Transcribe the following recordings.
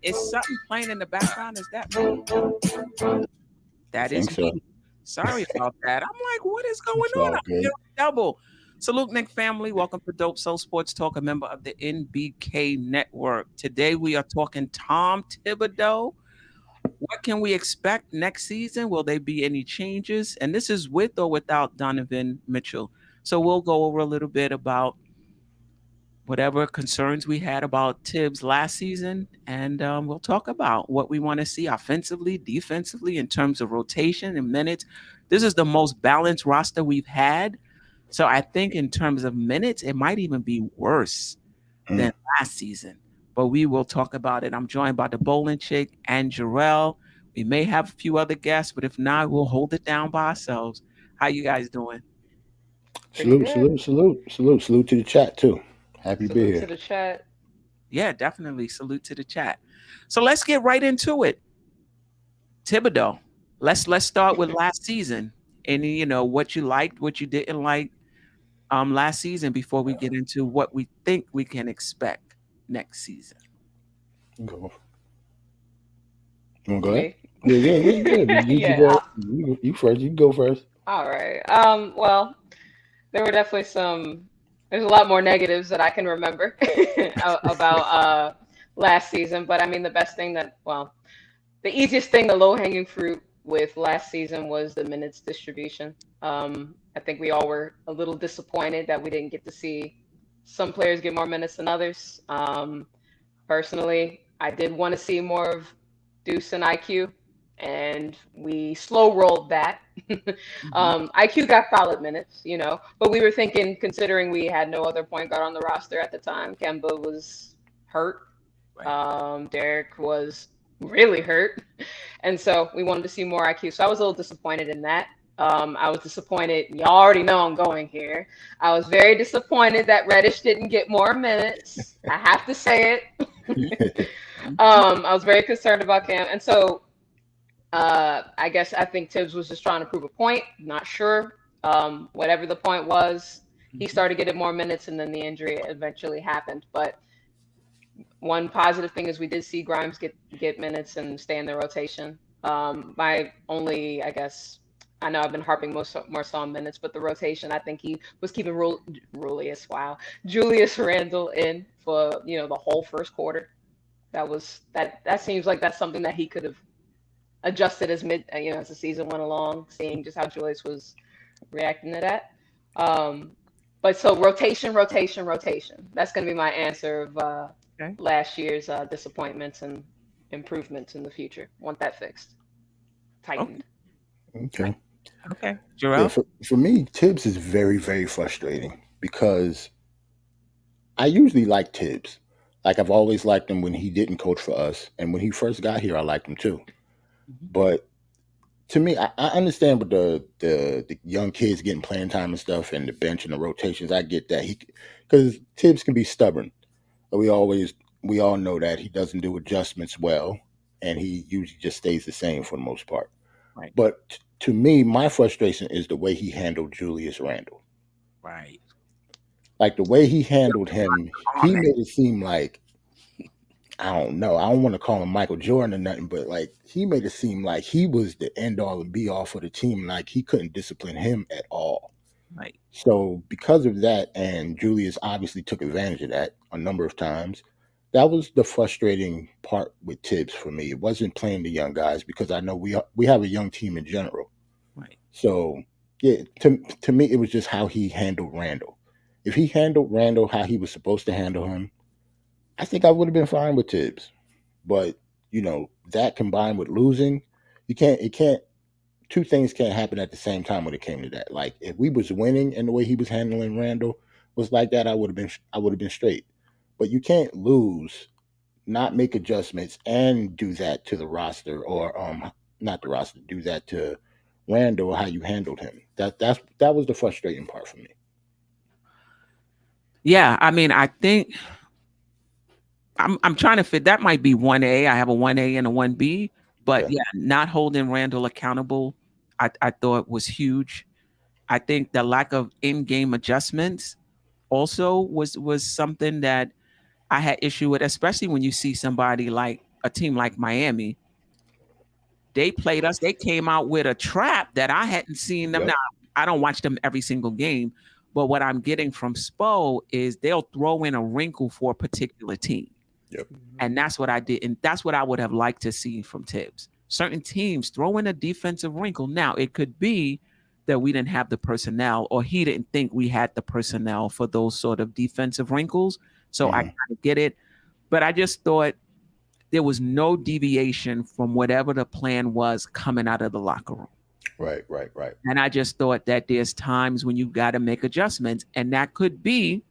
Is something playing in the background? Is that me? That is So. me. Sorry about that. I'm like, what is going It's on? all I'm good. hearing double. Salute, Nick family. Welcome to Dope Soul Sports Talk, a member of the NBK Network. Today we are talking Tom Thibodeau. What can we expect next season? Will there be any changes? And this is with or without Donovan Mitchell. So we'll go over a little bit about whatever concerns we had about Thibbs last season, and we'll talk about what we want to see offensively, defensively, in terms of rotation and minutes. This is the most balanced roster we've had. So I think in terms of minutes, it might even be worse than last season. But we will talk about it. I'm joined by the Bowling Chick and Jarrell. We may have a few other guests, but if not, we'll hold it down by ourselves. How you guys doing? Pretty Salute, good. salute, salute, salute, salute to the chat too. Happy to be Salute to here. the chat. Yeah, definitely. Salute to the chat. So let's get right into it. Thibodeau. Let's start with last season. And what you liked, what you didn't like last season before we get into what we think we can expect next season. Go. You want to go ahead? Me. Yeah. You Yeah. go. You first. You go first. All right. Well, there were definitely there's a lot more negatives that I can remember about last season. But I mean, the easiest thing, the low-hanging fruit with last season was the minutes distribution. I think we all were a little disappointed that we didn't get to see some players get more minutes than others. Personally, I did want to see more of Deuce and IQ, and we slow rolled that. IQ got solid minutes, but we were thinking, considering we had no other point guard on the roster at the time, Kemba was hurt. Right. Derek was really hurt. And so we wanted to see more IQ. So I was a little disappointed in that. I was disappointed. You already know I'm going here. I was very disappointed that Reddish didn't get more minutes. I have to say it. I was very concerned about Cam. And so I think Thibbs was just trying to prove a point. Not sure. Whatever the point was, he started getting more minutes, and then the injury eventually happened. But one positive thing is we did see Grimes get minutes and stay in the rotation. My only, I guess, I know I've been harping more so on minutes, but the rotation, I think he was keeping Julius Randle in for the whole first quarter. That seems like that's something that he could have adjusted as the season went along, seeing just how Julius was reacting to that. But so rotation. That's going to be my answer of last year's disappointments and improvements in the future. Want that fixed, tightened. Okay. Jarrell? Yeah, for me, Thibbs is very, very frustrating because I usually like Thibbs. Like I've always liked him when he didn't coach for us, and when he first got here, I liked him too. But to me, I understand with the young kids getting playing time and stuff, and the bench and the rotations. I get that because Thibbs can be stubborn. We all know that he doesn't do adjustments well, and he usually just stays the same for the most part. Right. But to me, my frustration is the way he handled Julius Randle. Right. Like the way he handled him, he made it seem like, I don't know, I don't want to call him Michael Jordan or nothing, but like he made it seem like he was the end all and be all for the team. Like he couldn't discipline him at all. Right. So because of that, and Julius obviously took advantage of that a number of times, that was the frustrating part with Thibbs for me. It wasn't playing the young guys because I know we have a young team in general. Right. So yeah, to me, it was just how he handled Randall. If he handled Randall how he was supposed to handle him, I think I would have been fine with Thibbs. But that combined with losing, two things can't happen at the same time when it came to that. Like if we was winning and the way he was handling Randall was like that, I would have been straight. But you can't lose, not make adjustments, and do that to the roster, or not the roster, do that to Randall, how you handled him. That was the frustrating part for me. Yeah, I mean, I think I'm trying to fit. That might be 1A. I have a 1A and a 1B, but yeah, not holding Randall accountable, I thought was huge. I think the lack of in-game adjustments also was something that I had issue with, especially when you see somebody like a team like Miami, they played us. They came out with a trap that I hadn't seen them. Yep. Now, I don't watch them every single game, but what I'm getting from Spo is they'll throw in a wrinkle for a particular team. Yep. And that's what I did. And that's what I would have liked to see from Thibbs. Certain teams throw in a defensive wrinkle. Now, it could be that we didn't have the personnel, or he didn't think we had the personnel for those sort of defensive wrinkles. So I kind of get it. But I just thought there was no deviation from whatever the plan was coming out of the locker room. Right. And I just thought that there's times when you got to make adjustments. And that could be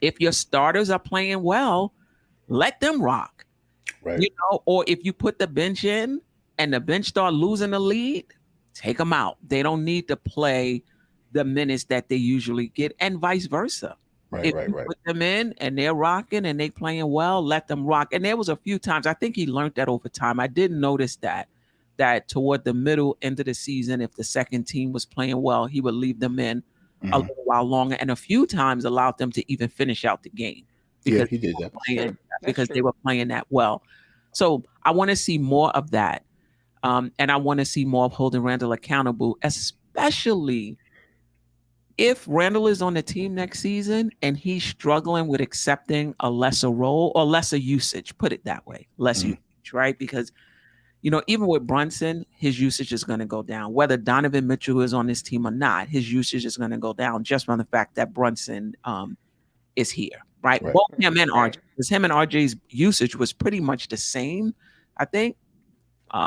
if your starters are playing well, let them rock. Right. You know, or if you put the bench in and the bench start losing the lead, take them out. They don't need to play the minutes that they usually get, and vice versa. If you put them in and they're rocking and they playing well, let them rock. And there was a few times, I think he learned that over time. I did notice that toward the middle end of the season, if the second team was playing well, he would leave them in a little while longer, and a few times allowed them to even finish out the game. Because he did that. Because they were playing that well. So I want to see more of that. And I want to see more of holding Randall accountable, especially if Randall is on the team next season and he's struggling with accepting a lesser role or lesser usage, put it that way, less usage, right? Because, you know, even with Brunson, his usage is going to go down. Whether Donovan Mitchell is on this team or not, his usage is going to go down just from the fact that Brunson is here, right? Both him and RJ, because him and RJ's usage was pretty much the same, I think.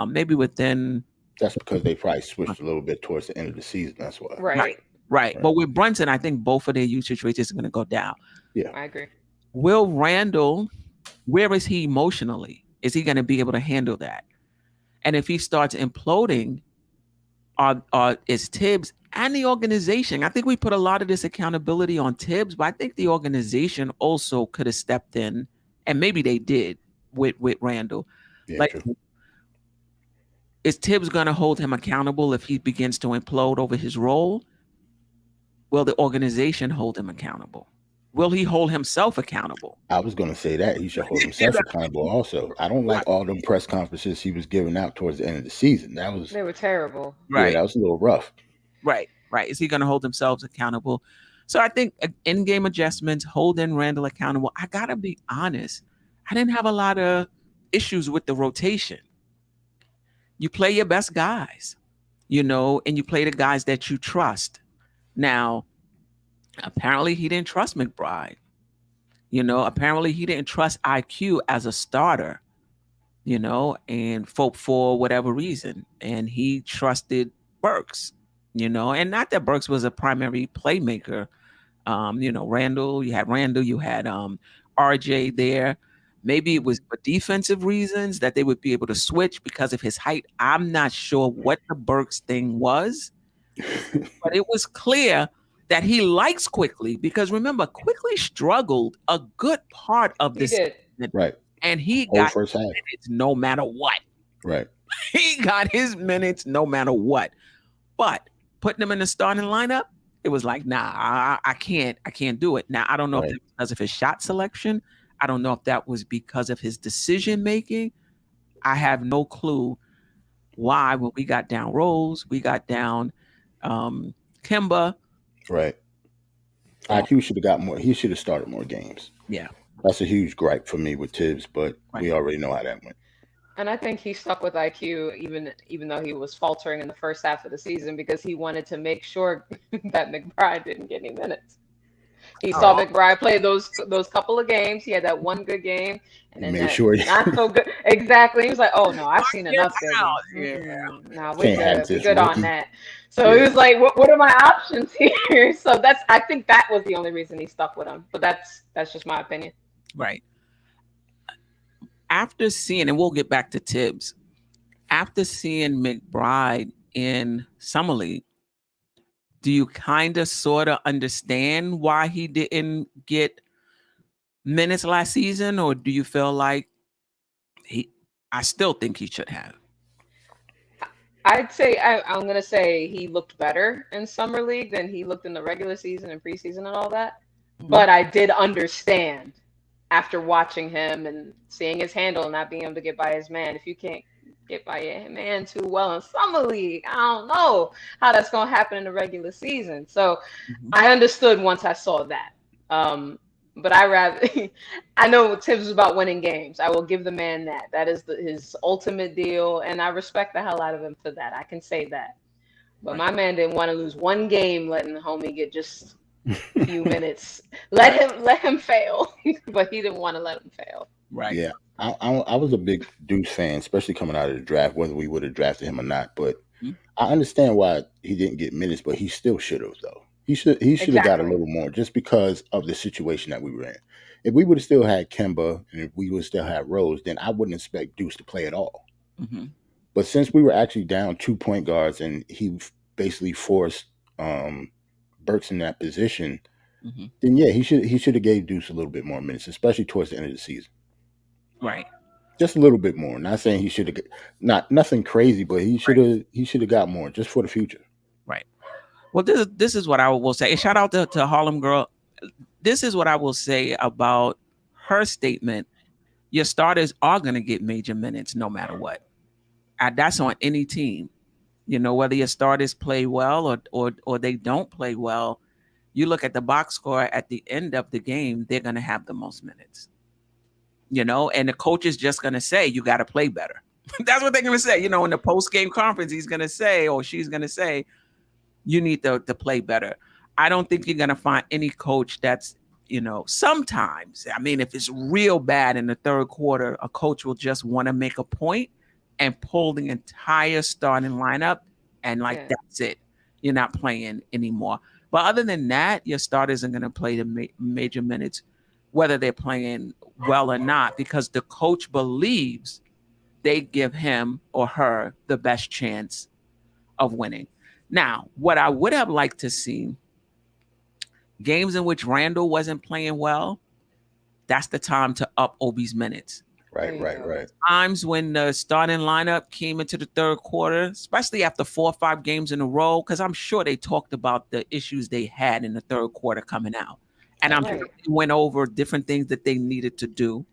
Maybe within... That's because they probably switched a little bit towards the end of the season. That's why. Right. But with Brunson, I think both of their usage rates is going to go down. Yeah. I agree. Will Randall, where is he emotionally? Is he going to be able to handle that? And if he starts imploding, is Thibbs and the organization, I think we put a lot of this accountability on Thibbs, but I think the organization also could have stepped in, and maybe they did with Randall. Yeah, true. Is Thibbs going to hold him accountable if he begins to implode over his role? Will the organization hold him accountable? Will he hold himself accountable? I was going to say that. He should hold himself accountable also. I don't like all them press conferences he was giving out towards the end of the season. They were terrible. Right. Yeah, that was a little rough. Right. Is he going to hold himself accountable? So I think in-game adjustments, holding Randall accountable. I got to be honest. I didn't have a lot of issues with the rotation. You play your best guys, you know, and you play the guys that you trust. Now, apparently he didn't trust McBride. You know, apparently he didn't trust IQ as a starter, you know, and for whatever reason. And he trusted Burks, you know, and not that Burks was a primary playmaker. You know, you had RJ there. Maybe it was for defensive reasons that they would be able to switch because of his height. I'm not sure what the Burks thing was, but it was clear that he likes Quickly, because remember, Quickly struggled a good part of this season. Right. And he got first half. Minutes no matter what. Right. He got his minutes no matter what. But putting him in the starting lineup, it was like, nah, I can't do it. Now, I don't know if it's because of his shot selection. I don't know if that was because of his decision making. I have no clue why when we got down Rose, we got down Kemba. Right. IQ should have got more. He should have started more games. Yeah. That's a huge gripe for me with Thibbs, but we already know how that went. And I think he stuck with IQ even though he was faltering in the first half of the season, because he wanted to make sure that McBride didn't get any minutes. He saw McBride play those couple of games. He had that one good game, and then not so good. Exactly. He was like, "Oh no, I've seen enough." Yeah. No, we're good on that. So he was like, "What are my options here?" So I think that was the only reason he stuck with him. But that's just my opinion. Right. After seeing, and we'll get back to Thibbs, after seeing McBride in Summer League, do you kind of sort of understand why he didn't get minutes last season, or do you feel like I still think he should have? I'd say I'm going to say he looked better in Summer League than he looked in the regular season and preseason and all that. Mm-hmm. But I did understand after watching him and seeing his handle and not being able to get by his man, if you can't get by your man too well in summer league, I don't know how that's going to happen in the regular season. So Mhm. I understood once I saw that. But I rather, I know Thibbs is about winning games. I will give the man that. That is his ultimate deal, and I respect the hell out of him for that. I can say that. But Right. my man didn't want to lose one game, letting the homie get just a few minutes. Let him fail, but he didn't want to let him fail. Right. Yeah, I was a big Deuce fan, especially coming out of the draft, whether we would have drafted him or not. But Mhm. I understand why he didn't get minutes, but he still should have though. He should have got a Exactly. little more just because of the situation that we were in. If we would have still had Kemba and if we would still have Rose, then I wouldn't expect Deuce to play at all. Hmm. But since we were actually down 2 point guards and he basically forced Burks in that position, Hmm. then yeah, he should have gave Deuce a little bit more minutes, especially towards the end of the season. Right. Just a little bit more. Not saying he should have, not nothing crazy, but he should have got more just for the future. Right. Well, this is what I will say. And shout out to Harlem Girl. This is what I will say about her statement. Your starters are going to get major minutes no matter what. That's on any team. Whether your starters play well or they don't play well, you look at the box score at the end of the game, they're going to have the most minutes. And the coach is just going to say, you got to play better. That's what they're going to say. In the post game conference, he's going to say, or she's going to say, you need to play better. I don't think you're going to find any coach that's, sometimes, I mean, if it's real bad in the third quarter, a coach will just want to make a point and pull the entire starting lineup and Yeah. that's it. You're not playing anymore. But other than that, your starters are going to play the major minutes, whether they're playing well or not, because the coach believes they give him or her the best chance of winning. Now, what I would have liked to see, games in which Randall wasn't playing well, that's the time to up Obi's minutes. There Right, you right, go. right. Times when the starting lineup came into the third quarter, especially after 4 or 5 games in a row, because I'm sure they talked about the issues they had in the third quarter coming out. And I'm sure Right. they went over different things that they needed to do.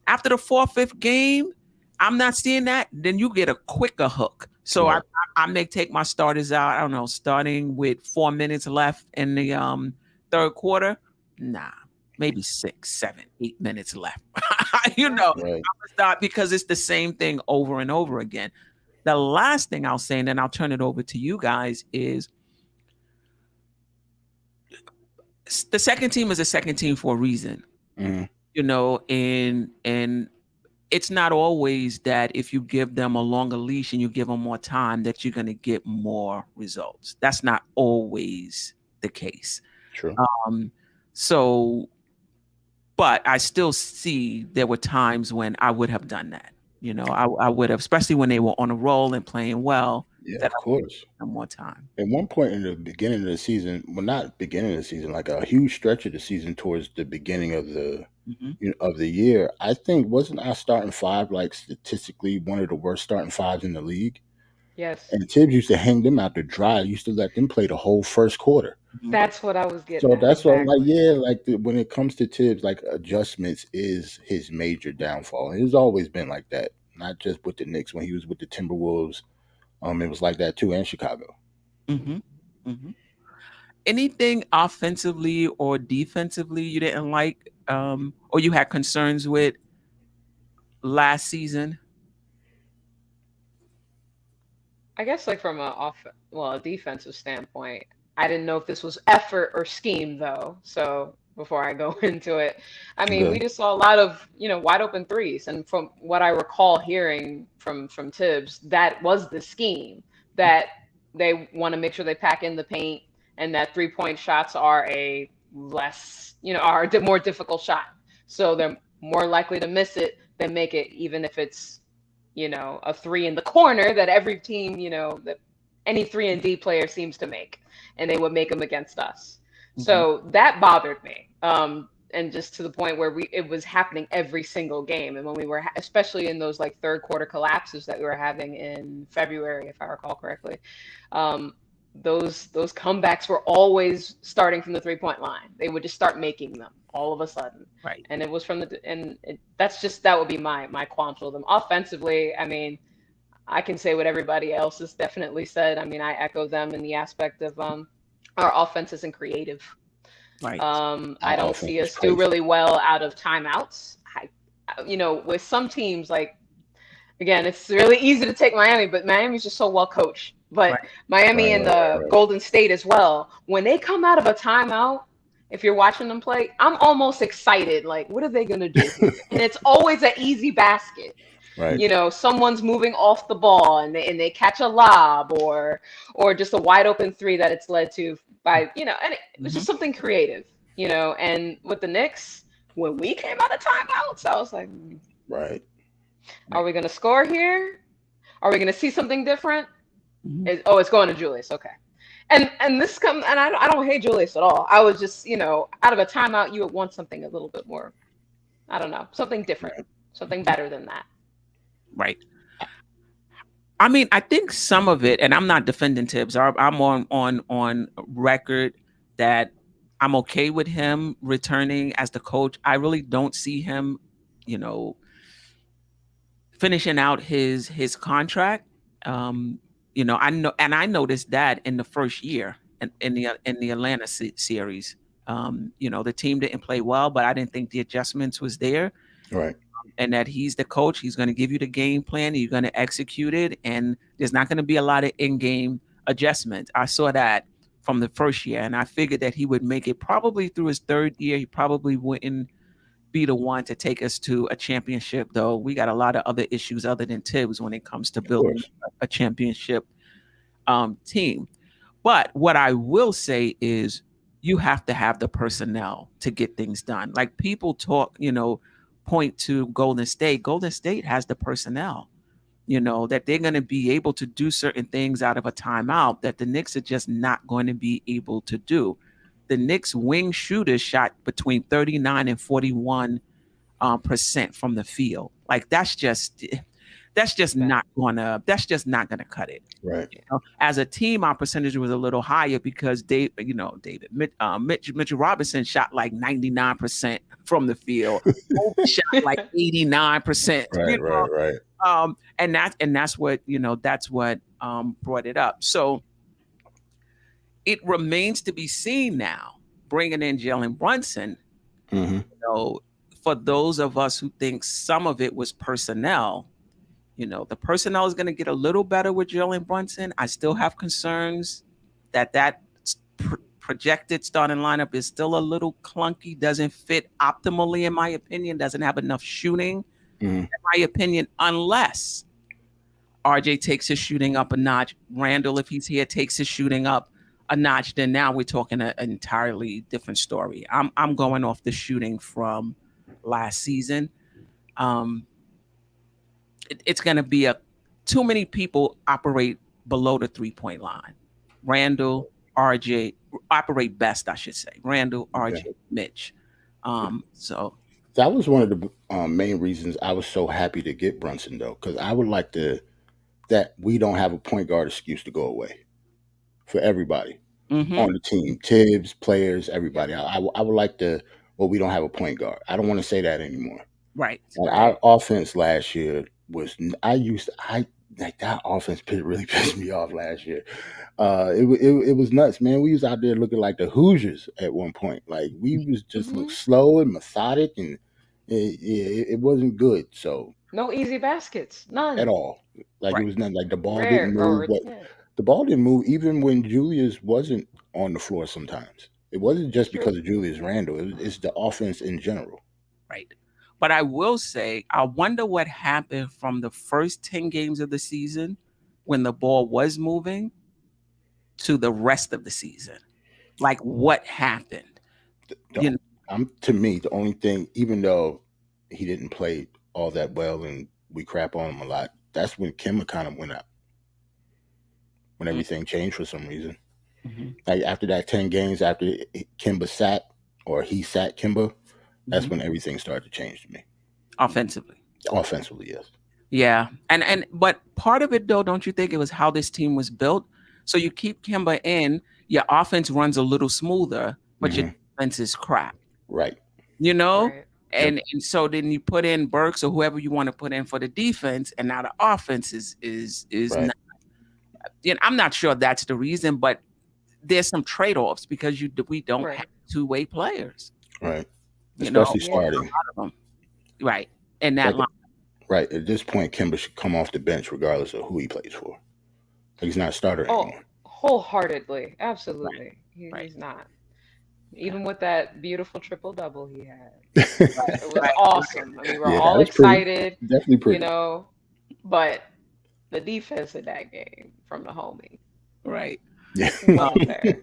After the 4th, 5th game, I'm not seeing that. Then you get a quicker hook. So Right. I may take my starters out. I don't know, starting with 4 minutes left in the third quarter. Nah, maybe 6, 7, 8 minutes left. Right. Start because it's the same thing over and over again. The last thing I'll say, and then I'll turn it over to you guys, is the second team is a second team for a reason. Mhm. And it's not always that if you give them a longer leash and you give them more time that you're going to get more results. That's not always the case. True. So, but I still see there were times when I would have done that. I would have, especially when they were on a roll and playing well, Yeah, that of I would give course. them more time. At one point in the beginning of the season, well, not beginning of the season, like a huge stretch of the season towards the beginning of the Hmm. of the year, I think wasn't our starting five like statistically one of the worst starting fives in the league? Yes. And Tibbs used to hang them out to dry. Used to let them play the whole first quarter. Hmm. That's what I was getting So at. that's what I'm like. Exactly. Yeah, like when it comes to Tibbs, like adjustments is his major downfall. And it's always been like that. Not just with the Knicks. When he was with the Timberwolves, it was like that too, in Chicago. Hmm. Hmm. Anything offensively or defensively you didn't like, or you had concerns with last season? I guess like from a defensive standpoint, I didn't know if this was effort or scheme though. So before I go into it, I mean, we Okay. just saw a lot of, wide open threes. And from what I recall hearing from Tibbs, that was the scheme, that they want to make sure they pack in the paint and that 3-point shots are a less, are a more difficult shot. So they're more likely to miss it than make it, even if it's a three in the corner that every team, that any 3-and-D player seems to make, and they would make them against us. Hmm. So that bothered me. And just to the point where it was happening every single game. And when we were, especially in those like third quarter collapses that we were having in February, if I recall correctly, um, those comebacks were always starting from the 3-point line. They would just start making them all of a sudden. Right. And it was from that would be my qualms with them. Offensively, I mean, I can say what everybody else has definitely said. I mean, I echo them in the aspect of our offense isn't creative. Right. I don't see us do really well out of timeouts. With some teams, like, again, it's really easy to take Miami, but Miami's just so well coached. But Miami and Golden State as well, when they come out of a timeout, if you're watching them play, I'm almost excited. Like, what are they going to do? And it's always an easy basket. Right. Someone's moving off the ball and they catch a lob or just a wide open three that it's led to by, and it was just something creative, and with the Knicks, when we came out of timeouts, I was like, right. Are we going to score here? Are we going to see something different? It's going to Julius. Okay. And I don't hate Julius at all. I was just, out of a timeout, you would want something a little bit more, I don't know, something different, something better than that. Right. I mean, I think some of it, and I'm not defending Thibbs. I'm on record that I'm okay with him returning as the coach. I really don't see him, finishing out his contract. I know, and I noticed that in the first year in the Atlanta series. The team didn't play well, but I didn't think the adjustments was there. Right. And that he's the coach. He's going to give you the game plan. You're going to execute it. And there's not going to be a lot of in-game adjustments. I saw that from the first year. And I figured that he would make it probably through his third year. He probably wouldn't be the one to take us to a championship, though. We got a lot of other issues other than Thibbs when it comes to building a championship team. But what I will say is you have to have the personnel to get things done. Like people talk, point to Golden State. Golden State has the personnel, that they're going to be able to do certain things out of a timeout that the Knicks are just not going to be able to do. The Knicks wing shooters shot between 39 and 41% from the field. Like that's just not gonna cut it. Right. As a team, our percentage was a little higher because Mitchell Robinson shot like 99% from the field. Shot like 89%. Right. And that's what brought it up. So it remains to be seen now, bringing in Jalen Brunson. For those of us who think some of it was personnel, the personnel is going to get a little better with Jalen Brunson. I still have concerns that projected starting lineup is still a little clunky, doesn't fit optimally, in my opinion, doesn't have enough shooting, in my opinion, unless RJ takes his shooting up a notch. Randall, if he's here, takes his shooting up a notch. Then now we're talking an entirely different story. I'm going off the shooting from last season. It's going to be too many people operate below the 3-point line. Randall, RJ operate best, I should say. Randall, RJ, Mitch. So that was one of the main reasons I was so happy to get Brunson, though, because I would like that we don't have a point guard excuse to go away for everybody on the team, Thibbs, players, everybody. I would like we don't have a point guard. I don't want to say that anymore. Right. And our offense last year was that offense really pissed me off last year. It was nuts, man. We was out there looking like the Hoosiers at one point. Like we was just look slow and methodic, and it wasn't good. So no easy baskets, none at all. Like it was nothing. Like the ball didn't move. The ball didn't move even when Julius wasn't on the floor. Sometimes it wasn't just because of Julius Randle. It's the offense in general. Right. But I will say, I wonder what happened from the first 10 games of the season when the ball was moving to the rest of the season. Like, what happened? To me, the only thing, even though he didn't play all that well and we crap on him a lot, that's when Kemba kind of went up. When everything changed for some reason. Like after that 10 games, after Kemba sat, or he sat Kemba, that's when everything started to change to me. Offensively, yes. Yeah. But part of it, though, don't you think it was how this team was built? So you keep Kimber in, your offense runs a little smoother, but your Hmm. defense is crap. Right. You know? Right. And so then you put in Burks or whoever you want to put in for the defense, and now the offense is Right. not. I'm not sure that's the reason, but there's some trade offs because we don't have Right. two-way players. Right. You know, Especially Yeah. starting. out of them. Right. And that Like, line. right. At this point, Kimber should come off the bench regardless of who he plays for. He's not a starter Oh, anymore. wholeheartedly. Right. Absolutely. Right. He's not. Even with that beautiful triple double he had. Right. It was Right. awesome. I mean, we're Yeah, that all was pretty. excited, Definitely you pretty. know, but the defense in that game from the homie Right. Yeah. wasn't there.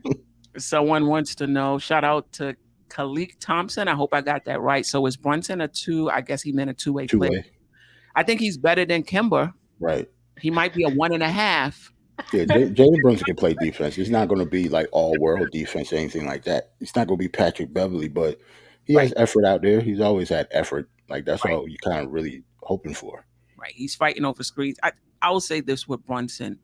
Someone wants to know, shout out to Khalik Thompson. I hope I got that right. So is Brunson a two? I guess he meant a two-way player. Two-way. I think he's better than Kimber. Right. He might be a 1.5. Yeah, Jalen Brunson can play defense. It's not going to be like all world defense or anything like that. It's not going to be Patrick Beverly, but he Right. has effort out there. He's always had effort. Like that's Right. all you kind of really hoping for. Right. He's fighting over screens. I will say this with Brunson.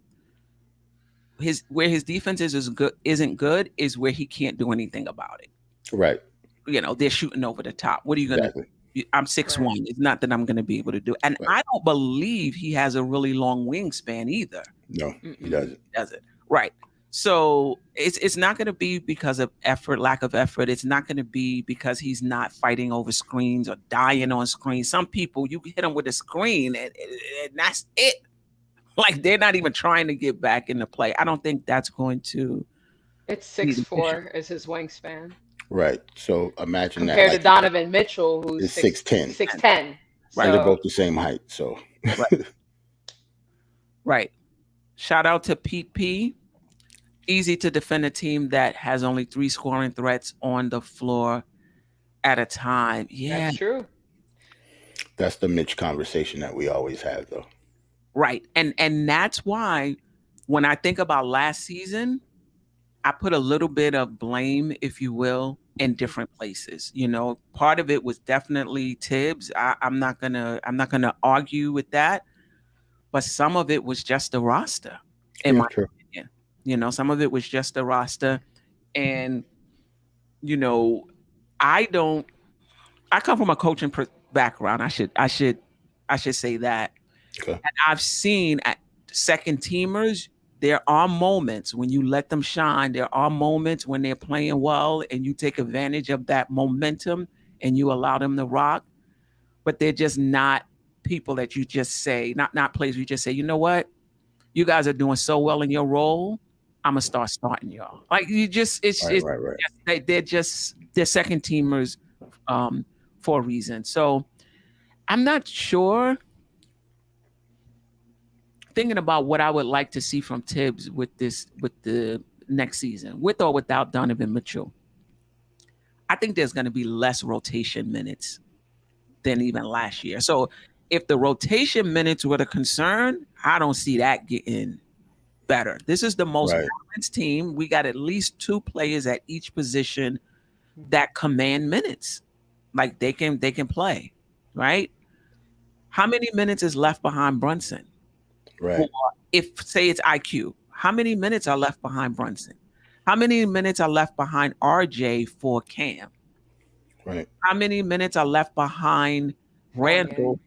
Where his defense isn't good is where he can't do anything about it. Right. They're shooting over the top. What are you gonna Exactly. do? I'm 6'1". It's not that I'm gonna be able to do it. And Right. I don't believe he has a really long wingspan either. No, he Mm-mm. doesn't. Does it? Right. So it's not gonna be because of lack of effort. It's not gonna be because he's not fighting over screens or dying on screens. Some people, you hit them with a screen and that's it. Like they're not even trying to get back into play. I don't think that's going to It's be the issue. 6'4" is his wingspan. Right. So imagine that. Compared to Like Donovan Mitchell, who's is 6'10". 6'10". Right. They're So both the same height. So Right. Right. Shout out to Pete P. Easy to defend a team that has only 3 scoring threats on the floor at a time. Yeah. that's true. that's the Mitch conversation that we always have, though. Right. And that's why when I think about last season, I put a little bit of blame, if you will, in different places. Part of it was definitely Thibbs. I'm not gonna argue with that, but some of it was just the roster. In Yeah, my true. opinion, some of it was just the roster, and I come from a coaching background. I should say that. Okay. And I've seen at second teamers, there are moments when you let them shine. There are moments when they're playing well and you take advantage of that momentum and you allow them to rock. But they're just not people that you just say, not players you just say, you know what? You guys are doing so well in your role. I'm gonna start starting y'all. Like you just Right. they're second teamers for a reason. So I'm not sure. Thinking about what I would like to see from Thibbs with the next season, with or without Donovan Mitchell. I think there's going to be less rotation minutes than even last year. So if the rotation minutes were the concern, I don't see that getting better. This is the most Right. balanced team. We got at least 2 players at each position that command minutes. Like they can play, right? How many minutes is left behind Brunson? Right. If say it's IQ, how many minutes are left behind Brunson? How many minutes are left behind RJ for Cam? Right. How many minutes are left behind Randall?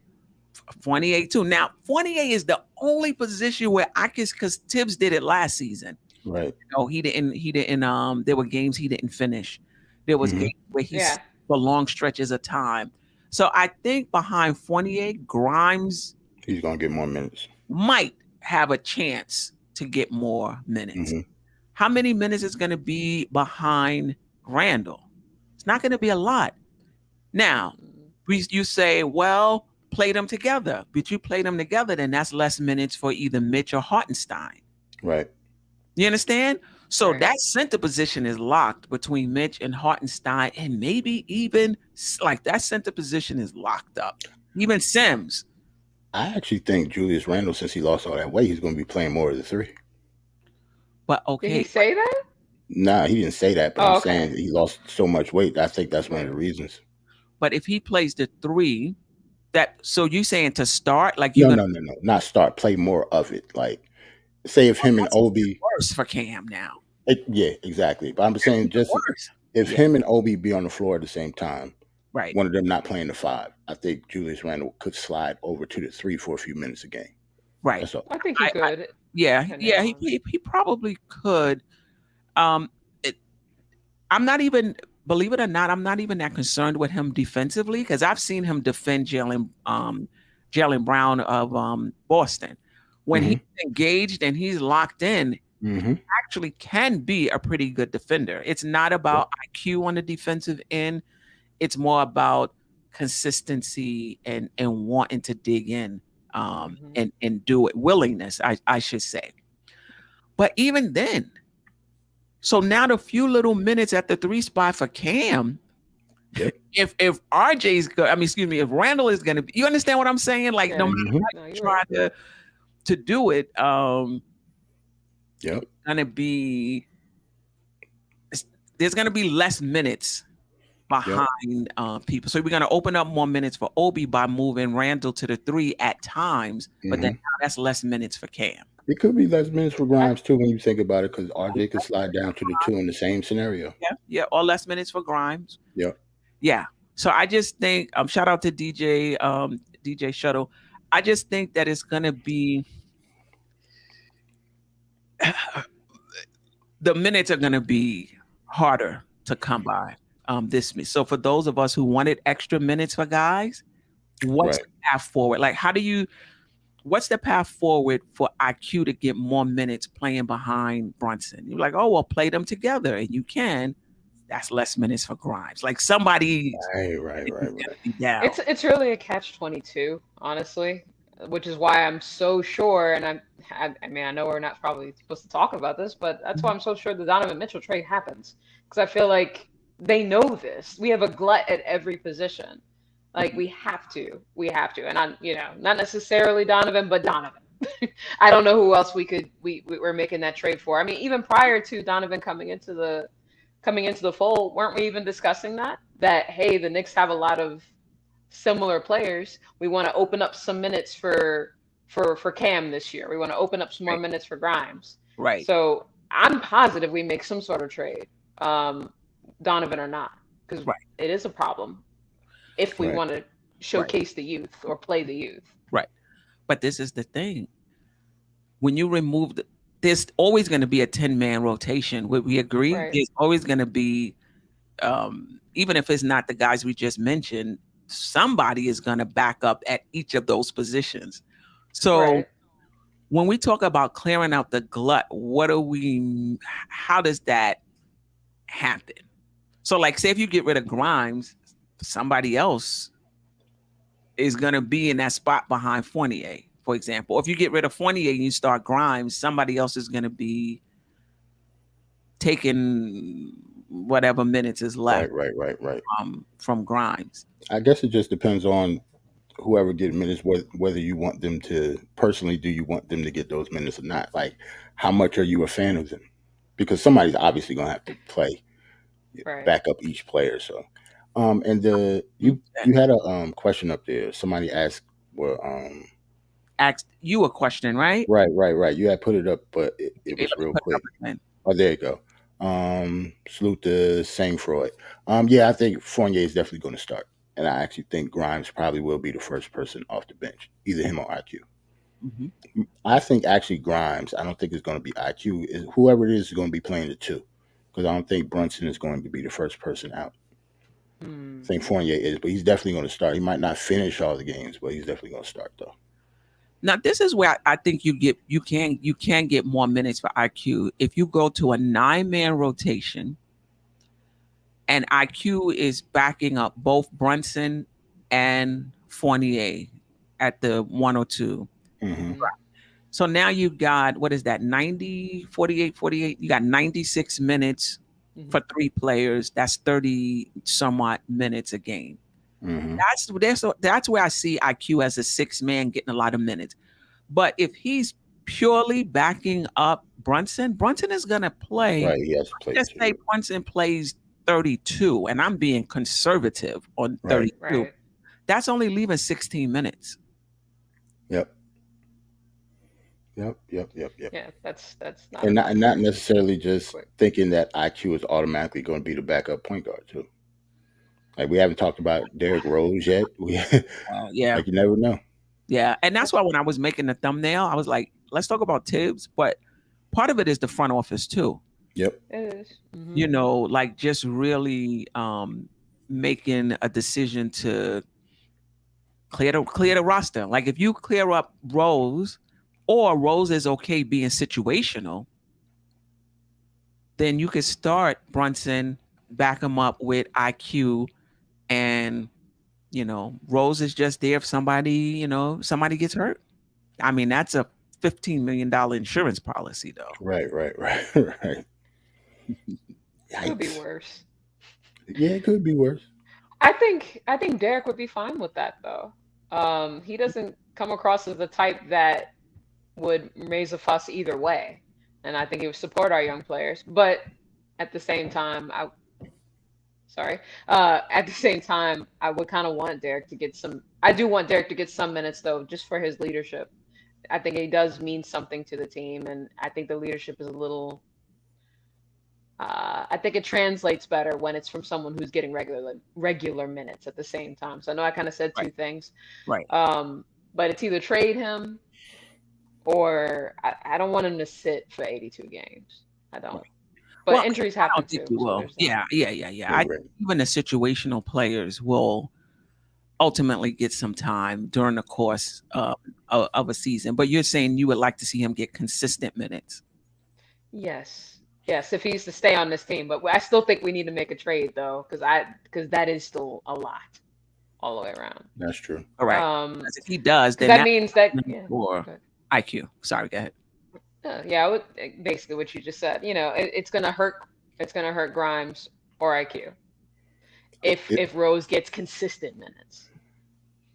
28 too. Now 28 is the only position where because Thibbs did it last season. Right. He didn't there were games he didn't finish. There was games where he for long stretches of time. So I think behind 28, Grimes He's gonna get more minutes. might have a chance to get more minutes. How many minutes is going to be behind Randall? It's not going to be a lot. Now, you say, well, play them together. But you play them together, then that's less minutes for either Mitch or Hartenstein. Right. You understand? So Right. that center position is locked between Mitch and Hartenstein, and maybe even like that center position is locked up. Even Sims. I actually think Julius Randle, since he lost all that weight, he's going to be playing more of the 3. But Did okay, he say that? Nah, he didn't say that, but Oh, I'm okay. saying he lost so much weight. I think that's one of the reasons. but if he plays the 3, so you saying to start like you're No, gonna no, no, no, not start. Play more of it. Like say if him and That's Obi, worse for Cam now. yeah, exactly. But I'm saying just Worse. if Yeah. him and Obi be on the floor at the same time, Right. one of them not playing the 5, I think Julius Randle could slide over to the 3 for a few minutes a game. Right. That's all. I think he could. Yeah. depending on- He probably could. I'm not even, believe it or not, I'm not even that concerned with him defensively because I've seen him defend Jalen Brown of Boston. When he's engaged and he's locked in, Mm-hmm. actually can be a pretty good defender. It's not about IQ on the defensive end. It's more about consistency and wanting to dig in and do it, willingness, I should say. But even then, so now the few little minutes at the 3 spot for Cam, Yep. if RJ's good, if Randall is going to be, you understand what I'm saying? Like no matter how you try to do it, Yep. there's going to be less minutes behind people. So we're going to open up more minutes for Obi by moving Randall to the 3 at times, but then now that's less minutes for Cam. It could be less minutes for Grimes too when you think about it, because RJ could slide down to the 2 in the same scenario. Yeah, or less minutes for Grimes. Yeah. So I just think shout out to DJ Shuttle. I just think that it's gonna be the minutes are gonna be harder to come by this week. So for those of us who wanted extra minutes for guys, what's the path forward? Like what's the path forward for IQ to get more minutes playing behind Brunson? You're like, oh, well, play them together. And you can. That's less minutes for Grimes. Like somebody Right. down. It's really a catch-22, honestly, which is why I'm so sure, and I know we're not probably supposed to talk about this, but that's why I'm so sure the Donovan Mitchell trade happens. Because I feel like they know this. We have a glut at every position. Like we have to, and I'm, not necessarily Donovan, but Donovan. I don't know who else we're making that trade for. I mean, even prior to Donovan coming into the fold, weren't we even discussing that hey, the Knicks have a lot of similar players. We want to open up some minutes for Cam this year. We want to open up some more minutes for Grimes. Right. So I'm positive we make some sort of trade, Donovan or not, because it is a problem. If we want to showcase the youth or play the youth. Right. But this is the thing. When you remove there's always going to be a 10-man rotation. Would we agree? Right. There's always going to be, even if it's not the guys we just mentioned, somebody is going to back up at each of those positions. So when we talk about clearing out the glut, how does that happen? So like, say if you get rid of Grimes, somebody else is going to be in that spot behind Fournier, for example. If you get rid of Fournier and you start Grimes, somebody else is going to be taking whatever minutes is left from Grimes. I guess it just depends on whoever gets minutes, whether you want them to personally, do you want them to get those minutes or not? Like, how much are you a fan of them? Because somebody's obviously going to have to play, back up each player. So, and you had a question up there. Somebody asked you a question, right? Right. You had put it up, but it was real quick. Oh, there you go. Salute to Sang Freud. Yeah, I think Fournier is definitely going to start. And I actually think Grimes probably will be the first person off the bench, either him or IQ. Mm-hmm. I think actually Grimes, I don't think it's going to be IQ. Whoever it is going to be playing the 2, because I don't think Brunson is going to be the first person out. I think Fournier is, but he's definitely going to start. He might not finish all the games, but he's definitely going to start though. Now, this is where I think you can get more minutes for IQ if you go to a 9-man rotation and IQ is backing up both Brunson and Fournier at the 102. Mm-hmm. So now you got, what is that, 90, 48, 48? You got 96 minutes for 3 players. That's 30 somewhat minutes a game. Mm-hmm. That's where I see IQ as a 6-man getting a lot of minutes. But if he's purely backing up Brunson is going to play. Right, he has to play. Let's say Brunson plays 32, and I'm being conservative on 32. Yep. Yeah, that's not And enough not necessarily just quick. thinking that IQ is automatically going to be the backup point guard too. Like we haven't talked about Derrick Rose yet. We Yeah, like you never know. yeah, and that's why when I was making the thumbnail, I was like, let's talk about Tibbs, but part of it is the front office too. Yep. It is. You know, like just really making a decision to clear the roster. Like if you clear up Rose, or Rose is okay being situational, then you could start Brunson, back him up with IQ, and Rose is just there if somebody gets hurt. I mean, that's a $15 million insurance policy, though. Right. Right. Could be Yikes. worse. Yeah, it could be worse. I think Derek would be fine with that though. He doesn't come across as the type that would raise a fuss either way, and I think he would support our young players. But at the same time, sorry. At the same time, I would kind of want Derek to get some. I do want Derek to get some minutes though, just for his leadership. I think he does mean something to the team, and I think the leadership is a little. I think it translates better when it's from someone who's getting regular minutes at the same time. So I know I kind of said two Right. things, Right. but it's either trade him or I don't want him to sit for 82 games. I don't. Right. But Well, injuries I happen don't think too, you so will. there's that. Yeah. I think Right. even the situational players will ultimately get some time during the course of a season. But you're saying you would like to see him get consistent minutes. Yes, if he's to stay on this team. But I still think we need to make a trade though, because that is still a lot all the way around. That's true. Correct. Because if he does, Because then that means that for good. IQ. Sorry, go ahead. Yeah, basically what you just said. It's gonna hurt. It's gonna hurt Grimes or IQ if Rose gets consistent minutes.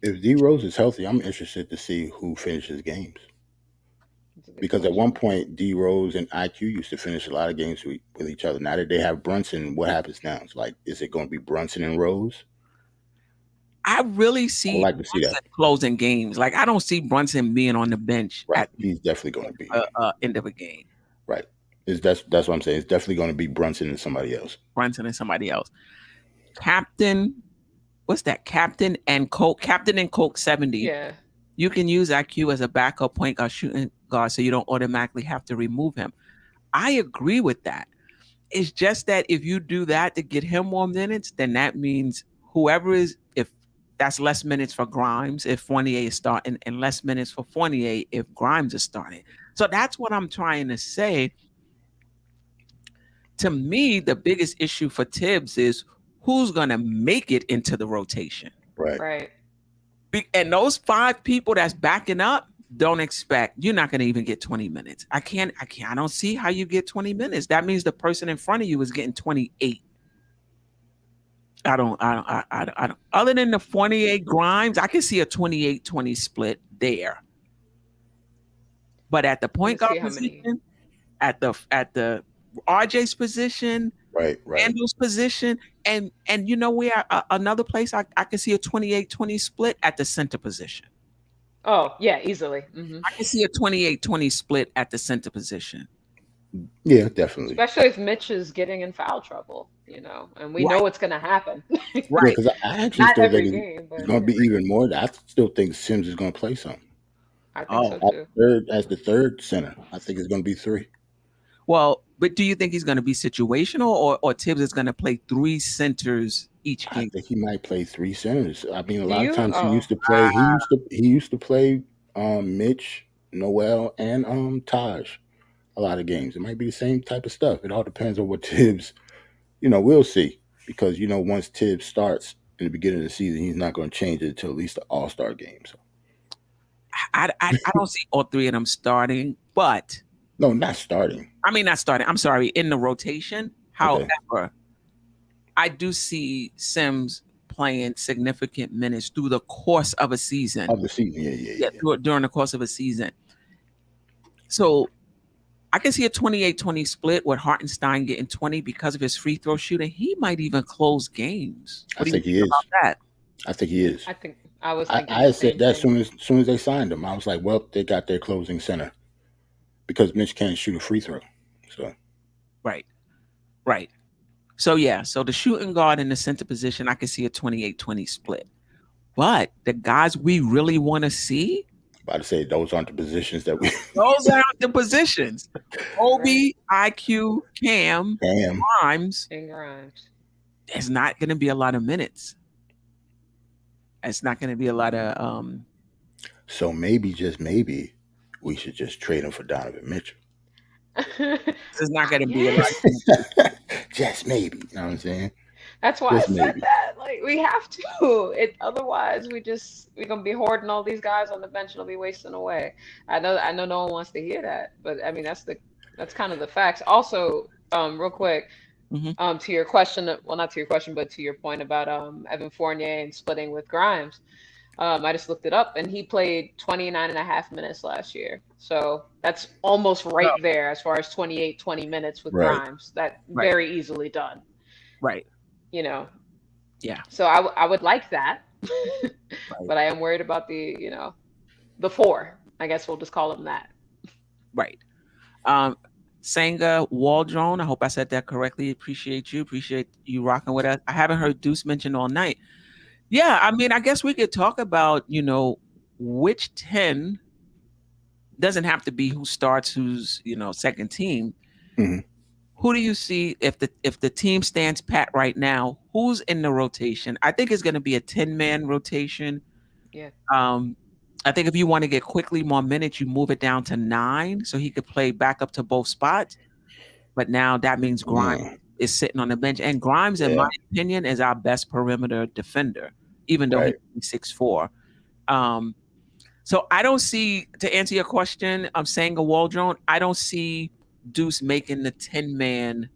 If D Rose is healthy, I'm interested to see who finishes games. That's a good Because at one question. point, D Rose and IQ used to finish a lot of games with each other. Now that they have Brunson, what happens now? It's like, is it going to be Brunson and Rose? I really I see would like to see that. Brunson closing games. Like I don't see Brunson being on the bench Right. at He's definitely going to be. the end of a game. Right. That's what I'm saying. It's definitely going to be Brunson and somebody else. Brunson and somebody else. Captain, what's that? Captain and Coke 70. Yeah. You can use IQ as a backup point guard, shooting guard, so you don't automatically have to remove him. I agree with that. It's just that if you do that to get him more minutes, then that means if that's less minutes for Grimes if Fournier is starting, and less minutes for Fournier if Grimes is starting. So that's what I'm trying to say. To me, the biggest issue for Tibbs is who's going to make it into the rotation. Right. And those 5 people that's backing up don't expect you're not going to even get 20 minutes. I don't see how you get 20 minutes. That means the person in front of you is getting 28. I don't. Other than the 28 Grimes, I can see a 28-20 split there. But at the point guard position, at the RJ's position, right, Randall's position, and where another place I can see a 28-20 split at the center position. Oh yeah, easily. Mm-hmm. I can see a 28-20 split at the center position. Yeah, definitely. Especially if Mitch is getting in foul trouble, and we know what's going to happen. Right. Yeah, because I actually Not still every think game, but it's going to be even more. I still think Sims is going to play some. I think so too. As the third center, I think it's going to be 3. Well, but do you think he's going to be situational, or Tibbs is going to play 3 centers each game? I think he might play 3 centers. I mean, a lot of you? times he Oh. used to play. He used to play Mitch, Noel, and Taj. A lot of games. It might be the same type of stuff. It all depends on what Tibbs. We'll see, because once Tibbs starts in the beginning of the season, he's not going to change it until at least the All-Star game. So I don't see all 3 of them starting, but no, not starting. I mean, not starting. I'm sorry, in the rotation. However, I do see Sims playing significant minutes through the course of a season. Yeah. During the course of a season. So I can see a 28-20 split with Hartenstein getting 20 because of his free throw shooting. He might even close games. I think he is. About that? I think he is. I think I was thinking I said that as soon as they signed him. I was like, well, they got their closing center. because Mitch can't shoot a free throw. So Right. Right. So yeah, so the shooting guard in the center position, I can see a 28-20 split. But the guys we really want to see, about to say those aren't the positions that we those aren't the positions. Obi, IQ, Cam, damn. Grimes. And Grimes. There's not going to be a lot of minutes. It's not going to be a lot of. So maybe, just maybe, we should just trade him for Donovan Mitchell. There's not going to be a lot. Just maybe. You know what I'm saying? That's why Just I said maybe. that. Like we have to. Otherwise we're gonna be hoarding all these guys on the bench and it'll be wasting away. I know no one wants to hear that, but I mean that's kind of the facts. Also, real quick, to your question, well not to your question, but to your point about Evan Fournier and splitting with Grimes. I just looked it up and he played 29 and a half minutes last year. So that's almost right there as far as 20 minutes with Right. Grimes. That very easily done. Right. You know. Yeah. So I would like that. But I am worried about the 4. I guess we'll just call them that. Right. Senga Waldron, I hope I said that correctly. Appreciate you rocking with us. I haven't heard Deuce mention all night. Yeah, I mean, I guess we could talk about, which 10 doesn't have to be who starts, who's, second team. Mm-hmm. Who do you see if the team stands pat right now? Who's in the rotation? I think it's going to be a 10-man rotation. Yeah. I think if you want to get quickly more minutes, you move it down to 9 so he could play back up to both spots. But now that means Grimes is sitting on the bench, and Grimes, in my opinion, is our best perimeter defender, even though he's 6'4". So I don't see, to answer your question, I'm saying a Waldron, I don't see Deuce making the 10-man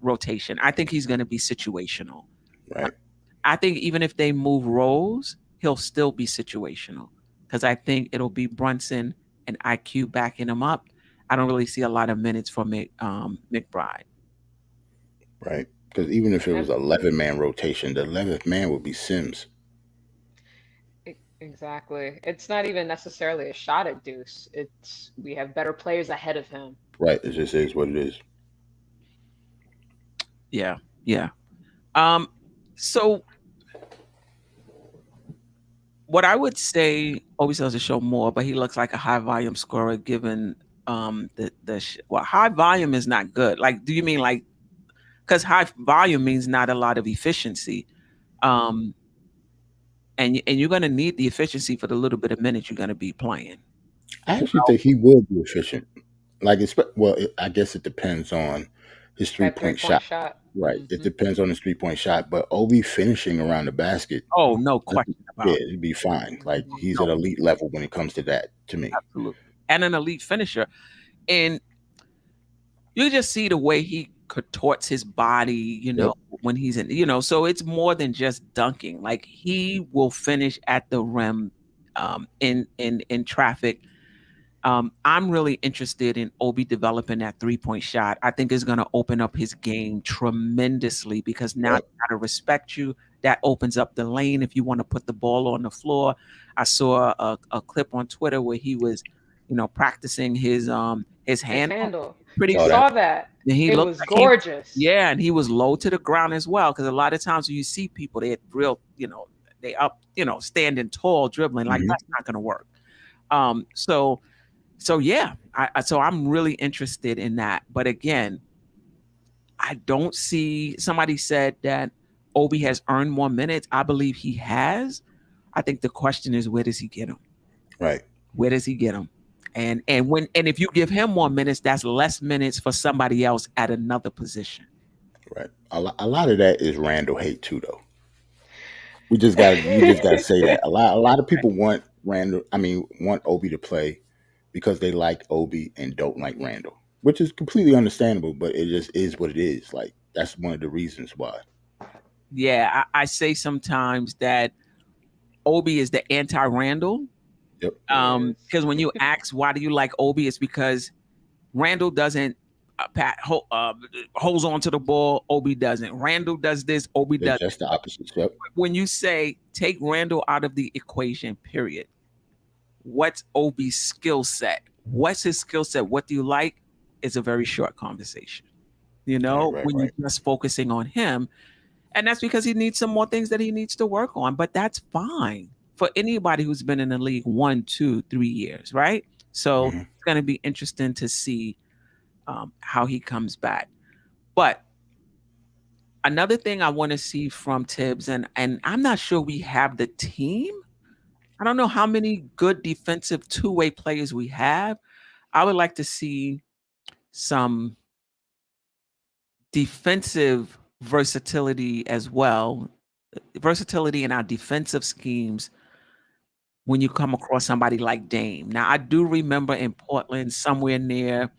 rotation. I think he's going to be situational. Right. I think even if they move Rose, he'll still be situational because I think it'll be Brunson and IQ backing him up. I don't really see a lot of minutes for McBride. Right. Because even if it was 11-man rotation, the 11th man would be Sims. Exactly. It's not even necessarily a shot at Deuce. We have better players ahead of him. Right. It just is what it is. Yeah. Yeah. So what I would say, Obi still has to show more, but he looks like a high volume scorer given high volume is not good. Like, do you mean like, because high volume means not a lot of efficiency. And you're going to need the efficiency for the little bit of minutes you're going to be playing. I actually think he will be efficient. Like, I guess it depends on his three-point shot. Right. Mm-hmm. It depends on his 3-point shot. But Obi finishing around the basket. Oh, no question about it. Yeah, it'd be fine. Like, he's at elite level when it comes to that, to me. Absolutely. And an elite finisher. And you just see the way he contorts his body, when he's in, so it's more than just dunking. Like, he will finish at the rim in traffic. I'm really interested in Obi developing that 3-point shot. I think it's going to open up his game tremendously because now they got to respect you. That opens up the lane if you want to put the ball on the floor. I saw a clip on Twitter where he was, practicing his handle. Pretty saw that. And it was gorgeous. And he was low to the ground as well. Because a lot of times when you see people, they're real, they up, standing tall, dribbling. Like, that's not going to work. So I'm really interested in that. But again, I don't see, somebody said that Obi has earned more minutes. I believe he has. I think the question is, where does he get them? Right. Where does he get them? And if you give him more minutes, that's less minutes for somebody else at another position. Right. A lot of that is Randall hate too, though. We just got to say that a lot of people want Obi to play because they like Obi and don't like Randall, which is completely understandable. But it just is what it is. Like, that's one of the reasons why. Yeah, I say sometimes that Obi is the anti-Randall. Yep. Because when you ask why do you like Obi, it's because Randall doesn't holds on to the ball. Obi doesn't. Randall does this. Obi doesn't. Just the opposite. Yep. When you say take Randall out of the equation, period, what's Obi's skill set? what's his skill set? What do you like? Is a very short conversation. Right. When you're just focusing on him. And that's because he needs some more things that he needs to work on. But that's fine for anybody who's been in the league 1, 2, 3 years, right? So Mhm. it's going to be interesting to see how he comes back. But another thing I want to see from Thibbs, and I'm not sure we have the team. I don't know how many good defensive two-way players we have. I would like to see some defensive versatility as well. Versatility in our defensive schemes when you come across somebody like Dame. Now, I do remember in Portland, somewhere near, I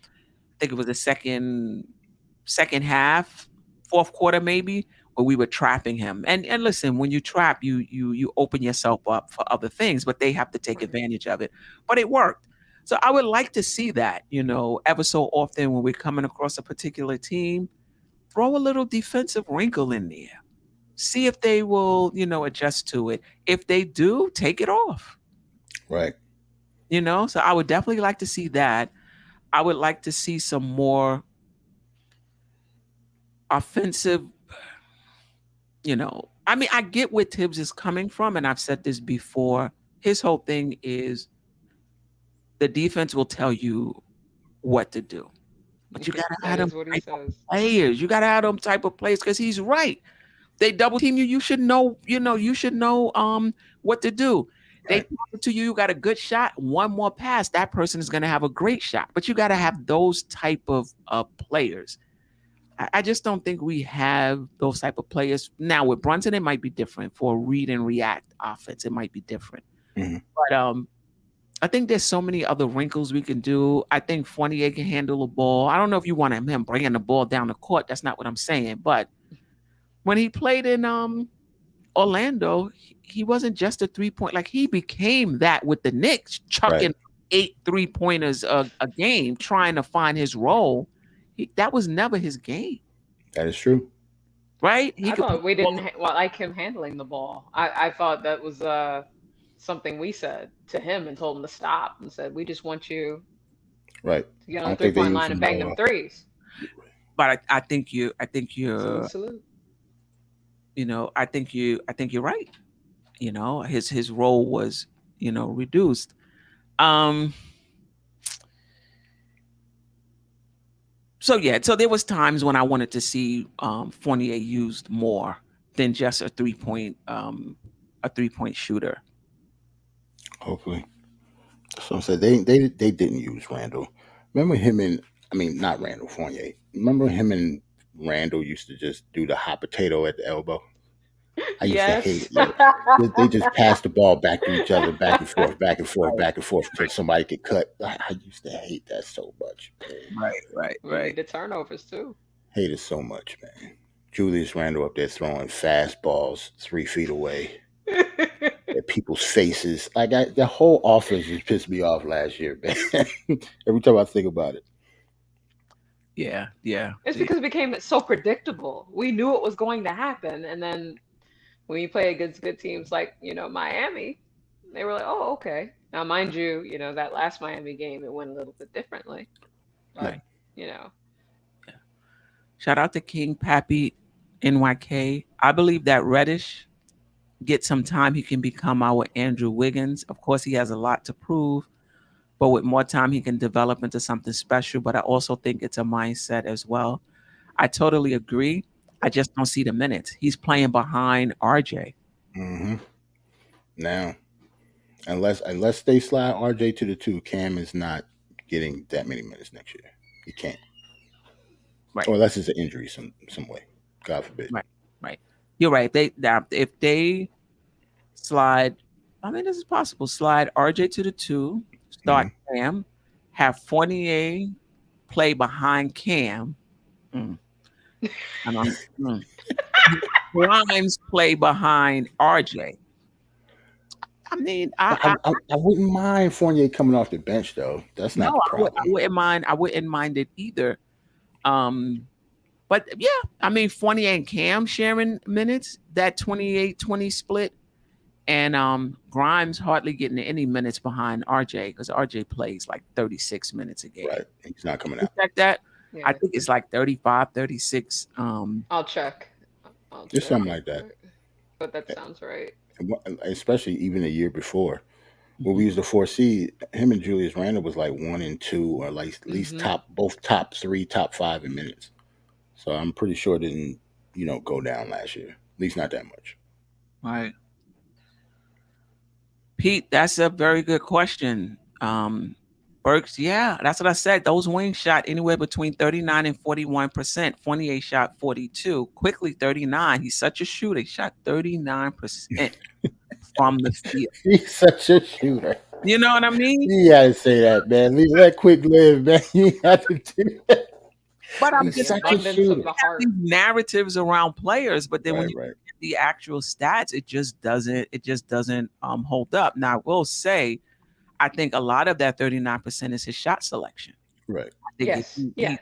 think it was the second half, fourth quarter maybe, where we were trapping him. And listen, when you trap, you open yourself up for other things, but they have to take advantage of it. But it worked. So I would like to see that, ever so often when we're coming across a particular team, throw a little defensive wrinkle in there. See if they will, adjust to it. If they do, take it off. Right. So I would definitely like to see that. I would like to see some more offensive, I mean, I get where Thibbs is coming from, and I've said this before. His whole thing is the defense will tell you what to do. But you gotta have That them is what he type of says. players. You gotta have them type of players because he's right. They double team you. You should know. You should know what to do. They Right. pass it to you. You got a good shot. One more pass, that person is going to have a great shot. But you got to have those type of players. I just don't think we have those type of players now. With Brunson, it might be different for a read and react offense. It might be different. Mhm. But I think there's so many other wrinkles we can do. I think Fournier can handle a ball. I don't know if you want him bringing the ball down the court. That's not what I'm saying. But when he played in Orlando, he wasn't just a 3-point. Like he became that with the Knicks, chucking Right. 8 3-pointers a game, trying to find his role. That was never his game, That is true. right? He I could put thought we the didn't ball. like him handling the ball. I thought that was something we said to him and told him to stop and said, we just want you Right. to get I on the don't think they 3-point use line and him bang them more. threes. But I think you're, Salute, salute. I think you're right. His role was, reduced. Um, So yeah, so there was times when I wanted to see Fournier used more than just a 3-point shooter. Hopefully. So I said they didn't use Randall. Remember him and I mean not Randall Fournier. Remember him and Randall used to just do the hot potato at the elbow. I used to hate Yes. it. Yo. They just passed the ball back to each other, back and forth, back and forth, back and forth, so somebody could cut. I used to hate that so much, man. We need the turnovers too. Hate it so much, man. Julius Randle up there throwing fastballs 3 feet away at people's faces. The whole offense just pissed me off last year, man. Every time I think about it. Yeah. It's because it became so predictable. We knew it was going to happen, and then when you play against good teams like Miami, they were like, "Oh, okay." Now, mind you, that last Miami game it went a little bit differently, but Right. you know, Shout out to King Pappy NYK. I believe that Reddish get some time, he can become our Andrew Wiggins. Of course, he has a lot to prove, but with more time, he can develop into something special. But I also think it's a mindset as well. I totally agree. I just don't see the minutes. He's playing behind RJ. Mm-hmm. Now, unless they slide RJ to the 2, Cam is not getting that many minutes next year. He can't. Right, Or unless it's an injury some way. God forbid. right. You're right. If they slide, I mean, this is possible. Slide RJ to the 2, start Cam, have Fournier play behind Cam. Mm. And Grimes play behind RJ. I mean, I wouldn't mind Fournier coming off the bench though. That's not no, the I problem. wouldn't mind. I wouldn't mind it either. But yeah, I mean, Fournier and Cam sharing minutes, that 28-20 split, And Grimes hardly getting any minutes behind RJ because RJ plays like 36 minutes a game. Right. He's not coming You out. check that? I Yeah, think it's like 35, 36. I'll check. I'll Just check something real like that. quick. But that sounds right. Especially even a year before. When we Mhm. used the 4 seed, him and Julius Randle was like 1 and 2, or like at least Hmm. both top 3, top 5 in minutes. So I'm pretty sure it didn't, go down last year. At least not that much. Right. Pete, that's a very good question. Burks, yeah, that's what I said. Those wings shot anywhere between 39 and 41%. Fournier shot 42. Quickly 39. He's such a shooter. He shot 39% from the field. He's such a shooter. You know what I mean? You gotta say that, man. Let Quick live, man. You have to do that. But I'm He's The just such a saying, abundance of shooter. the these heart. narratives around players, but then when Right, you right, look at the actual stats, it just doesn't hold up. Now I will say, I think a lot of that 39% is his shot selection. right, I think if Yes. he Yeah.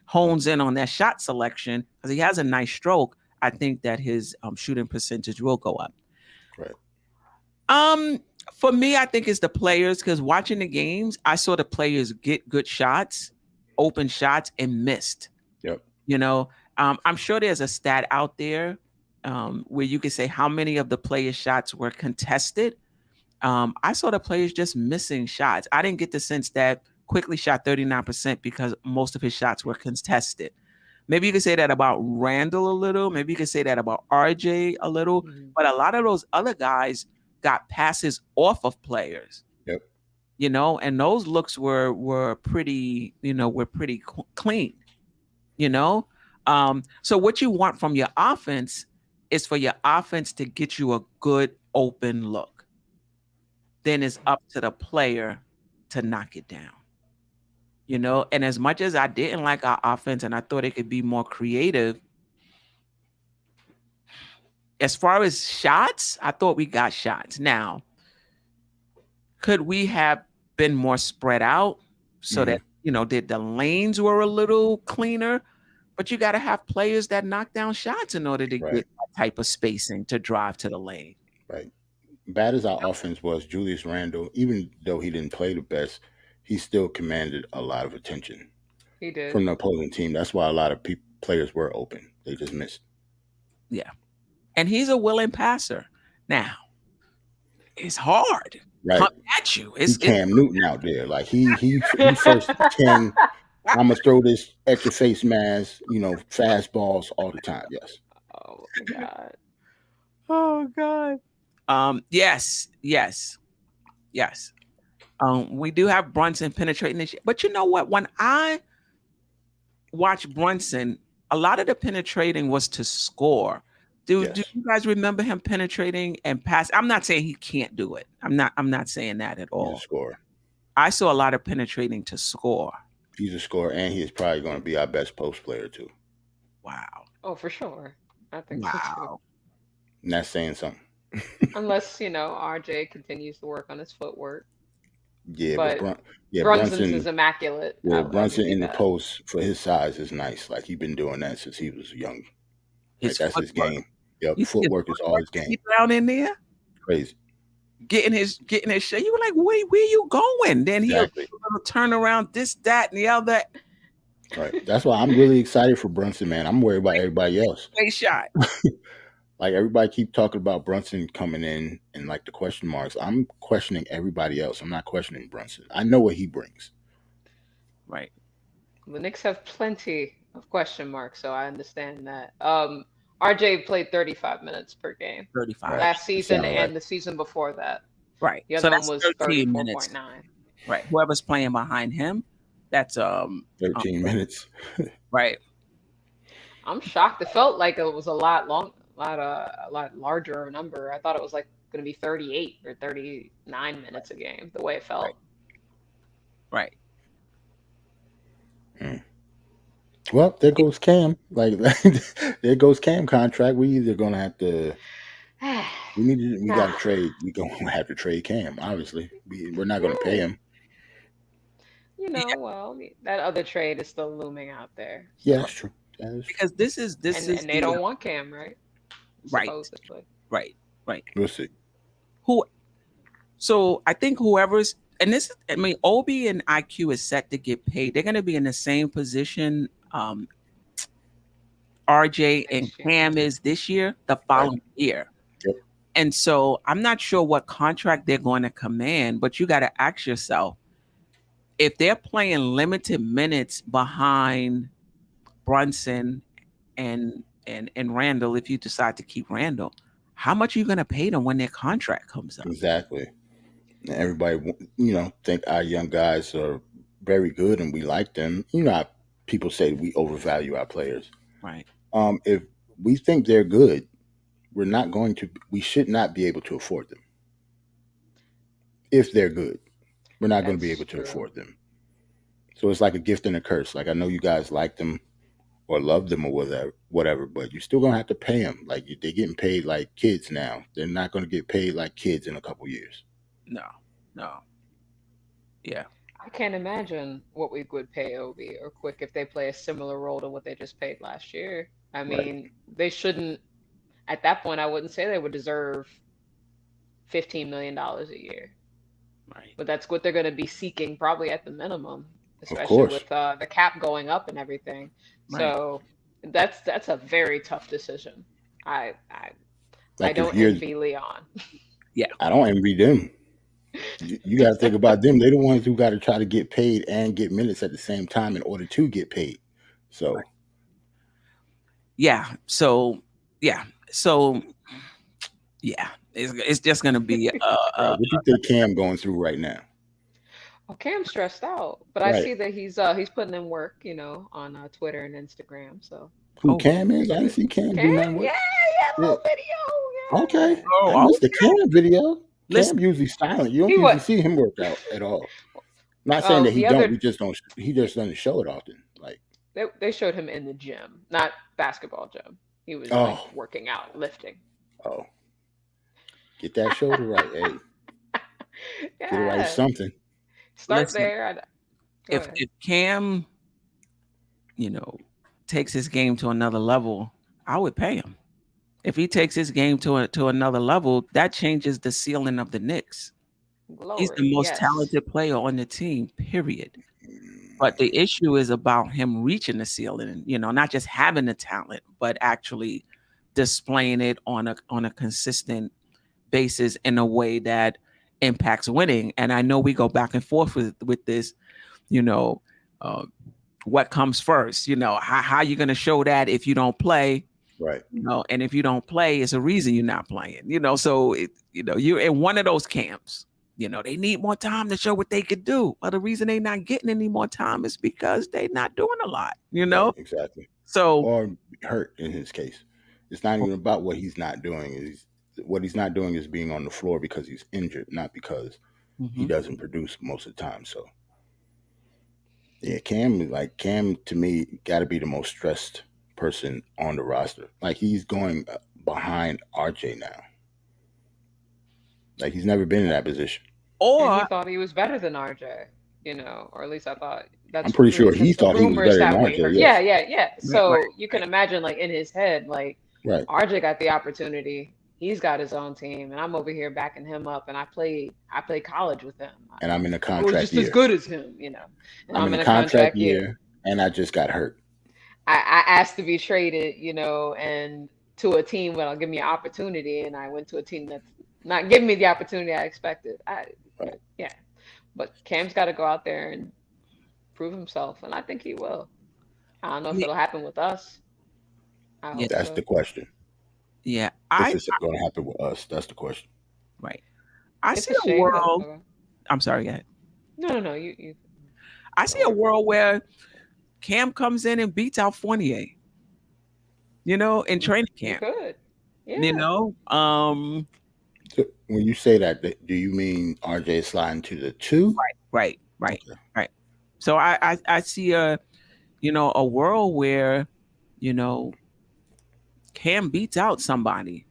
hones in on that shot selection because he has a nice stroke, I think that his shooting percentage will go up. right. Um, for me, I think it's the players because watching the games, I saw the players get good shots, open shots, and missed. Yep. You know, I'm sure there's a stat out there where you can say how many of the players' shots were contested. I saw the players just missing shots. I didn't get the sense that Quickly shot 39% because most of his shots were contested. Maybe you could say that about Randall a little. Maybe you could say that about RJ a little. Mhm. But a lot of those other guys got passes off of players, Yep. and those looks were pretty, were pretty clean, you know. So what you want from your offense is for your offense to get you a good open look. Then it's up to the player to knock it down. And as much as I didn't like our offense and I thought it could be more creative, as far as shots, I thought we got shots. Now, could we have been more spread out so Mhm. that, the lanes were a little cleaner? But you got to have players that knock down shots in order to Right, get that type of spacing to drive to the lane. right. Bad as our offense was, Julius Randle, even though he didn't play the best, he still commanded a lot of attention He did. from the opposing team. That's why a lot of players were open. They just missed. Yeah. And he's a willing passer. Now, it's hard Right. coming at you. He Cam Newton out there. Like he first 10. I'm gonna throw this at your face mask, fastballs all the time. Yes. Oh my God. Oh God. Yes, yes, yes. We do have Brunson penetrating this, but you know what? When I watch Brunson, a lot of the penetrating was to score. Do Yes. you guys remember him penetrating and pass? I'm not saying he can't do it. I'm not saying that at He's a all. scorer. I saw a lot of penetrating to score. He's a scorer, and he is probably going to be our best post player too. Wow. Oh, for sure. I think so too. Wow. And that's saying something. Unless, RJ continues to work on his footwork. Yeah, but But Brunson's is Brunson. immaculate. Yeah, I'll give Brunson you in the that. post for his size is nice. Like he's been doing that since he was young. Like His that's his footwork. game. Yep, You see his footwork is all his game. he down in there Crazy. getting his shit. You were like, where you going? Then he'll Exactly. do a little turn around, this, that, and the other. Right. That's why I'm really excited for Brunson, man. I'm worried about everybody else. Great shot. Like everybody keep talking about Brunson coming in and like the question marks. I'm questioning everybody else. I'm not questioning Brunson. I know what he brings. Right. The Knicks have plenty of question marks, so I understand that. RJ played 35 minutes per game 35. Right. last That season sounds right. and the season before that. Right. The So other one that's was 13 minutes. 34.9. Right. Whoever's playing behind him, that's 13 minutes. right. I'm shocked. It felt like it was a lot larger number. I thought it was like going to be 38 or 39 minutes a game. The way it felt. Right. Well, there goes Cam. Like there goes Cam contract. We either gonna have to. We got to trade. We gonna have to trade Cam. Obviously, we're not gonna pay him. Well, that other trade is still looming out there. Yeah, So, that's true. That is true. Because this is and they the don't want Cam, right? right. Supposedly. Right. We'll see. who so I think whoever's and this I mean Obi and IQ is set to get paid. They're gonna be in the same position RJ and Next year. Cam is this year, the Right. following year. Yep. And so I'm not sure what contract they're going to command, but you got to ask yourself if they're playing limited minutes behind Brunson and Randall, if you decide to keep Randall, how much are you going to pay them when their contract comes up? Exactly. And everybody, think our young guys are very good and we like them. You know how people say we overvalue our players. Right. If we think they're good, we should not be able to afford them. If they're good, we're not going to be able to afford them. So it's like a gift and a curse. Like I know you guys like them or love them or whatever, but you're still going to have to pay them. Like they're getting paid like kids now. They're not going to get paid like kids in a couple years. No. Yeah. I can't imagine what we would pay Obi or Quick if they play a similar role to what they just paid last year. I mean, they shouldn't. At that point, I wouldn't say they would deserve $15 million a year. Right. But that's what they're going to be seeking probably at the minimum, especially course. with the cap going up and everything. Right. So that's a very tough decision. I Like don't envy Leon. I don't envy them. You got to think about them. They're the ones who got to try to get paid and get minutes at the same time in order to get paid. So, yeah. So it's just going to be. what do you think Cam going through right now? Well, Cam's stressed out, but Right. I see that he's putting in work, on Twitter and Instagram. So Who Cam is? I didn't see Cam do nothing. yeah, a little video. Yeah. Okay. Oh, I missed the Cam video. Listen. Cam usually silent. You don't He usually was- see him work out at all. Not saying that he the don't. other- We just don't. He just doesn't show it often. Like They showed him in the gym, not basketball gym. He was Oh. working out, lifting. oh, get that shoulder right. Hey, get it right. Yeah. Something. Start Listen, there. Go if ahead. Cam, takes his game to another level, I would pay him. If he takes his game to another level, that changes the ceiling of the Knicks. He's the Glory, most yes. talented player on the team, period. But the issue is about him reaching the ceiling, not just having the talent, but actually displaying it on a consistent basis in a way that impacts winning. And I know we go back and forth with this, what comes first, how you going to show that if you don't play, Right. and if you don't play, it's a reason you're not playing, so you're in one of those camps. They need more time to show what they could do. Well, the reason they're not getting any more time is because they're not doing a lot, Right, exactly. So, Or hurt in his case. It's not even about what he's not doing. What he's not doing is being on the floor because he's injured, not because he doesn't produce most of the time. So, yeah, Cam to me got to be the most stressed person on the roster. Like he's going behind RJ now. Like he's never been in that position. And or he thought he was better than RJ, or at least I thought that's. I'm pretty sure at he least that's thought the he was rumors better than that we RJ, heard. yes. Yeah. So Right. you can imagine, like in his head, like Right. RJ got the opportunity. He's got his own team, and I'm over here backing him up. And I played college with him. And I'm in a I was contract just year. as good as him, And I'm in a contract year, and I just got hurt. I asked to be traded, and to a team that'll give me an opportunity, and I went to a team that's not giving me the opportunity I expected. Right. Yeah, but Cam's got to go out there and prove himself, and I think he will. I don't know if Yeah. it'll happen with us. I hope That's so. the question. yeah, If it's going to happen with us, that's the question. right. I It's see a a shame. world. Though. I'm sorry, go ahead. No. You. I see a world where Cam comes in and beats out Fournier. In training You camp. could. Yeah. So when you say that, do you mean RJ sliding to the 2? Right. Okay. So I see a world where Cam beats out somebody,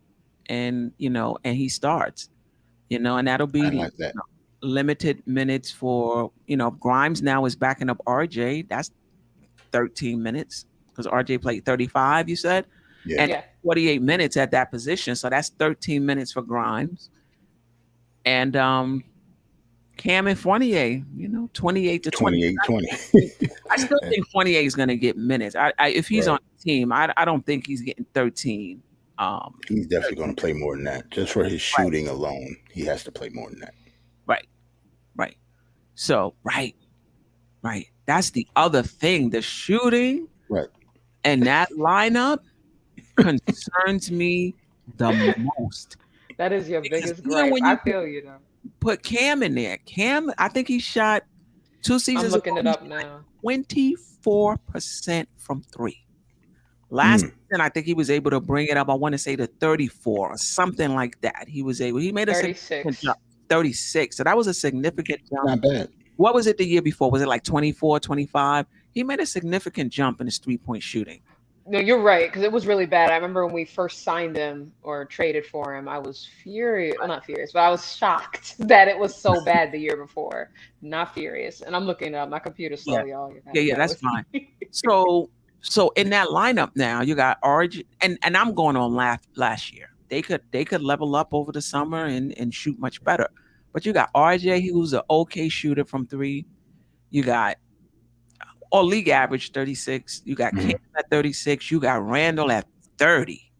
and and he starts, and that'll be I like that. limited minutes for Grimes now is backing up RJ. That's 13 minutes because RJ played 35. You said, Yeah. and 48 minutes at that position, so that's 13 minutes for Grimes. And Cam and Fournier, 28 to 20. 28-20. I still think Fournier is going to get minutes. If he's Right. on the team, I don't think he's getting 13. He's definitely going to play more than that. Just for his shooting alone, he has to play more than that. Right, right. So, right. That's the other thing. The shooting Right. and that lineup concerns me the most. That is your Because biggest even gripe. when I you feel you though. put Cam in there, Cam, I think he shot 2 I'm seasons looking ago, it up now. 24% from 3. Last season, I think he was able to bring it up. I want to say to 34 or something like that. He made a significant 36. jump. 36. So that was a significant jump. Not bad. What was it the year before? Was it like 24, 25? He made a significant jump in his 3-point shooting. No, you're right, because it was really bad. I remember when we first signed him or traded for him, I was furious. Well, not furious, but I was shocked that it was so bad the year before. Not furious. And I'm looking up. My computer's slow, y'all. Yeah, that's fine. So in that lineup now, you got RJ, and I'm going on last year. They could level up over the summer and shoot much better. But you got RJ, who's an okay shooter from 3. You got league average 36. You got Cam at 36. You got Randall at 30.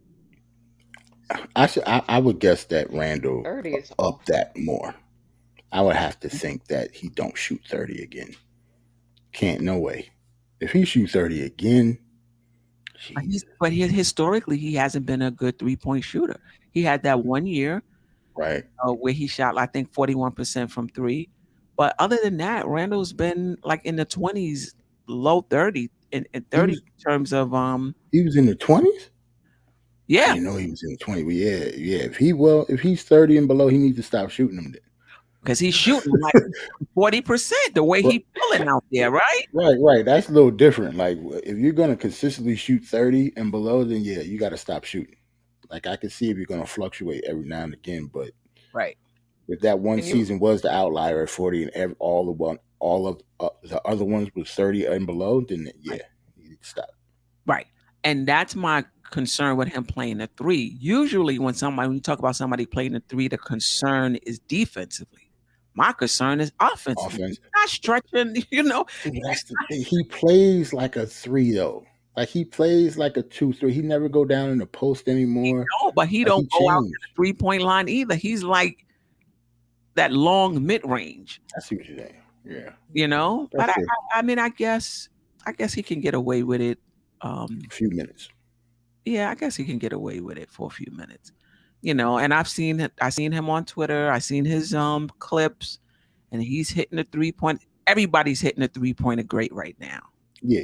I would guess that Randall 30 is up awful. that more. I would have to think that he don't shoot 30 again. Can't, no way. If he shoots 30 again, but historically, he hasn't been a good 3-point shooter. He had that 1 year, right, where he shot, I think, 41% from 3. But other than that, Randall's been like in the 20s, low 30, in 30 in terms of He was in the 20s. Yeah, I didn't know he was in the 20s. But yeah. If he's 30 and below, he needs to stop shooting them. Then. Because he's shooting like 40% the way he's pulling out there, right? Right. That's a little different. Like if you're gonna consistently shoot 30 and below, then yeah, you got to stop shooting. Like I can see if you're gonna fluctuate every now and again, but right. If that one season was the outlier at 40 and all of the other ones was 30 and below, then yeah, you need to stop. Right, and that's my concern with him playing the 3. Usually, when you talk about somebody playing the 3, the concern is defensively. My concern is offensively. Not stretching, Dude, that's the thing. He plays like a 3 though. Like he plays like a 2-3. He never go down in the post anymore. No, but he don't go out to the 3-point line either. He's like that long mid range. I see what you're saying. Yeah. But I mean, I guess he can get away with it. A few minutes. Yeah, I guess he can get away with it for a few minutes. And I seen him on Twitter. I seen his clips, and he's hitting the 3-point. Everybody's hitting the 3-pointer great right now. Yeah.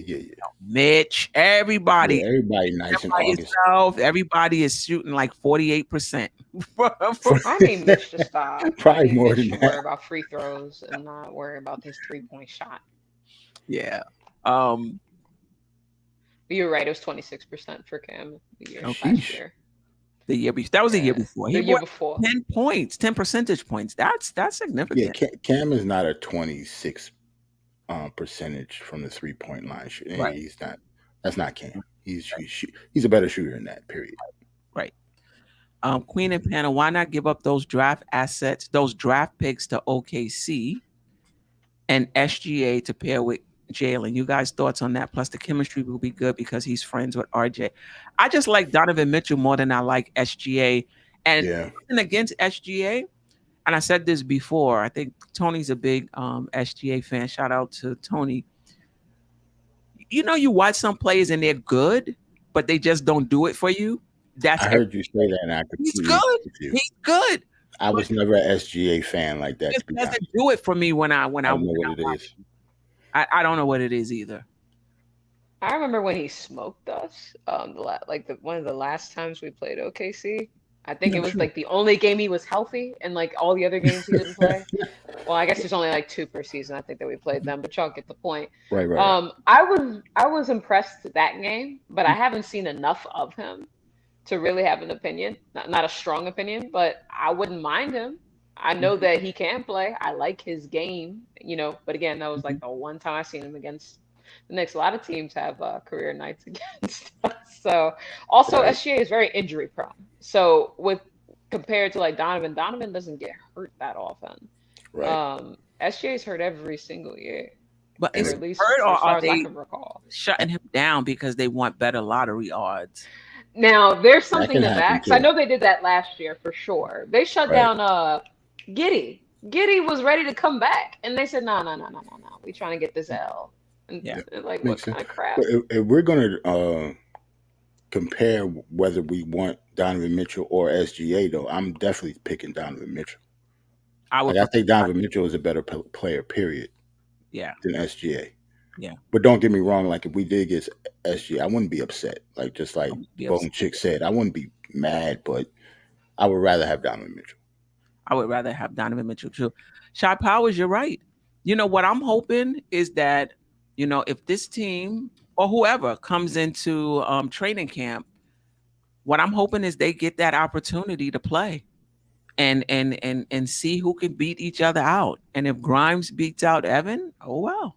Mitch, everybody. Yeah, everybody nice in August. Everybody is shooting like 48%. I need Mitch to stop. Probably more than that. Worry about free throws and not worry about this 3-point shot. Yeah. But you're right. It was 26% for Cam the year last year. The year before. That was the year before. The year before. 10 points, 10 percentage points. That's significant. Yeah, Cam is not a 26 percentage from the 3-point line. Right. He's not. That's not Cam. He's a better shooter than that. Period. Right. Queen and Panel, why not give up those draft assets, those draft picks to OKC and SGA to pair with Jalen? You guys' thoughts on that? Plus, the chemistry will be good because he's friends with RJ. I just like Donovan Mitchell more than I like SGA. And against SGA, and I said this before, I think Tony's a big SGA fan. Shout out to Tony. You watch some players and they're good, but they just don't do it for you. I heard you say that, and I could. He's good. He's good. I was never an SGA fan like that. It doesn't do it for me when I don't know what it is. I don't know what it is either. I remember when he smoked us. One of the last times we played OKC. I think it was like the only game he was healthy, and like all the other games he didn't play. Well, I guess there's only like 2 per season. I think that we played them, but y'all get the point. Right. I was impressed with that game, but I haven't seen enough of him to really have an opinion. Not a strong opinion, but I wouldn't mind him. I know that he can play. I like his game, But again, that was like the one time I seen him against the Knicks. A lot of teams have career nights against us. So also SGA is very injury prone. So compared to like Donovan doesn't get hurt that often. Right. SGA's hurt every single year, But And or is at he least hurt, or as are far as I they can recall. shutting him down because they want better lottery odds? Now there's that something can to happen that, because I too. know they did that last year for sure. They shut Right. down Giddy. Giddy was ready to come back, and they said, no, no, no, no, no, no. We trying to get this L. And Yeah. like, what Makes sense. kind of crap? But if we're going to compare whether we want Donovan Mitchell or SGA, though, I'm definitely picking Donovan Mitchell. I would. Like, I think Donovan Mitchell is a better player, period, Yeah. than SGA. Yeah. But don't get me wrong. Like, if we did get SGA, I wouldn't be upset. Like, just like Be Bone upset. Chick said, I wouldn't be mad, but I would rather have Donovan Mitchell. I would rather have Donovan Mitchell too. Shy Powers, you're right. You know what I'm hoping is that, you know, if this team or whoever comes into training camp, what I'm hoping is they get that opportunity to play and see who can beat each other out. And if Grimes beats out Evan, oh well.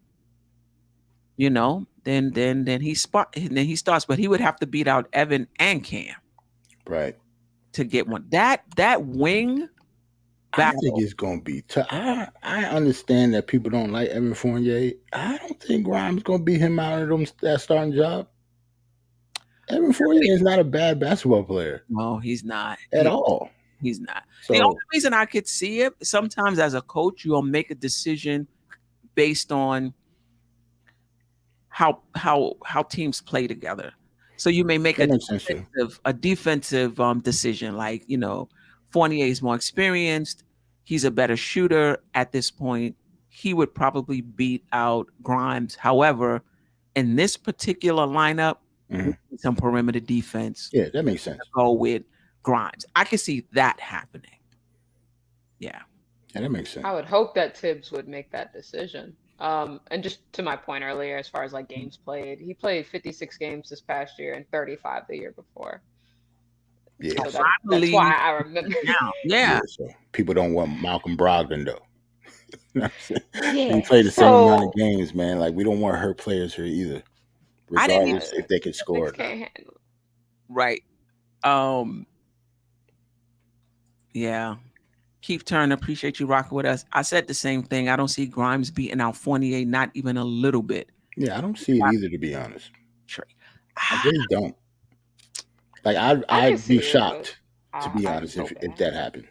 You know, then he starts, but he would have to beat out Evan and Cam Right. to get one. That wing I battle. think it's going to be tough. I understand that people don't like Evan Fournier. I don't think Grimes going to beat him out of that starting job. Evan Fournier is not a bad basketball player. No, he's not. At all. He's not. So, the only reason I could see it, sometimes as a coach, you'll make a decision based on how teams play together. So you may make a defensive decision, like, you know, Fournier is more experienced. He's a better shooter at this point. He would probably beat out Grimes. However, in this particular lineup, some perimeter defense. Yeah, that makes sense. Go with Grimes. I can see that happening. Yeah. Yeah, that makes sense. I would hope that Thibbs would make that decision. And just to my point earlier, as far as like games played, he played 56 games this past year and 35 the year before. Yeah, so that's why I remember. Yeah. So people don't want Malcolm Brogdon though. Yeah, he played the same amount of games, man. Like, we don't want hurt players here either, regardless if they can score. Right. Yeah. Keith Turner, appreciate you rocking with us. I said the same thing. I don't see Grimes beating out Fournier, not even a little bit. Yeah, I don't see it either, to be honest. Sure. I really don't. Like, I'd be shocked, to be honest, if that happened.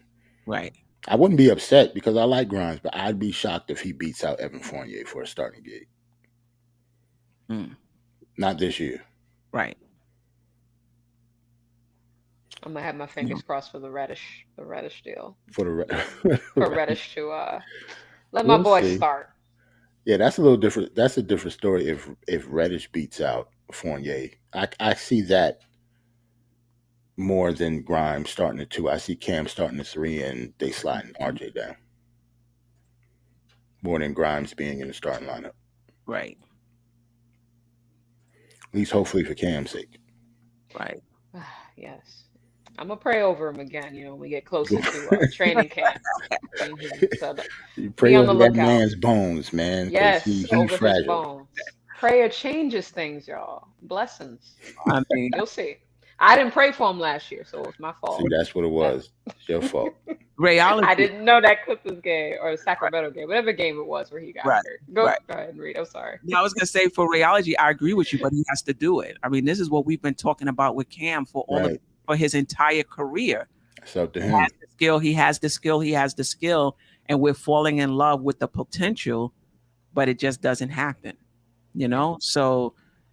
Right. I wouldn't be upset because I like Grimes, but I'd be shocked if he beats out Evan Fournier for a starting gig. Not this year. Right. I'm gonna have my fingers crossed for the Reddish deal. For Reddish to let my boy start. Yeah, that's a little different. That's a different story. If Reddish beats out Fournier, I see that more than Grimes starting the 2. I see Cam starting the 3 and they sliding RJ down. More than Grimes being in the starting lineup. Right. At least hopefully for Cam's sake. Right. Yes. I'm gonna pray over him again. You know, when we get closer to training camp. So you pray over that man's bones, man. Yes, he's over fragile. his bones. Prayer changes things, y'all. Blessings. I mean, you'll see. I didn't pray for him last year, so it was my fault. See, that's what it was. It's your fault. Rayology. I didn't know that Clippers game or the Sacramento game, whatever game it was where he got hurt. Go ahead and read. I'm sorry. Yeah, I was gonna say for Rayology, I agree with you, but he has to do it. I mean, this is what we've been talking about with Cam for for his entire career. It's up to him. He has the skill. He has the skill, and we're falling in love with the potential, but it just doesn't happen. You know, so.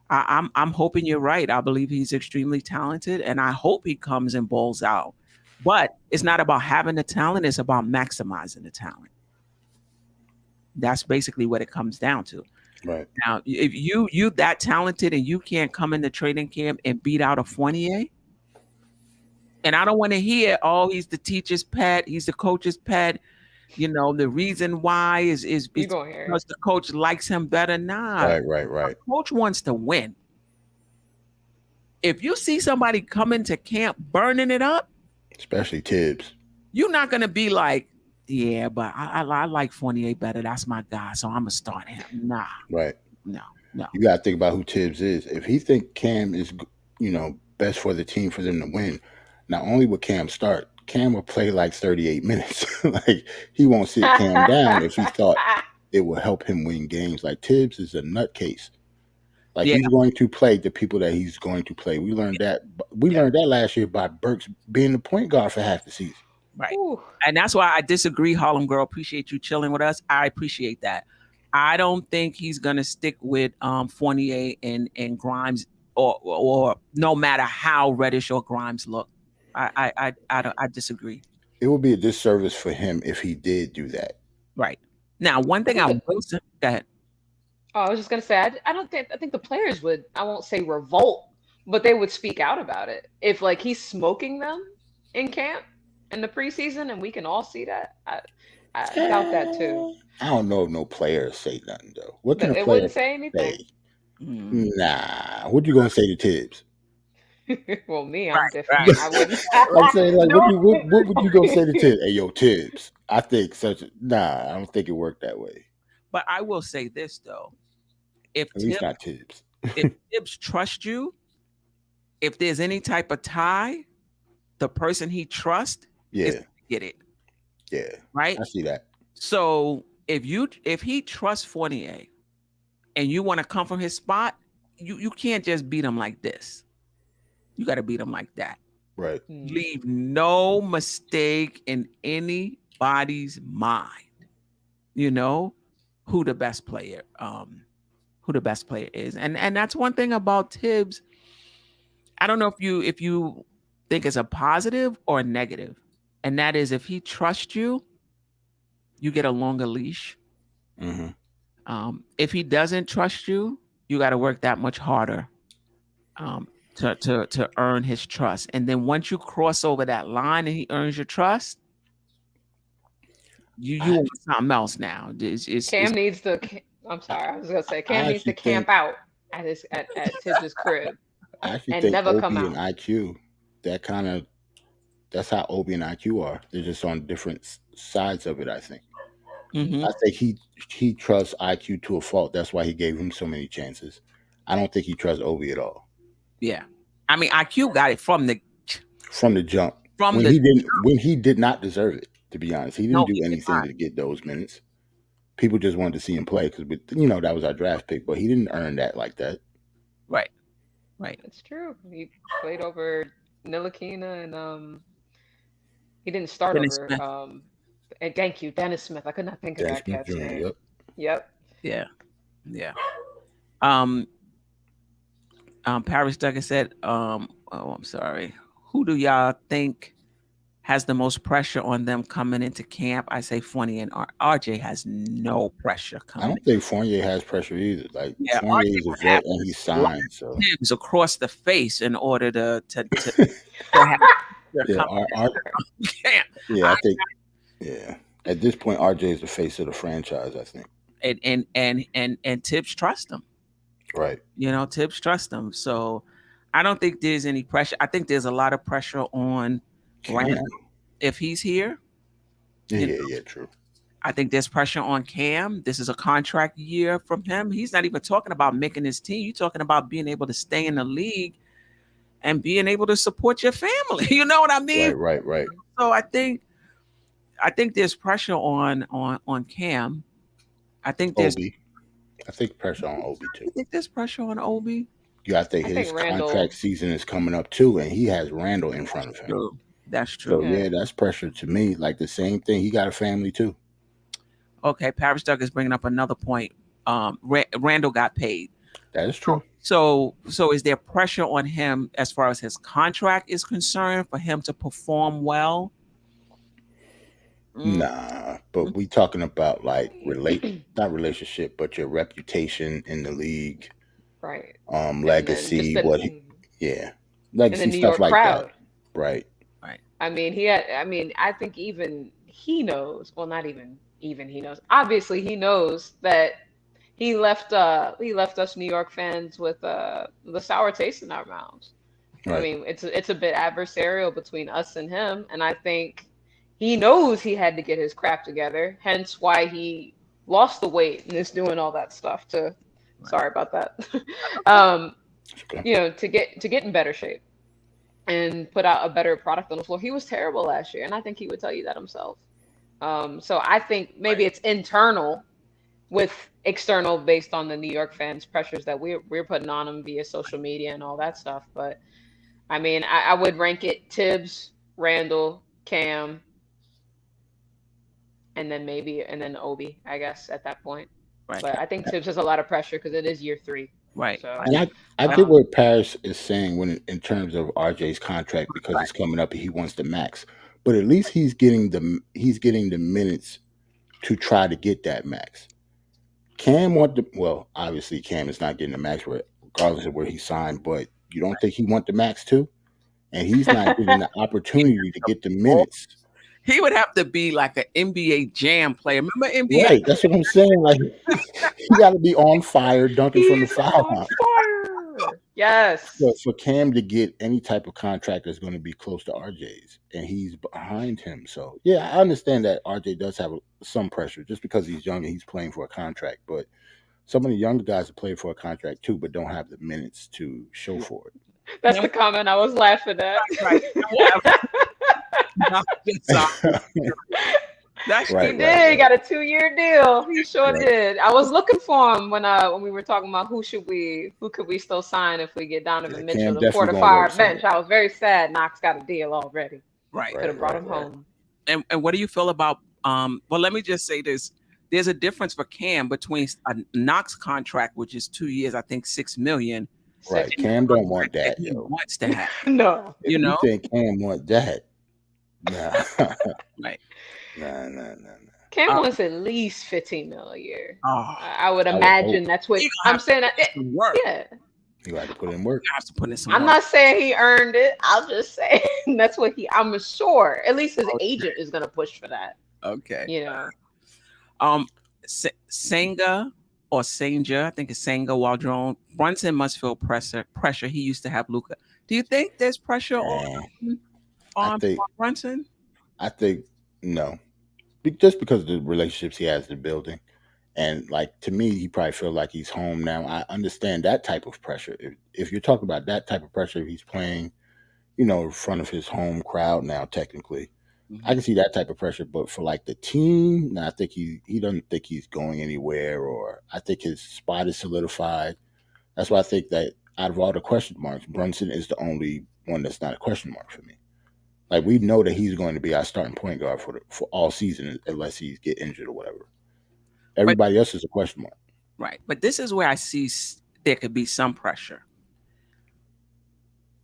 I'm hoping you're right. I believe he's extremely talented, and I hope he comes and balls out. But it's not about having the talent; it's about maximizing the talent. That's basically what it comes down to. Right. Now, if you that talented and you can't come into training camp and beat out a Fournier, and I don't want to hear, oh, he's the teacher's pet, he's the coach's pet. You know, the reason why is because the coach likes him better. Nah. Right. The coach wants to win. If you see somebody come into camp burning it up, especially Thibbs, you're not going to be like, yeah, but I like Fournier better. That's my guy, so I'm going to start him. Nah. Right. No. You got to think about who Thibbs is. If he think Cam is, best for the team for them to win, not only would Cam start, Cam will play like 38 minutes. Like he won't sit Cam down if he thought it will help him win games. Like Tibbs is a nutcase. Like Yeah, he's going to play the people that he's going to play. We learned that. We yeah, learned that last year by Burks being the point guard for half the season. right. Ooh. And that's why I disagree, Harlem Girl. Appreciate you chilling with us. I appreciate that. I don't think he's gonna stick with Fournier and Grimes, or no matter how Reddish or Grimes look. I disagree. It would be a disservice for him if he did do that. Right. Now, one thing I will say. Go ahead. Oh, I was just gonna say, I think the players would, I won't say revolt, but they would speak out about it. If like he's smoking them in camp in the preseason and we can all see that, I doubt that too. I don't know if no players say nothing though. What can a It player wouldn't say anything. say? Mm. Nah. What you gonna say to Tibbs? Well, me, I'm Right, different. right. I wouldn't. I'm saying, like, No. what would you go say to Tibbs? Hey, yo, Tibbs. I think nah. I don't think it worked that way. But I will say this though: if At least Tibbs, not Tibbs. if Tibbs trusts you, if there's any type of tie, the person he trusts is Yeah, gonna get it, yeah. right? I see that. So if he trusts Fournier and you want to come from his spot, you can't just beat him like this. You got to beat him like that. Right. Leave no mistake in anybody's mind. You know who the best player is, and that's one thing about Tibbs. I don't know if you think it's a positive or a negative, and that is if he trusts you, you get a longer leash. Mm-hmm. If he doesn't trust you, you got to work that much harder to earn his trust. And then once you cross over that line and he earns your trust, you want something else now. Cam needs to. I'm sorry, I was gonna say Cam needs to actually camp out at Tibbs' crib I actually and think never Obi come and out. IQ, that's how Obi and IQ are. They're just on different sides of it, I think. Mhm. I think he trusts IQ to a fault. That's why he gave him so many chances. I don't think he trusts Obi at all. Yeah. I mean, IQ got it from the jump. From when the he did not deserve it, to be honest. He didn't No, do he did anything not. to get those minutes. People just wanted to see him play because that was our draft pick, but he didn't earn that like that. Right. Right. It's true. He played over Ntilikina and he didn't start Dennis over Smith. and thank you, Dennis Smith. I could not think of Dennis that Smith cat's Jr. name. Yep. Yep. Yeah. Yeah. Paris Duggan said, I'm sorry. Who do y'all think has the most pressure on them coming into camp? I say Fournier, and RJ has no pressure I coming don't think Fournier has pressure either. Like Yeah, Fournier RJ is a would vet have and he's to signed, so Thibbs across the face in order to have yeah, camp. I think at this point RJ is the face of the franchise, I think. And Tibbs trust him. Right. Tibbs trust him. So I don't think there's any pressure. I think there's a lot of pressure on Randall if he's here. Yeah, true. I think there's pressure on Cam. This is a contract year from him. He's not even talking about making his team. You're talking about being able to stay in the league and being able to support your family. You know what I mean? Right. So I think there's pressure on Cam. I think there's Obi. I think pressure on Obi too. I think there's pressure on Obi. You got to think his contract season is coming up too, and he has Randall in front of him. True. That's true. So yeah, that's pressure to me. Like the same thing. He got a family too. Okay, Paris Doug is bringing up another point. Randall got paid. That is true. So is there pressure on him as far as his contract is concerned for him to perform well? Nah, but we talking about like not relationship, but your reputation in the league, right? Legacy, legacy and the New stuff York like crowd. that, right? I mean, I think even he knows. Well, not even he knows. Obviously, he knows that he left us New York fans with the sour taste in our mouths. Right. I mean, it's a bit adversarial between us and him, and I think he knows he had to get his crap together. Hence, why he lost the weight and is doing all that stuff to. Right. Sorry about that. To get in better shape. and put out a better product on the floor. He was terrible last year, and I think he would tell you that himself. So I think maybe it's internal with external based on the New York fans' pressures that we're putting on him via social media and all that stuff. But I mean, I would rank it Thibbs, Randall, Cam, and then Obi, I guess, at that point. Right. But I think Thibbs has a lot of pressure because it is year 3. Right. So And I get what Paris is saying when in terms of RJ's contract because it's coming up and he wants the max. But at least he's getting the minutes to try to get that max. Cam obviously Cam is not getting the max regardless of where he signed, but you don't think he want the max too? And he's not given the opportunity to get the minutes. He would have to be like an NBA Jam player. Remember NBA? Right, that's what I'm saying. Like he got to be on fire, dunking from the foul line. Yes. So for Cam to get any type of contract that's going to be close to RJ's, and he's behind him. So yeah, I understand that RJ does have some pressure just because he's young and he's playing for a contract. But some of the younger guys are playing for a contract too, but don't have the minutes to show for it. That's the comment I was laughing at. Right. He did. He got a 2-year deal. He sure did. I was looking for him when we were talking about who could we still sign if we get Donovan Mitchell to fortify our bench. I was very sad Knox got a deal already. Right. Could have brought him home. And what do you feel about well, let me just say this. There's a difference for Cam between a Knox contract, which is 2 years, I think $6 million. Right. Cam don't want that. He wants to have. No. You think Cam want that? Nah. Right. Nah. Cam wants at least $15 million a year. Oh, I would imagine that's what I'm saying. Yeah. You got to put in work. Has to put in some I'm work. not saying he earned it. I'll just say that's what I'm sure. At least his agent is going to push for that. Okay. You know. Senga or Sanger, I think it's Senga Waldron. Brunson must feel pressure. He used to have Luka. Do you think there's pressure on Brunson? I think no. Just because of the relationships he has in the building. And like to me, he probably feels like he's home now. I understand that type of pressure. If you're talking about that type of pressure, he's playing, in front of his home crowd now, technically. Mm-hmm. I can see that type of pressure, but for like the team, I think he doesn't think he's going anywhere, or I think his spot is solidified. That's why I think that out of all the question marks, Brunson is the only one that's not a question mark for me. Like we know that he's going to be our starting point guard for all season unless he get injured or whatever. Everybody else is a question mark. Right. But this is where I see there could be some pressure.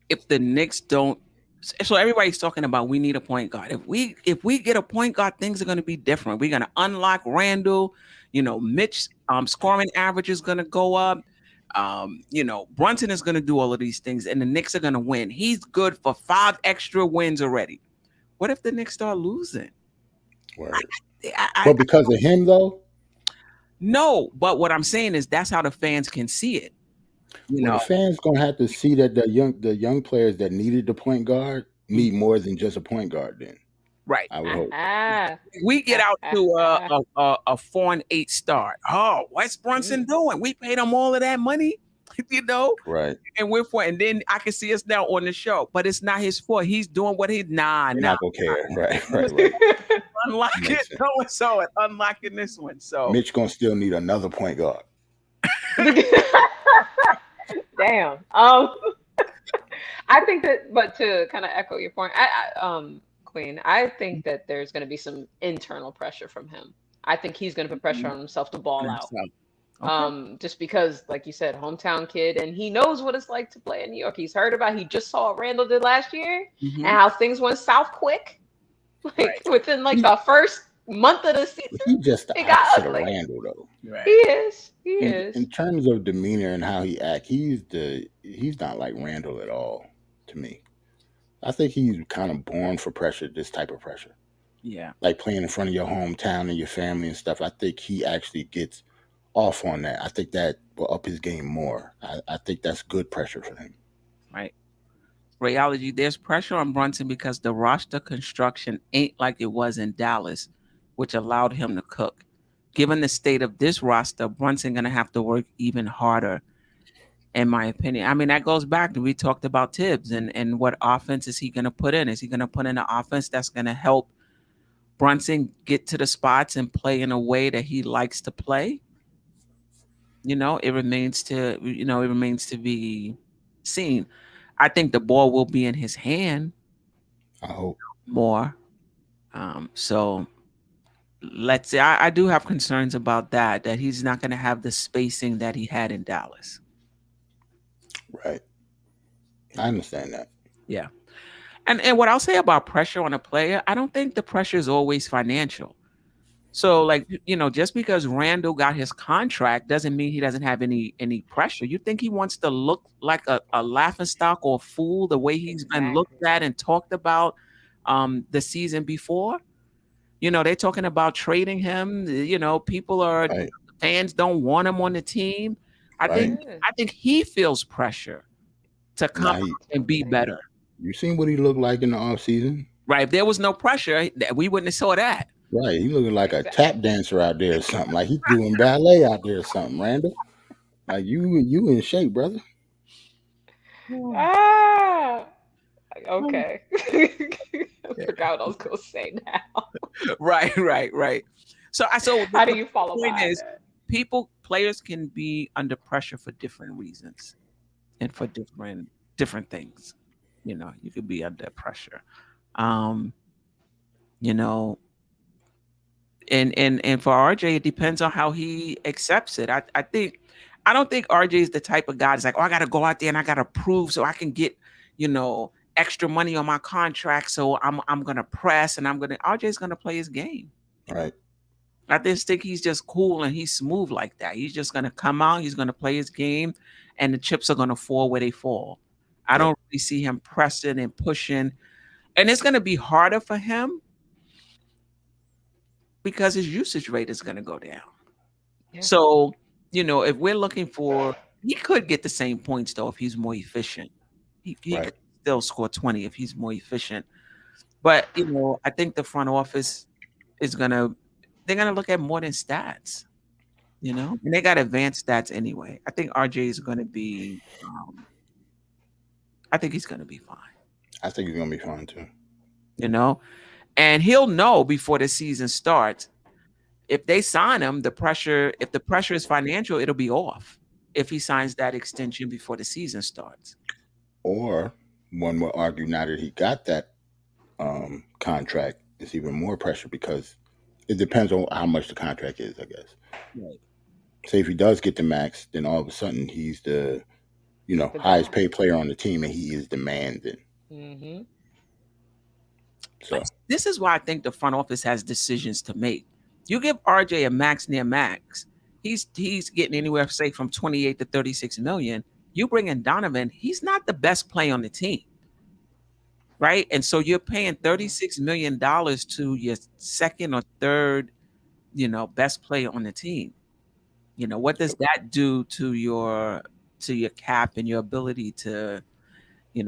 If the Knicks don't, so everybody's talking about we need a point guard. If we get a point guard, things are going to be different. We're going to unlock Randall. Mitch scoring average is going to go up. Brunson is going to do all of these things, and the Knicks are going to win. He's good for 5 extra wins already. What if the Knicks start losing? But because of him, though? No, but what I'm saying is that's how the fans can see it. The fans gonna have to see that the young players that needed the point guard need more than just a point guard. Then, right? I would hope. We get out to a 4-8 start. Oh, what's Brunson doing? We paid him all of that money, right? And we're for, and then I can see us now on the show, but it's not his fault. He's doing what he's not gonna care, right? Unlocking so unlocking this one. So Mitch gonna still need another point guard. Damn. I think that, but to kind of echo your point, Queen, I think that there's going to be some internal pressure from him. I think he's going to put pressure on himself to ball out. Okay. Just because, like you said, hometown kid, and he knows what it's like to play in New York. He just saw what Randall did last year, and how things went south quick. Within the first month of the season, he just the opposite of Randall, though. Right. He is. In terms of demeanor and how he acts, he's not like Randall at all to me. I think he's kind of born for pressure, this type of pressure. Yeah. Like playing in front of your hometown and your family and stuff. I think he actually gets off on that. I think that will up his game more. I think that's good pressure for him. Right. Reality, there's pressure on Brunson because the roster construction ain't like it was in Dallas, which allowed him to cook. Given the state of this roster, Brunson going to have to work even harder. in my opinion. I mean, that goes back to we talked about Thibbs and what offense is he going to put in? Is he going to put in an offense that's going to help Brunson get to the spots and play in a way that he likes to play? It remains to be seen. I think the ball will be in his hand I hope. more. So let's say I do have concerns about that he's not going to have the spacing that he had in Dallas. Right. I understand that. Yeah. And what I'll say about pressure on a player, I don't think the pressure is always financial. So, like, just because Randall got his contract doesn't mean he doesn't have any pressure. You think he wants to look like a laughingstock or a fool the way he's been looked at and talked about the season before? They're talking about trading him. People are fans don't want him on the team. I think he feels pressure to come and be better. You seen what he looked like in the offseason? Right. If there was no pressure, we wouldn't have saw that. Right. He looking like a tap dancer out there or something. Like he's doing ballet out there or something, Randall. Like you in shape, brother. Okay. I forgot what I was going to say now. Right. So how do you follow that? Players can be under pressure for different reasons and for different things. You could be under pressure. And for RJ, it depends on how he accepts it. I don't think RJ is the type of guy that's like, oh, I got to go out there and I got to prove so I can get, extra money on my contract. So I'm going to press and RJ's going to play his game. Right. I just think he's just cool and he's smooth like that. He's just going to come out. He's going to play his game and the chips are going to fall where they fall. I don't really see him pressing and pushing. And it's going to be harder for him because his usage rate is going to go down. Yeah. So, if we're looking for, he could get the same points though if he's more efficient. He could still score 20 if he's more efficient. But, I think the front office they're going to look at more than stats, and they got advanced stats anyway. I think RJ is going to be, I think he's going to be fine. I think he's going to be fine too. And he'll know before the season starts. If they sign him, if the pressure is financial, it'll be off if he signs that extension before the season starts. Or one would argue now that he got that contract, it's even more pressure because it depends on how much the contract is, I guess. Right. Say if he does get the max, then all of a sudden he's the highest paid player on the team and he is demanding. Mm-hmm. So this is why I think the front office has decisions to make. You give RJ a max near max, he's getting anywhere, say, from 28 to 36 million. You bring in Donovan, he's not the best player on the team. Right? And so you're paying $36 million to your second or third, best player on the team. What does that do to your cap and your ability to,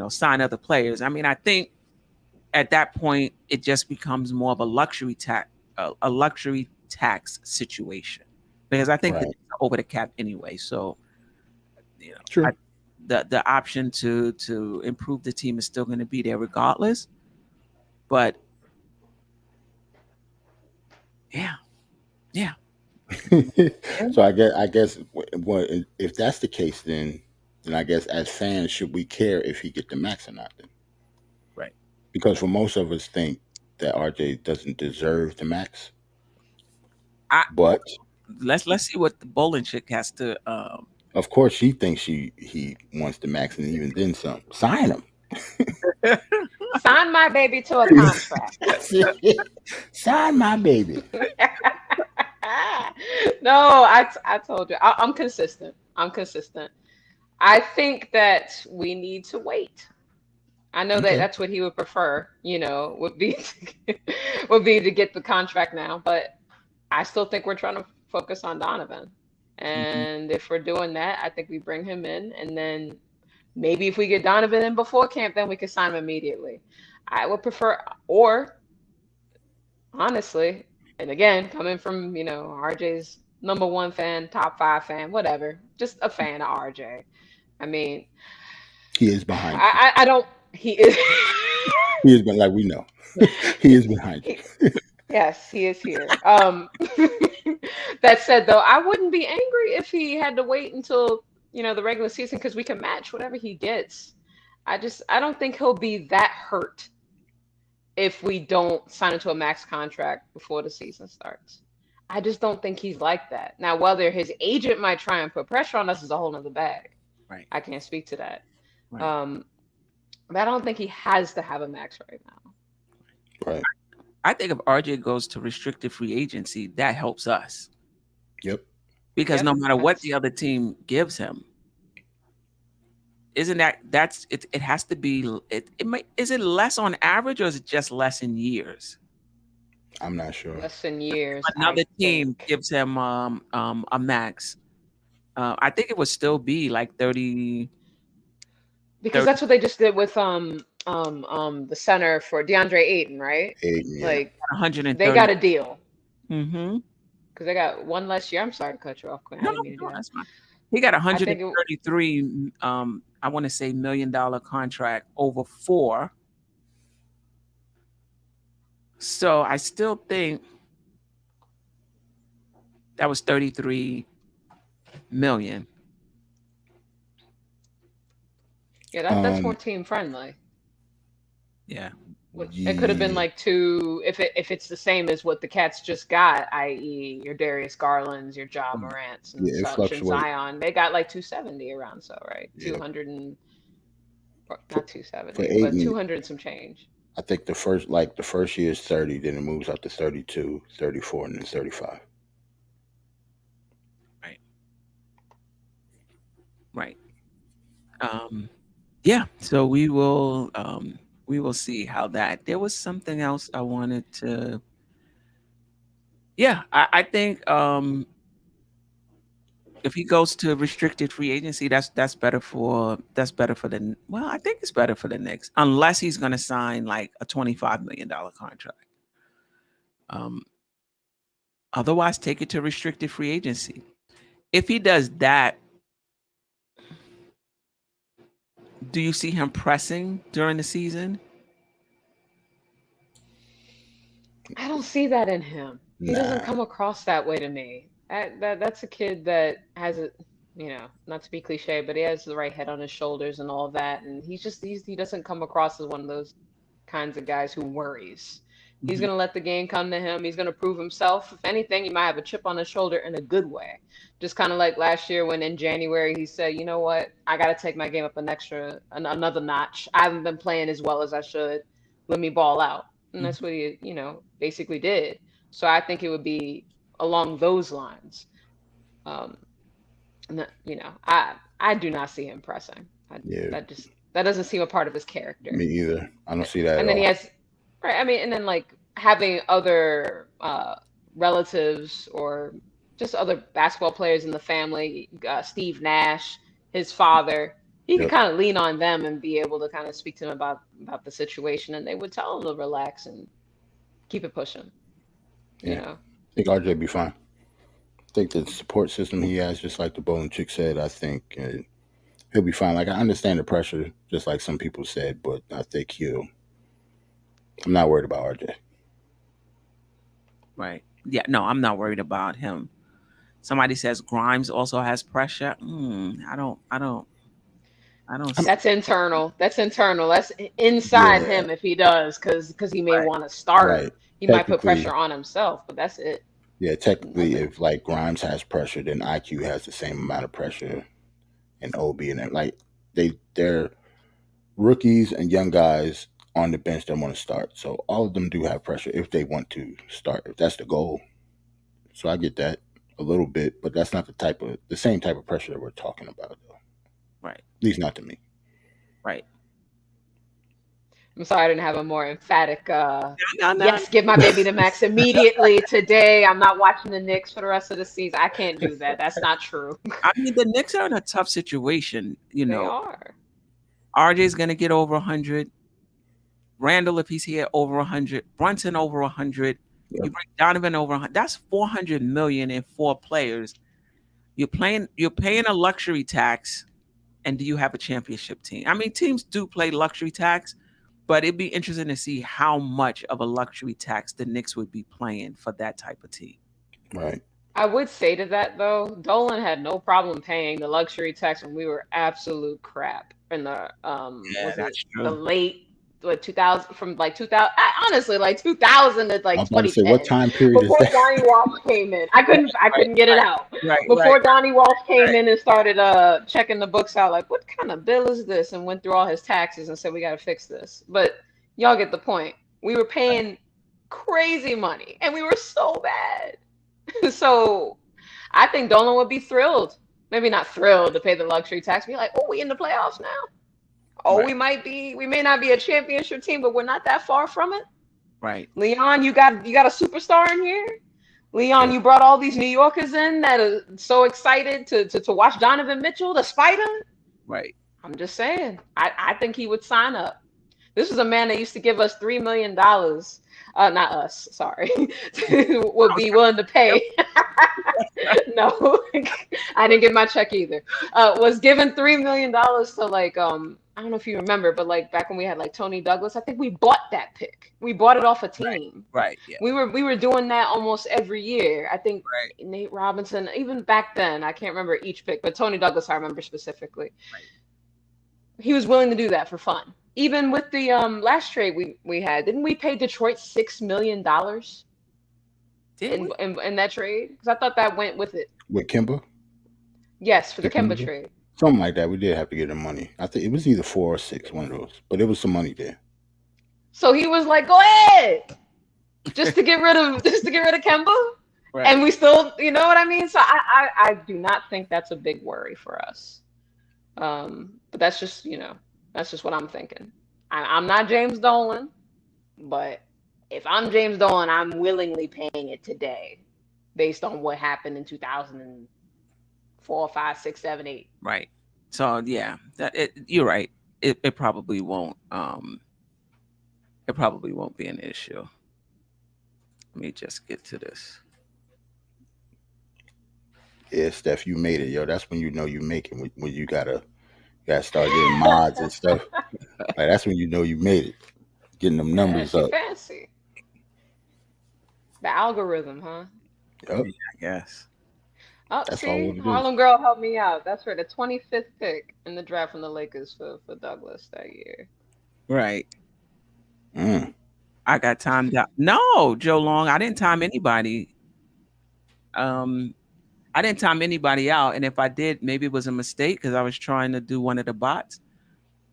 sign other players? I mean, I think at that point, it just becomes more of a luxury tax situation because I think it's over the cap anyway. So, True. The option to improve the team is still going to be there regardless. But yeah. So I guess if that's the case, then I guess as fans, should we care if he get the max or not? Then, right? Because for most of us think that RJ doesn't deserve the max. But let's see what the bowling chick has to. Of course, she thinks he wants the max and even then some. Sign him. Sign my baby to a contract. Sign my baby. No, I told you. I'm consistent. I think that we need to wait. I know that that's what he would prefer, would be to get the contract now. But I still think we're trying to focus on Donovan. And if we're doing that, I think we bring him in. And then maybe if we get Donovan in before camp, then we can sign him immediately. I would prefer, or honestly, and again, coming from, RJ's #1 fan, top 5 fan, whatever, just a fan of RJ. I mean, He is behind you. I don't. He is. He has been, like we know. He is behind you. he, yes, he is here. That said, though, I wouldn't be angry if he had to wait until the regular season because we can match whatever he gets. I don't think he'll be that hurt if we don't sign into a max contract before the season starts. I just don't think he's like that. Now, whether his agent might try and put pressure on us is a whole nother bag. Right. I can't speak to that. Right. But I don't think he has to have a max right now. Right. I think if RJ goes to restricted free agency, that helps us. Yep. Because no matter what the other team gives him, isn't that's it? It has to be. Is it less on average or is it just less in years? I'm not sure. Less in years. Another team gives him a max. I think it would still be like 30. Because that's what they just did with the center for DeAndre Ayton, right? Ayton, yeah. Like 130. they got a deal. Mm-hmm. Because they got one less year. I'm sorry to cut you off, Quinn. No, that's fine. He got 133. I want to say $1 million contract over 4. So I still think that was 33 million. Yeah, that's more team friendly. Yeah. It could have been like 2 if it's the same as what the Cats just got, i.e. your Darius Garlands, your Ja Morants and such and Zion. They got like 270 around, so right? Yeah. 200 and not 270, but 200 and some change. I think the first year is 30, then it moves up to 32, 34, and then 35. Right. Yeah, so we will see how that. There was something else I wanted to. Yeah, I think if he goes to restricted free agency, that's better for the. Well, I think it's better for the Knicks unless he's going to sign like a $25 million contract. Otherwise, take it to restricted free agency. If he does that, do you see him pressing during the season? I don't see that in him. He doesn't come across that way to me. That's a kid that has a, not to be cliche, but he has the right head on his shoulders and all of that. And he doesn't come across as one of those kinds of guys who worries. He's going to let the game come to him. He's going to prove himself. If anything, he might have a chip on his shoulder in a good way. Just kind of like last year when in January he said, you know what, I got to take my game up another notch. I haven't been playing as well as I should. Let me ball out. And that's what he, basically did. So I think it would be along those lines. I do not see him pressing. That doesn't seem a part of his character. Me either. I don't see that. And then he has, right. I mean, and then like having other relatives or just other basketball players in the family, Steve Nash, his father, he could kind of lean on them and be able to kind of speak to them about the situation, and they would tell him to relax and keep it pushing. I think RJ be fine. I think the support system he has, just like the bowling chick said, I think he'll be fine. Like, I understand the pressure, just like some people said, but I think I'm not worried about RJ. Right. Yeah, no, I'm not worried about him. Somebody says Grimes also has pressure. I don't. That's internal. That's inside him if he does, because he may want to start. Right. He might put pressure on himself, but that's it. Yeah, technically, if like Grimes has pressure, then IQ has the same amount of pressure, and OB and it. Like they're rookies and young guys on the bench that want to start. So all of them do have pressure if they want to start. If that's the goal. So I get that a little bit, but that's not the same type of pressure that we're talking about, though. Right. At least not to me. Right. I'm sorry I didn't have a more emphatic No. yes, give my baby the max immediately today. I'm not watching the Knicks for the rest of the season. I can't do that. That's not true. I mean, the Knicks are in a tough situation. They are. RJ's going to get over 100. Randall, if he's here, over 100. Brunson over 100. You bring Donovan over 100. That's $400 million in 4 players. You're paying a luxury tax And do you have a championship team? I mean, teams do play luxury tax, but it'd be interesting to see how much of a luxury tax the Knicks would be playing for that type of team. Right. I would say to that though, Dolan had no problem paying the luxury tax when we were absolute crap in the Yeah, was it that's the true. late what 2000 from like 2000 honestly like 2000 to I like was about to say, what 2010 time period is before that? Donnie Walsh came in. I Right, couldn't get it out right, before Donnie Walsh came right. in and started checking the books out like what kind of bill is this and went through all his taxes and said we got to fix this. But y'all get the point. We were paying crazy money and we were so bad. So I think Dolan would be thrilled. Maybe not thrilled to pay the luxury tax. Be like, oh, we in the playoffs now. Oh, Right, we may not be a championship team, but we're not that far from it. right, Leon, you got a superstar in here. Leon, Yep. you brought all these New Yorkers in that are so excited to watch Donovan Mitchell, the Spider. right. I'm just saying. I think he would sign up. This was a man that used to give us $3 million. Not us, sorry. Would be willing to pay. No, I didn't get my check either. Was given $3 million to like I don't know if you remember, but like back when we had like Tony Douglas, I think we bought that pick. We bought it off a Right, team. right, yeah, We were doing that almost every year. I think right, Nate Robinson, even back then, I can't remember each pick, but Tony Douglas I remember specifically. right. He was willing to do that for fun. Even with the last trade we had, didn't we pay Detroit $6 million Did in we? in that trade? Because I thought that went with it. With Kimba, Yes, for the the Kemba Kimba, trade. something like that. We did have to get him money. I think it was either 4 or 6, one of those. But it was some money there. So he was like, "Go ahead," just to get rid of Kemba, Right. and we still, you know what I mean. So I do not think that's a big worry for us. But that's just that's just what I'm thinking. I'm not James Dolan, but if I'm James Dolan, I'm willingly paying it today, based on what happened in 2004, 5, 6, 7, 8. Right. So yeah, you're right. It probably won't. It probably won't be an issue. Let me just get to this. Yeah, Steph, you made it, yo. That's when you know you make it. When you gotta start getting mods and stuff. Like that's when you know you made it. Getting them numbers Fancy, up. fancy. The algorithm, huh? Yep. I guess. Oh, That's all see, what it is. Harlem Girl helped me out. That's for the 25th pick in the draft from the Lakers for Douglas that year. Right. Mm. I got timed out. No, Joe Long. I didn't time anybody. I didn't time anybody out, and if I did, maybe it was a mistake because I was trying to do one of the bots.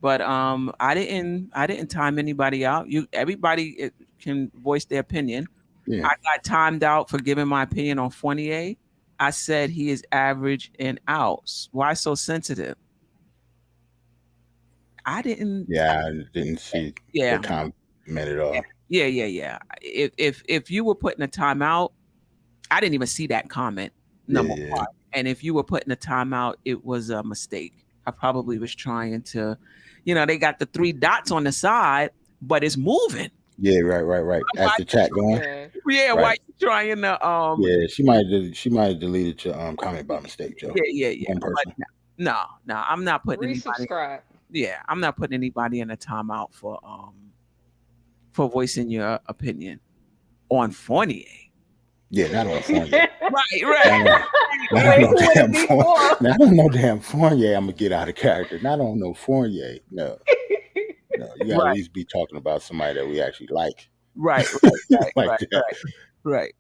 But I didn't time anybody out. Everybody can voice their opinion. Yeah. I got timed out for giving my opinion on Fournier. I said he is average in outs. Why so sensitive? I didn't. Yeah, I didn't see Yeah, the comment at all. yeah. If you were putting a timeout, I didn't even see that comment. Number Yeah. one, and if you were putting a timeout, it was a mistake. I probably was trying to, they got the 3 dots on the side, but it's moving. Yeah, right. As the chat going. Yeah. Yeah, why Right. you trying to Yeah, she might have deleted your comment by mistake, Joe. yeah. One But person. no, I'm not putting anybody. Resubscribe. Yeah, I'm not putting anybody in a timeout for voicing your opinion on Fournier. Yeah, not on Fournier. Right. Wait, who would it be for? Now, I don't know damn Fournier. I'm gonna get out of character. Not on no Fournier. No, you gotta at Right. least be talking about somebody that we actually like. Right. Like that. Right.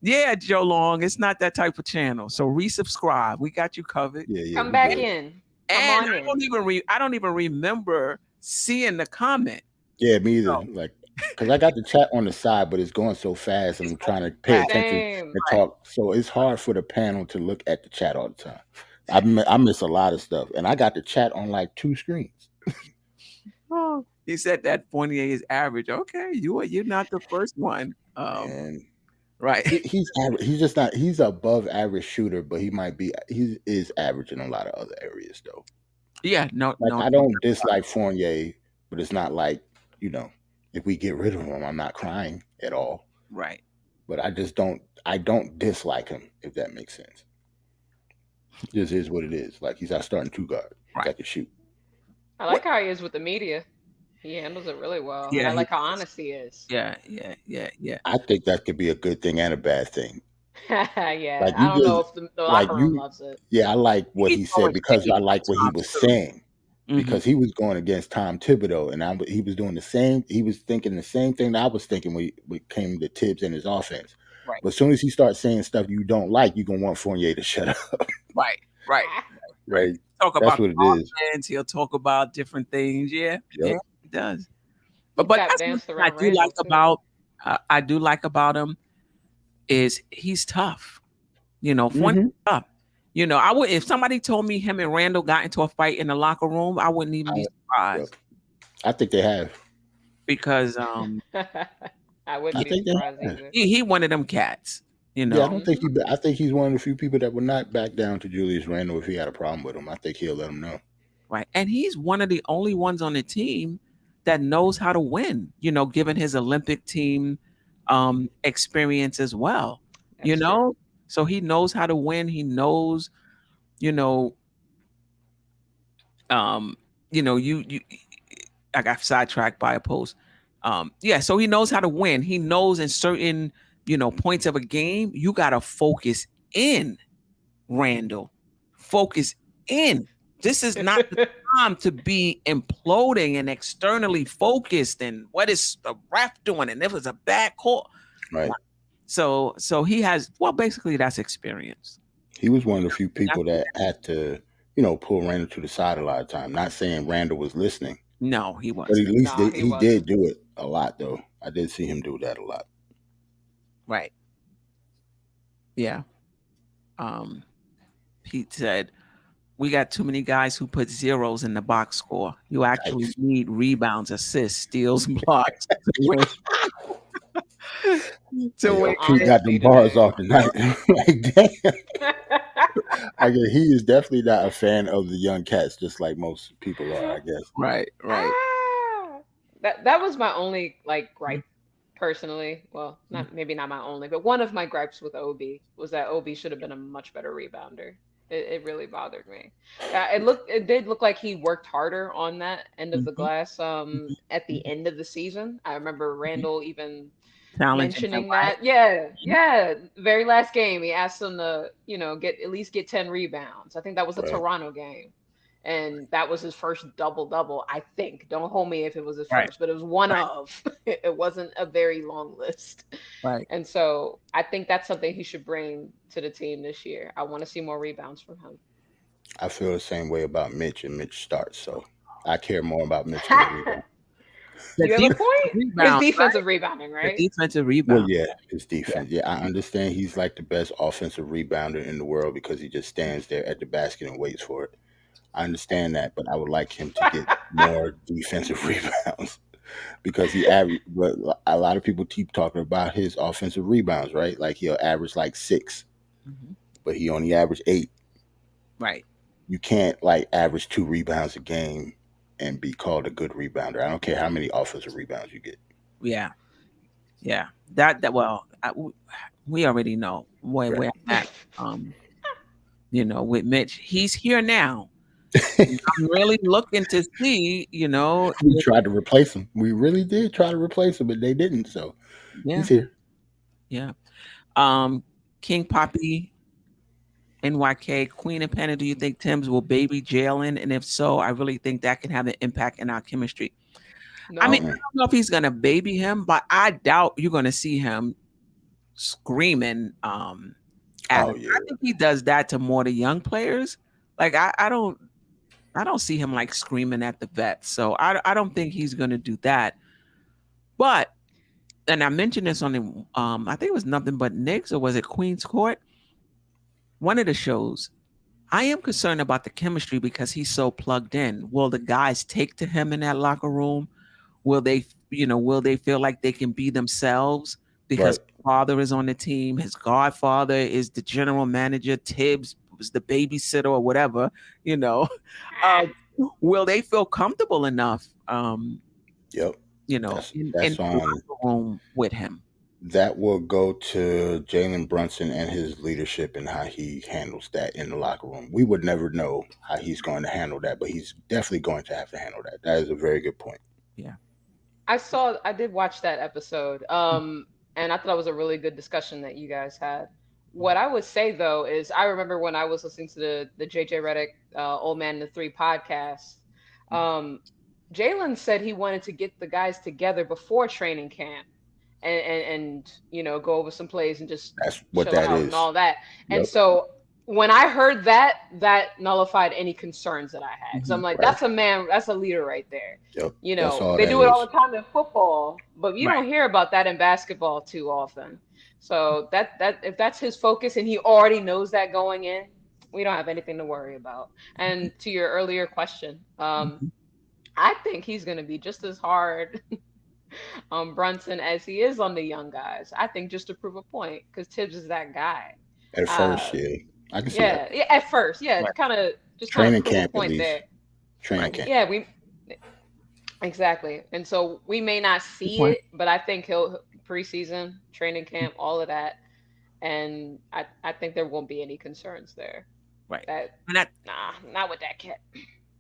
Yeah, Joe Long, it's not that type of channel. So resubscribe. We got you covered. Yeah. Come we back good. in. Come And on I in. don't even remember seeing the comment. Yeah, me either. No. Like, cause I got the chat on the side, but it's going so fast, and I'm trying to pay attention Same. and talk. So it's hard for the panel to look at the chat all the time. I miss a lot of stuff, and I got the chat on like 2 screens. Oh, he said that Fournier is average. Okay, you're not the first one. And Right. he's average. He's just not. He's above average shooter, but he is average in a lot of other areas though. Yeah, no. I don't dislike Fournier, but it's not like if we get rid of him, I'm not crying at all. Right. But I just don't. I don't dislike him, if that makes sense. Just is what it is. Like he's our starting two guard Right. that can shoot. I What? like how he is with the media. He handles it really well, and Yeah, I he like how does. honest he is. Yeah. I think that could be a good thing and a bad thing. Yeah, Like I you don't know just if the like locker room you loves it. yeah, I like what He's he said always because picking I on like what he Tom was too. saying. Hmm. Because he was going against Tom Thibodeau, and he was doing the same. He was thinking the same thing that I was thinking when it came to Tibbs and his offense. Right. But as soon as he starts saying stuff you don't like, you're gonna want Fournier to shut up, Right. right? Talk That's about what the it is. offense. He'll talk about different things. Yeah, Yep. he does. He But tap that's one danced thing I around do like Randall too. about him is he's tough. Fournier's Hmm. tough. I would if somebody told me him and Randall got into a fight in the locker room, I wouldn't even be Yep. surprised I think they have. because I wouldn't I be think they surprised have. either. he one of them cats. Yeah, I don't think Hmm. he. I think he's one of the few people that would not back down to Julius Randle if he had a problem with him. I think he'll let him know. Right, and he's one of the only ones on the team that knows how to win. Given his Olympic team experience as well. You That's true. know, so he knows how to win. He knows, you know, um, you I got sidetracked by a post. Yeah, so he knows how to win. He knows in certain, points of a game, you gotta focus in, Randall. Focus in. This is not the time to be imploding and externally focused and what is the ref doing and if it's a bad call. Right. So he has basically that's experience. He was one of the few And people that had to, pull Randall to the side a lot of time. Not saying Randall was listening, no, he but wasn't. at least No, he he did wasn't. do it a lot, though. I did see him do that a lot. Right. Yeah. Pete said, we got too many guys who put zeros in the box score. You actually need rebounds, assists, steals, blocks to win. Some Pete got honesty them bars today. off tonight. Like, damn. I guess he is definitely not a fan of the young cats, just like most people are, I guess. Right. Ah, that was my only like gripe personally. Well, not maybe not my only, but one of my gripes with Obi was that Obi should have been a much better rebounder. It really bothered me. It did look like he worked harder on that end of the Mhm, glass mhm, at the mhm, end of the season. I remember mhm. Randall even Challenging him, mentioning right? that. Yeah, Mhm. yeah. Very last game, he asked him to, get at least get 10 rebounds. I think that was the Right. Toronto game. And that was his first double double, I think. Don't hold me if it was his Right, first, but it was one right, of. It wasn't a very long list. right. And so I think that's something he should bring to the team this year. I want to see more rebounds from him. I feel the same way about Mitch and Mitch starts, so I care more about Mitch getting rebounds. The You have a defensive point. His rebound, defensive rebounding, the right? defensive Well, rebound. yeah, his Yeah. defense. Yeah, I understand he's like the best offensive rebounder in the world because he just stands there at the basket and waits for it. I understand that, but I would like him to get more defensive rebounds because he average. But a lot of people keep talking about his offensive rebounds, right? Like he'll average like 6, Mhm. but he only averaged 8. Right. You can't like average 2 rebounds a game and be called a good rebounder. I don't care how many offensive rebounds you get. Yeah. Yeah. That well, we already know where Right. I'm at. With Mitch, he's here now. I'm really looking to see, We tried to replace him. We really did try to replace him, but they didn't. So yeah, he's here. yeah. Um, King Poppy, NYK, Queen and Panda, do you think Tim's will baby Jalen? And if so, I really think that can have an impact in our chemistry. I mean, No. I Mm-mm. don't know if he's gonna baby him, but I doubt you're gonna see him screaming at Oh him. yeah. I think he does that to more the young players. Like I don't see him like screaming at the vets. So I don't think he's gonna do that. But and I mentioned this on the I think it was nothing but Knicks or was it Queen's Court? One of the shows. I am concerned about the chemistry because he's so plugged in. Will the guys take to him in that locker room? Will they feel like they can be themselves because Right. his father is on the team, his godfather is the general manager, Tibbs was the babysitter or whatever, you know. Uh, will they feel comfortable enough Yep. in That's the locker room with him? That will go to Jalen Brunson and his leadership and how he handles that in the locker room. We would never know how he's going to handle that, but he's definitely going to have to handle that. That is a very good point. Yeah. I did watch that episode. And I thought it was a really good discussion that you guys had. What I would say though is I remember when I was listening to the JJ Redick Old Man and the Three podcast, um, Jalen said he wanted to get the guys together before training camp and go over some plays and just That's what chill that out and is. all that. And Yep. so when I heard that, that nullified any concerns that I had because I'm like, Right. that's a man, that's a leader right there. Yep. That's all They that do it all is. the time in football, but you Right. don't hear about that in basketball too often. So that if that's his focus and he already knows that going in, we don't have anything to worry about. And to your earlier question, I think he's going to be just as hard on Brunson as he is on the young guys. I think just to prove a point, because Tibbs is that guy. At first, Uh, yeah. I can see that. yeah, at first, yeah, Right. just kind Training of prove a camp, at point least. there. Training camp. Yeah, exactly. And so we may not see point. it, but I think he'll preseason, training camp, all of that, and I think there won't be any concerns there. Right. That And that not with that kid.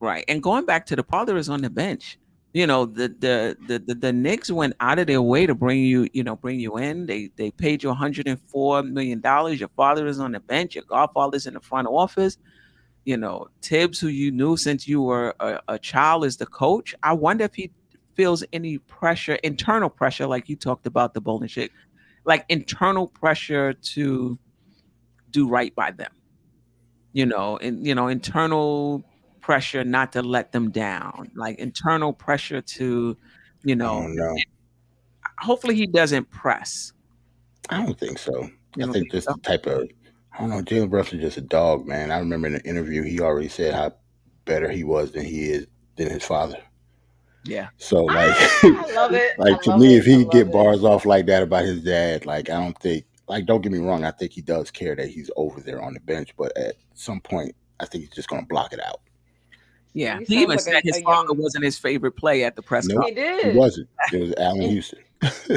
right. And going back to the father is on the bench. The Knicks went out of their way to bring you in. They paid you $104 million. Your father is on the bench. Your godfather's in the front office. Tibbs, who you knew since you were a child, is the coach. I wonder if he feels any pressure, internal pressure, like you talked about the bowling shit, like internal pressure to do right by them. Internal pressure not to let them down, like internal pressure to, I don't know. hopefully he doesn't press. I don't think so. You I don't think think just so? the type of, I don't know, Jalen Brunson's just a dog, man. I remember in an interview, he already said how better he was than his father. Yeah. So, like, I love it. I like to love me, it. if he I could love get it. bars off like that about his dad, like, I don't think, like, don't get me wrong, I think he does care that he's over there on the bench, but at some point, I think he's just going to block it out. Yeah. He He sounds even like said his a father young. wasn't his favorite play at the press Nope, He conference. he did. wasn't. It was Allen And Houston.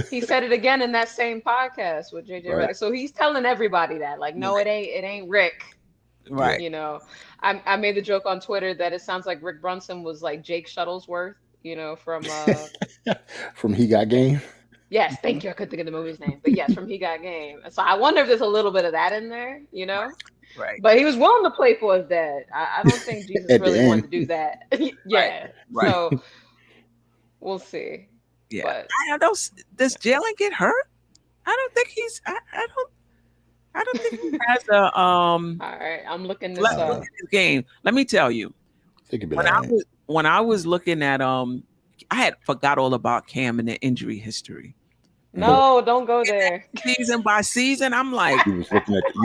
he said it again in that same podcast with JJ Right. Redick. So he's telling everybody that, like, no, Right. it ain't Rick. Right. You know, I made the joke on Twitter that it sounds like Rick Brunson was like Jake Shuttlesworth, from From He Got Game. yes, thank you. I couldn't think of the movie's name, but yes, from He Got Game. So I wonder if there's a little bit of that in there, Right. But he was willing to play for his dad. I don't think Jesus At the really wanted end. to do that. Yeah. Right. So we'll see. Yeah. But Does Jalen get hurt? I don't think he's. I don't think he has a all right, I'm looking this Let's up. look at his game. Let me tell you, It could be when like, I was looking at I had forgot all about Cam and the injury history. No, don't go there. Season by season, I'm like, you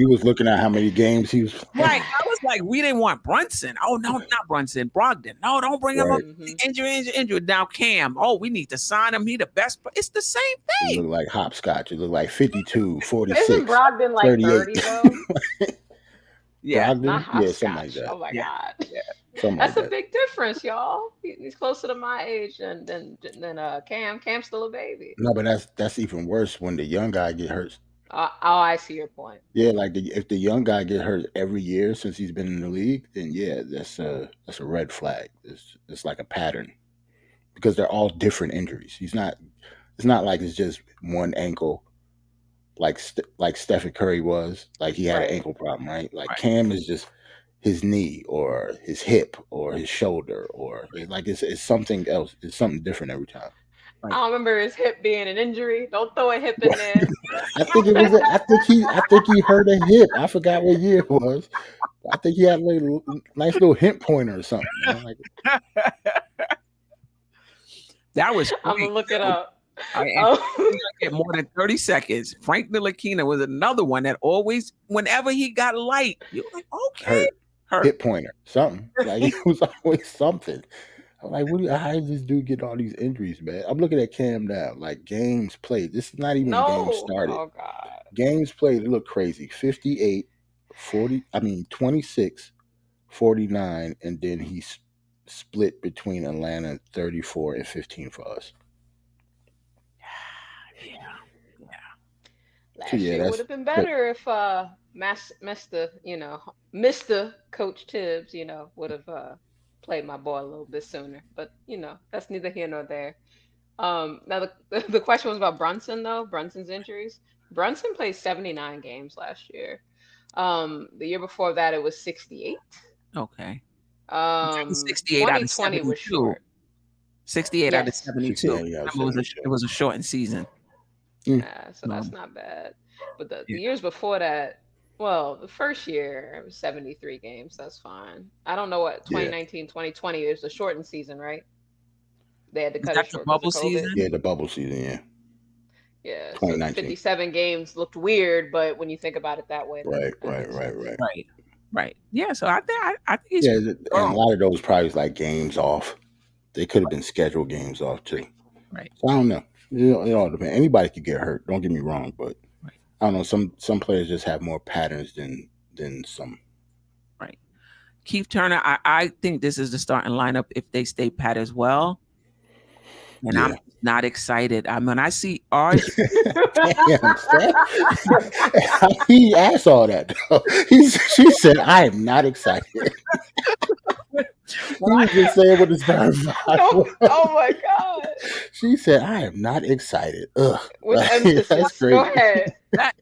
was looking at how many games he was right. I was like, we didn't want Brunson. Oh no, not Brunson, Brogdon. No, don't bring him up. Mhm. Injury. Now Cam. Oh, we need to sign him. He the best. It's the same It thing. looked like hopscotch. It looked like 52, 46, Isn't Brogdon like 38. 30 though? Yeah. Brogdon? Not Yeah, something like hopscotch. that. Oh my Yeah. God. Something That's like a that. big difference, y'all. He's closer to my age than Cam. Cam's still a baby. No, but that's even worse when the young guy get hurt. Oh, I see your point. Yeah, like if the young guy get hurt every year since he's been in the league, then yeah, that's a red flag. It's like a pattern because they're all different injuries. It's not like it's just one ankle, like Stephen Curry was. Like he had Right. an ankle problem, right? Like Right. Cam is just his knee or his hip or his shoulder or like it's something else. It's something different every time. I don't remember his hip being an injury. Don't throw a hip in there. I think it was. I think he hurt a hip. I forgot what year it was. I think he had like a nice little hip pointer or something. Man. Like, That was I'm gonna look it up. I get more than 30 seconds. Frank Ntilikina was another one that always, whenever he got light, you were like, okay, hurt. hip pointer, something. Like it was always something. I'm like, how did this dude get all these injuries, man? I'm looking at Cam now. Like games played. This is not even games started. Oh God. Games played. It looked crazy. 58, 40. 26, 49, and then he split between Atlanta 34 and 15 for us. Last So, yeah, year would that's have been better if Mr. Coach Tibbs, would have played my boy a little bit sooner. But that's neither here nor there. Now the question was about Brunson though. Brunson's injuries. Brunson played 79 games last year. The year before that it was 68. Okay. That was 68 out of 2020 was 72. short. 68 out of Yes. 72. 68 out of Remember, 72. it was a shortened season. So that's Um, not bad. But the yeah. years before that, well, the first year it was 73 games. That's fine. I don't know what Yeah. 2019, 2020 is a shortened season, right? They had to Was cut it that the short because bubble of COVID. Yeah, season? the bubble season, yeah. Yeah, so the 2019. 57 games looked weird, but when you think about it that way, Right, that right, makes right, sense. right. Right. Right. Yeah. So I think he's Yeah, and a wrong. lot of those probably like games off. They could have been scheduled games off too. Right. So I don't know. It all depends. Anybody could get hurt. Don't get me wrong, but Right. I don't know. Some players just have more patterns than some. Right. Keith Turner, I think this is the starting lineup if they stay pat as well. And Yeah. I'm not excited. I mean, I see RJ. Damn, Staf. He asked all that though. She said, "I am not excited." He was just saying what the starting five was. Oh my God. She said, "I am not excited." Ugh, With like, emphasis. that's Go crazy. ahead.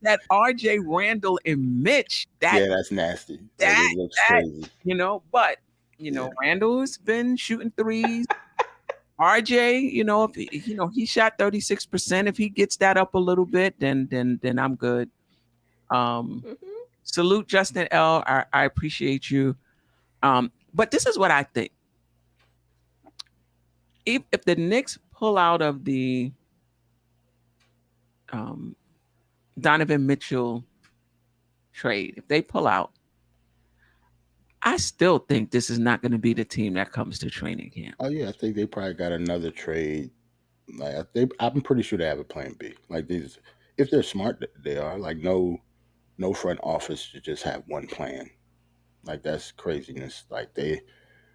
that RJ Randall and Mitch, Yeah, that's nasty. Like, it looks crazy. but Yeah. Randall's been shooting threes. RJ, if he shot 36%. If he gets that up a little bit, then I'm good. Mhm. Salute Justin L. I appreciate you. But this is what I think. If the Knicks pull out of the Donovan Mitchell trade, if they pull out, I still think this is not going to be the team that comes to training camp. Oh yeah, I think they probably got another trade. Like I'm pretty sure they have a plan B. Like these, if they're smart, they are. Like no front office should just have one plan. Like that's craziness. Like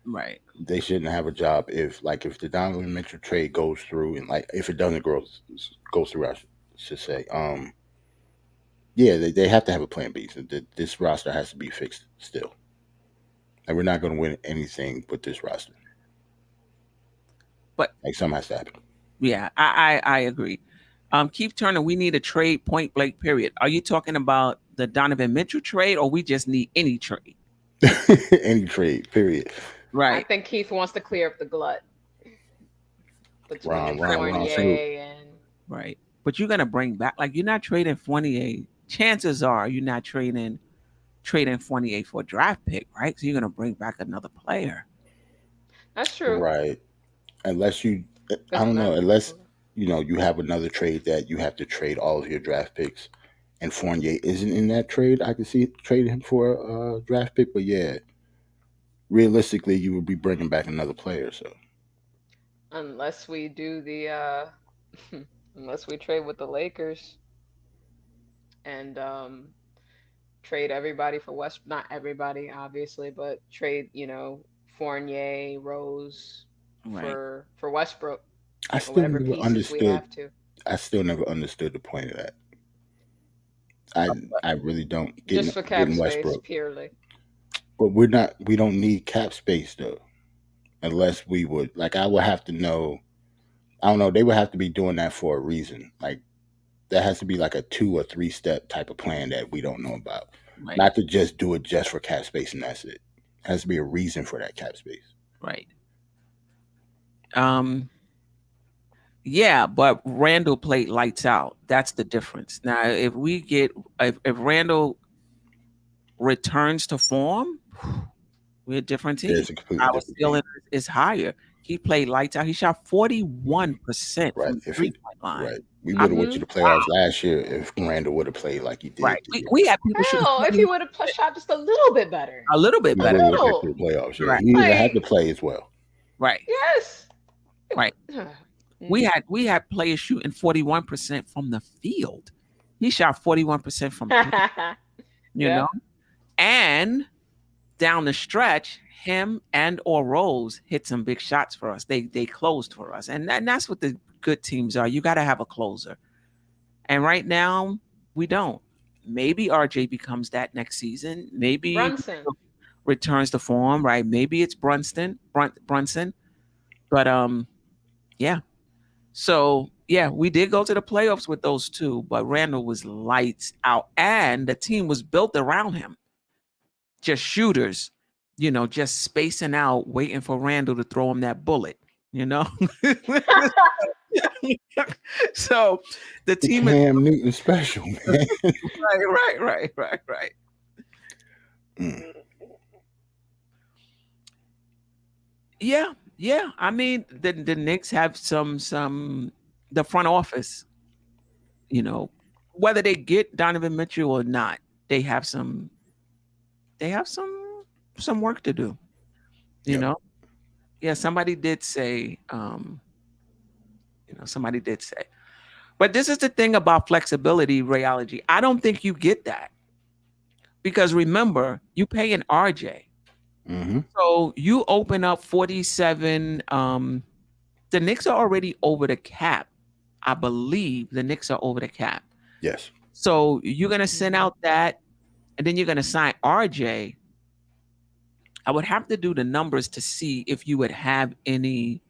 Right. they shouldn't have a job if the Donovan Mitchell trade goes through and like if it doesn't go through, I should say. Yeah, they have to have a plan B. So this roster has to be fixed still, and we're not going to win anything with this roster. But like something has to happen. Yeah, I agree. Keith Turner, we need a trade, point blank, period. Are you talking about the Donovan Mitchell trade, or we just need any trade? Any trade, period. Right. I think Keith wants to clear up the glut between Ron, Fournier and Right. But you're gonna bring back, like, you're not trading Fournier. Chances are you're not trading Fournier for a draft pick, right? So you're gonna bring back another player. That's true. Right. Unless you, I don't know, unless you have another trade that you have to trade all of your draft picks, and Fournier isn't in that trade. I could see trading him for a draft pick, but yeah, realistically, you would be bringing back another player. So unless we do the unless we trade with the Lakers and trade everybody for not everybody obviously, but trade, Fournier, Rose for Westbrook I or still whatever never pieces we understood. have to. I still never understood the point of that. I really don't. Just for cap space, Westbrook, purely. but we don't need cap space though, unless we would I would have to know. I don't know. They would have to be doing that for a reason. Like that has to be like a 2 or 3 step type of plan that we don't know about. Right. Not to just do it just for cap space and that's it. It has to be a reason for that cap space. Right. Yeah, but Randall played lights out. That's the difference. Now, if Randall returns to form, we're a different team. It's a completely Our different ceiling team. is higher. He played lights out. He shot 41% Right. from the 3-point line. Right. We would have went to the playoffs last year if Randall would have played like he did. Right. We had people shooting. Hell, if he would have shot just a little bit better. A little bit better. We would have to the playoffs. Yeah. Right. He would have had to play as well. Right. Yes. Right. We had players shooting 41% from the field. He shot 41% from you know, and down the stretch, him and or Rose hit some big shots for us. They closed for us, and that's what the good teams are. You got to have a closer. And right now, We don't. Maybe RJ becomes that next season. Maybe Brunson. returns to form, right? Maybe it's Brunson. But yeah. So yeah, we did go to the playoffs with those two, but Randall was lights out, and the team was built around him. Just shooters, just spacing out, waiting for Randall to throw him that bullet. You know. So the The team is Cam Newton special, man. right. Mm. Yeah. I mean, the Knicks have some the front office, whether they get Donovan Mitchell or not, they have some some work to do. You Yep. know, yeah. Somebody did say, but this is the thing about flexibility, rheology. I don't think you get that because remember, you pay an RJ. Mm-hmm. So you open up 47. The Knicks are already over the cap. I believe the Knicks are over the cap. Yes. So you're gonna send out that, and then you're gonna sign RJ. I would have to do the numbers to see if you would have any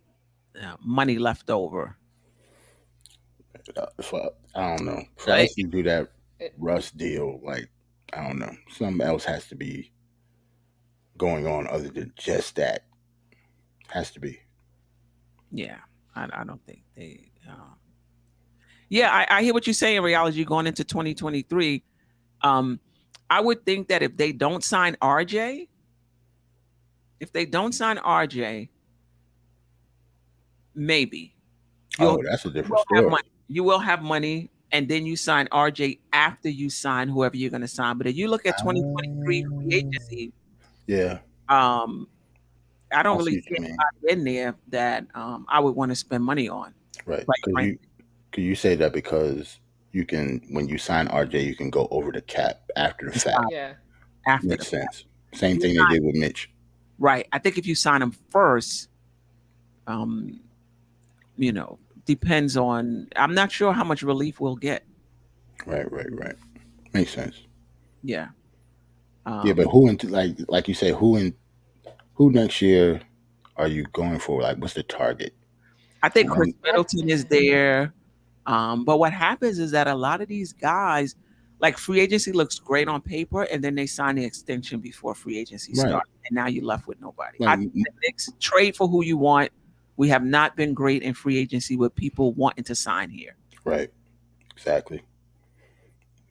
money left over. I don't know. For Like, us to do that It, Russ deal, like, I don't know. Something else has to be going on other than just that. Has to be. yeah, I don't think they. Yeah, I hear what you're saying, Rheology, going into 2023. Um, I would think that if they don't sign RJ, maybe Oh, you'll that's a you different will have story. money. You will have money, and then you sign RJ after you sign whoever you're going to sign. But if you look at 2023 free Uh, agency, yeah, um, I don't I see really what see you mean. anybody in there that I would want to spend money on. Right. Quite frankly, Could you say that because you can when you sign RJ, you can go over the cap after the you fact. sign yeah. after the Makes sense. Same you thing they sign, did with Mitch. right. I think if you sign them first, um, you know, depends on. I'm not sure how much relief we'll get. Right. Makes sense. Yeah. Yeah, but Um, who into like you say, who next year are you going for? Like, what's the target? I think Chris One, Middleton is there. But what happens is that a lot of these guys, like free agency looks great on paper, and then they sign the extension before free agency right? starts, and now you're left with nobody. Like, I think the Knicks trade for who you want. We have not been great in free agency with people wanting to sign here. right, exactly.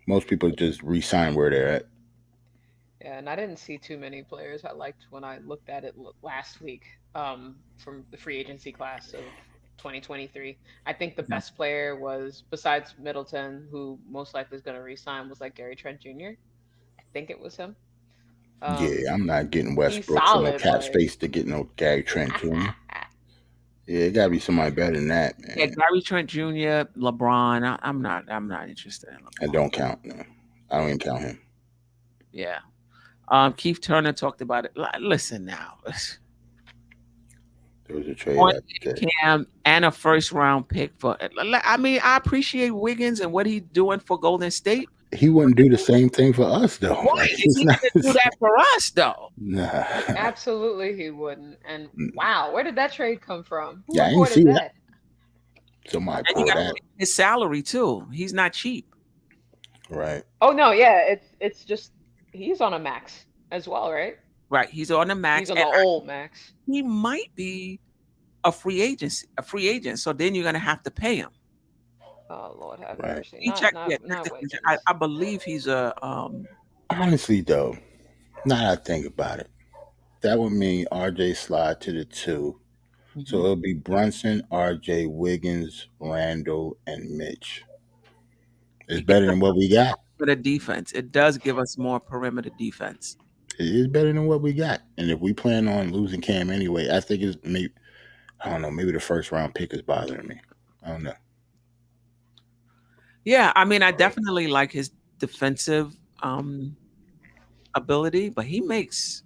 Most people just re-sign where they're at. Yeah, and I didn't see too many players I liked when I looked at it last week from the free agency class of 2023. I think the Mhm. best player was, besides Middleton, who most likely is going to resign, was like Gary Trent Jr. I think it was him. Um, Yeah, I'm not getting he's Westbrook for no solid, cap but space to get no Gary Trent Jr. Yeah, it gotta be somebody better than that, Yeah, man. Gary Trent Jr., LeBron. I'm not. I'm not interested in And LeBron. don't count. No, I don't even count him. Yeah. Keith Turner talked about it. Listen now. There was a trade On out there. Cam and a first round pick for. I mean, I appreciate Wiggins and what he's doing for Golden State. He wouldn't do the same thing for us though. Why Like is it's he not. going to do that for us, though? Nah. absolutely he wouldn't. And wow, where did that trade come from? Who Yeah, I ain't reported see that. that? Somebody And you pulled got to that. pay his salary too. He's not cheap. Right. Oh no, yeah, it's just he's on a max as well, right? Right. He's on the He's max, on the and old max. he might be a free agent. So then you're going to have to pay him. Oh Lord have Right. mercy. He checked. Yeah, Not I Wiggins. believe he's a. Honestly though, now that I think about it, that would mean RJ slide to the two. So Mhm. it'll be Brunson, RJ, Wiggins, Randall, and Mitch. It's It gives better us than what we got. the defense. It does give us more perimeter defense. It is better than what we got. And if we plan on losing Cam anyway, I think it's maybe I don't know, maybe the first round pick is bothering me. I don't know. Yeah, I mean, I definitely like his defensive ability, but he makes,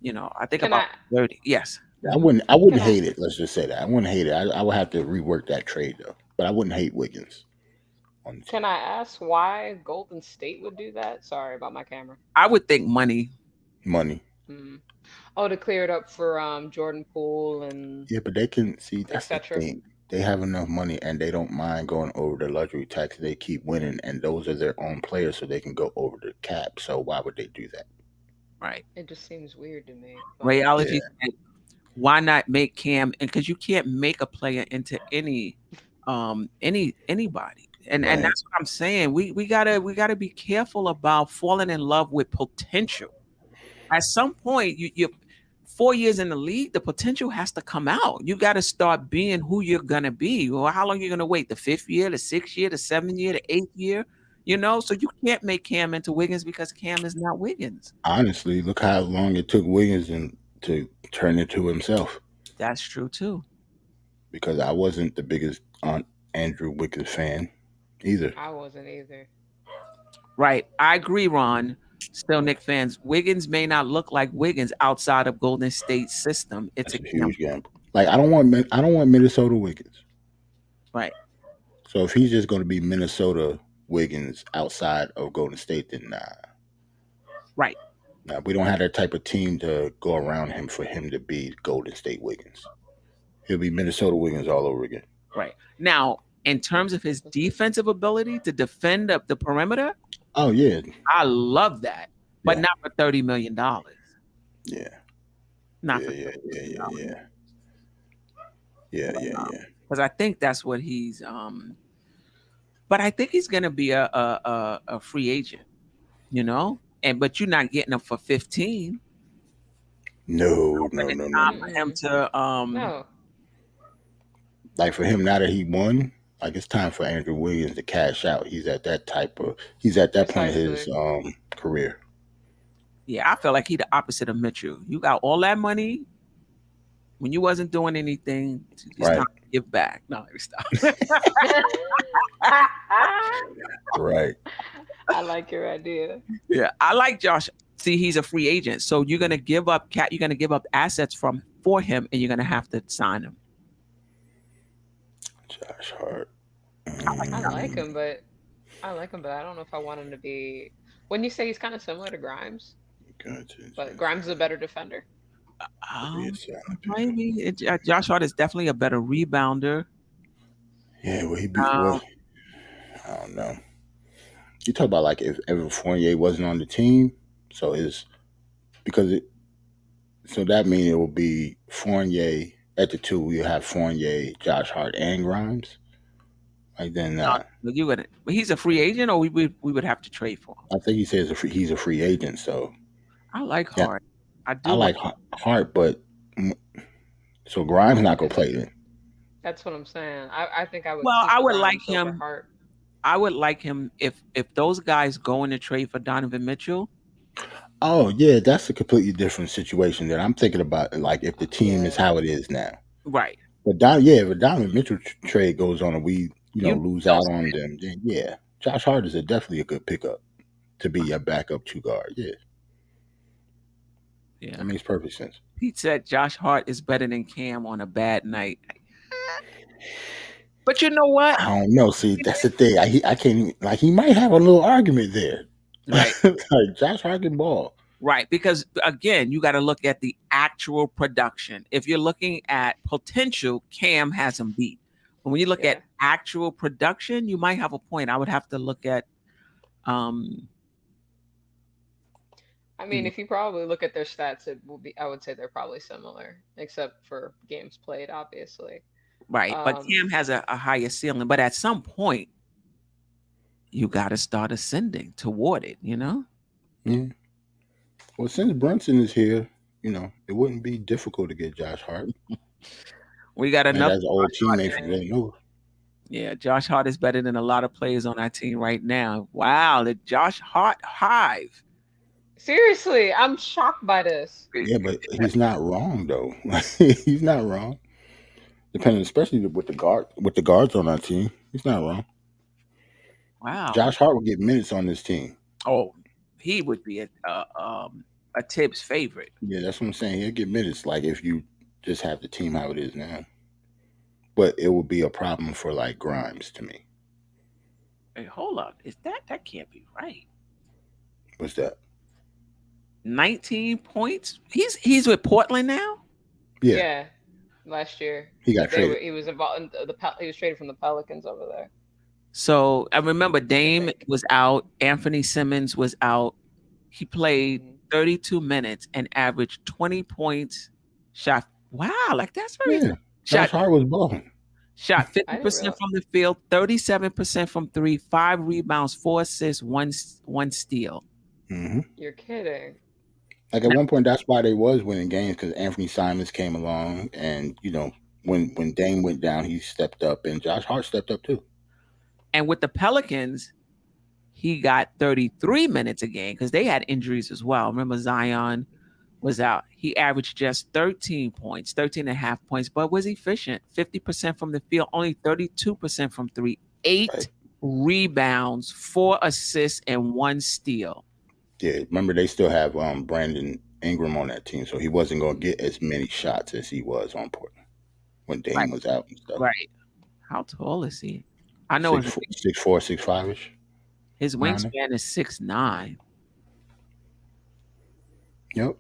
I think Can about I 30. Yes. I wouldn't can I hate it. Let's just say that I wouldn't hate it. I would have to rework that trade though, but I wouldn't hate Wiggins. on the Can team. I ask why Golden State would do that? Sorry about my camera. I would think money. Money. Hmm. Oh, to clear it up for Jordan Poole and Yeah, but they can see that's the etc. thing. They have enough money and they don't mind going over the luxury tax. They keep winning, and those are their own players, so they can go over the cap. So why would they do that? Right. It just seems weird to me, but Yeah, Rayology said, why not make Cam? And because you can't make a player into anybody. And right. that's what I'm saying. We gotta be careful about falling in love with potential. At some point, you're 4 years in the league, the potential has to come out. You got to start being who you're gonna be. Well, how long are you gonna wait? The 5th year, the 6th year, the 7th year, the 8th year? So you can't make Cam into Wiggins because Cam is not Wiggins. Honestly, look how long it took Wiggins to turn into himself. That's true too. Because I wasn't the biggest Aunt Andrew Wiggins fan either. I wasn't either. Right. I agree, Ron. Still, Nick fans, Wiggins may not look like Wiggins outside of Golden State's system. It's That's a a Cam. huge gamble. Like I don't want Minnesota Wiggins. Right. So if he's just going to be Minnesota Wiggins outside of Golden State, then nah. Right. Nah, we don't have that type of team to go around him for him to be Golden State Wiggins. He'll be Minnesota Wiggins all over again. Right. Now, in terms of his defensive ability to defend up the perimeter, Oh yeah, I love that, but Yeah. not for $30 million. yeah, Not yeah, for yeah, yeah, yeah, yeah, yeah, yeah. because I think that's what he's. But I think he's going to be a free agent, but you're not getting him for 15. No, When no, it's no, no, time no. for him to No, Like for him now that he won, like it's time for Andrew Wiggins to cash out. He's at that point of his precisely. career. Yeah, I feel like he the opposite of Mitchell. You got all that money when you wasn't doing anything. It's time Right, to give back. No, let me stop. right. I like your idea. Yeah, I like Josh. See, he's a free agent, so you're gonna give up cat. You're gonna give up assets for him, and you're gonna have to sign him. Josh Hart. I like him, but I don't know if I want him to be. When you say he's kind of similar to Grimes, Gotcha. but Grimes is a better defender. Um, Yeah, maybe Josh Hart is definitely a better rebounder. well, he beat. Um, Well, I don't know. You talk about like if Evan Fournier wasn't on the team, so is because it. So that means it will be Fournier at the two. We have Fournier, Josh Hart, and Grimes. Like then, you would, but he's a free agent, or we would have to trade for him. I think he says he's a free agent. So I like yeah, Hart. I I do like. like Hart, but so Grimes not gonna play then. That's what I'm saying. I think I would Well, keep I would like Grimes over him. Hart. I would like him if those guys go in to trade for Donovan Mitchell. Oh yeah, that's a completely different situation. That I'm thinking about, like if the team is Yeah. how it is now. Right. But if a Donovan Mitchell trade goes on and we You lose those out on them, then yeah, Josh Hart is definitely a good pickup to be a backup two guard. Yeah, yeah. that makes perfect sense. Pete said Josh Hart is better than Cam on a bad night. But you know what? I don't know. See, that's the thing. I can't even, like he might have a little argument there. Right. Like Josh Hart can ball. Right. Because again, you got to look at the actual production. If you're looking at potential, Cam has him beat. But when you look Yeah. at actual production, you might have a point. I would have to look at I mean, if you probably look at their stats, it will be. I would say they're probably similar, except for games played, obviously. right. But Um, Cam has a higher ceiling. But at some point, you got to start ascending toward it, Yeah. Well, since Brunson is here, it wouldn't be difficult to get Josh Hart. We got And enough. that's an old teammate from Villanova. Yeah, Josh Hart is better than a lot of players on our team right now. Wow, the Josh Hart hive. seriously, I'm shocked by this. Yeah, but he's not wrong though. He's not wrong. Depending, especially with the guards on our team, he's not wrong. Wow. Josh Hart will get minutes on this team. Oh, he would be a Thibbs favorite. Yeah, that's what I'm saying. He'll get minutes, like if you just have the team how it is now. But it would be a problem for like Grimes to me. Hey, hold up. Is that can't be right? What's that? 19 points. He's with Portland now. Yeah, Yeah, last year. he got traded. He was involved in he was traded from the Pelicans over there, So I remember I Dame think. was out. Anthony Simmons was out. He played Mhm. 32 minutes and averaged 20 points. Shot. Wow, like that's very Yeah, Josh shot. Hart was balling. Shot I didn't 50% realize. from the field, 37% from three, 5 rebounds, 4 assists, one steal. Hmm. You're kidding. Like at one point, that's why they was winning games because Anthony Simons came along, and when Dame went down, he stepped up, and Josh Hart stepped up too. And with the Pelicans, he got 33 minutes a game because they had injuries as well. Remember, Zion was out. He averaged just 13 points, 13 and a half points, but was efficient. 50% from the field, only 32% from three, Right? 8 rebounds, 4 assists, and one steal. Yeah. Remember, they still have Brandon Ingram on that team, so he wasn't going to get as many shots as he was on Portland when Right. Dame was out and stuff. Right. How tall is he? I know Six, 6'4", 6'5" ish. his Around there. wingspan is 6'9". Yep.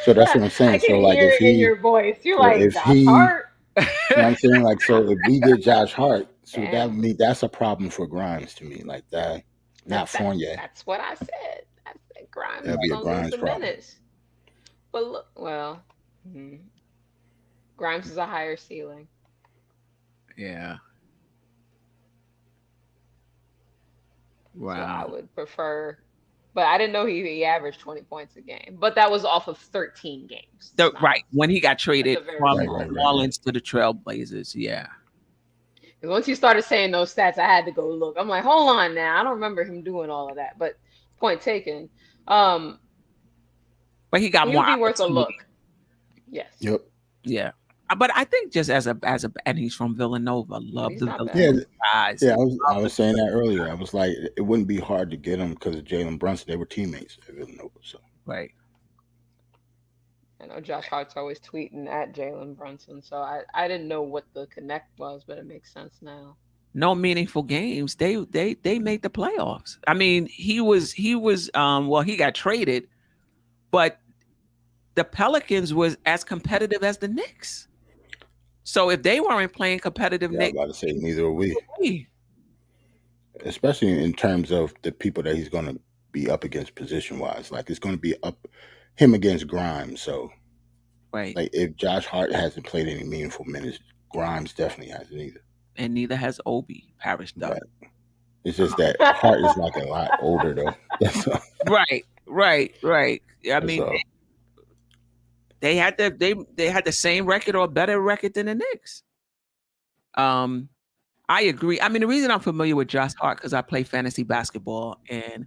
So that's what I'm I saying. can So like hear it in your voice. You're like if Josh he, Hart. you know what I'm saying? Like, so if we get Josh Hart, so that Damn. mean that's a problem for Grimes to me. Like that, not Fournier. That's what I said. I said Grimes That'd is be a gonna lose Grimes some problem. minutes. But look, well, mhm. Grimes is a higher ceiling, Yeah. so I Wow. would prefer. But I didn't know he averaged 20 points a game. But that was off of 13 games. It's not. Right. When he got That's traded a very from Right, small right, New right, sample. right. Orleans to the Trailblazers. Yeah. Because once you started saying those stats, I had to go look. I'm like, hold on now. I don't remember him doing all of that. But point taken. Um, But he got he more would be worth a opportunity. look. Yes, Yep. Yeah. But I think just as a and he's from Villanova. Love he's the not Yeah, bad. Villanova guys. yeah. I Love the was saying that earlier. I was like, it wouldn't be hard to get him because of Jalen Brunson. They were teammates at Villanova. So right. I know Josh Hart's always tweeting at Jalen Brunson, so I didn't know what the connect was, but it makes sense now. No meaningful games. They made the playoffs. I mean, he was well, he got traded, but the Pelicans was as competitive as the Knicks. So if they weren't playing competitive yeah, I was Knicks, about to say neither are we, hey, especially in terms of the people that he's going to be up against position wise. Like it's going to be up him against Grimes. So right. like if Josh Hart hasn't played any meaningful minutes, Grimes definitely hasn't either. And neither has Obi Parish done. Right. It's just that Hart is like a lot older though. That's all. Right, right, right. I That's mean, all. they had the same record or a better record than the Knicks. Um, I agree. I mean, the reason I'm familiar with Josh Hart because I play fantasy basketball and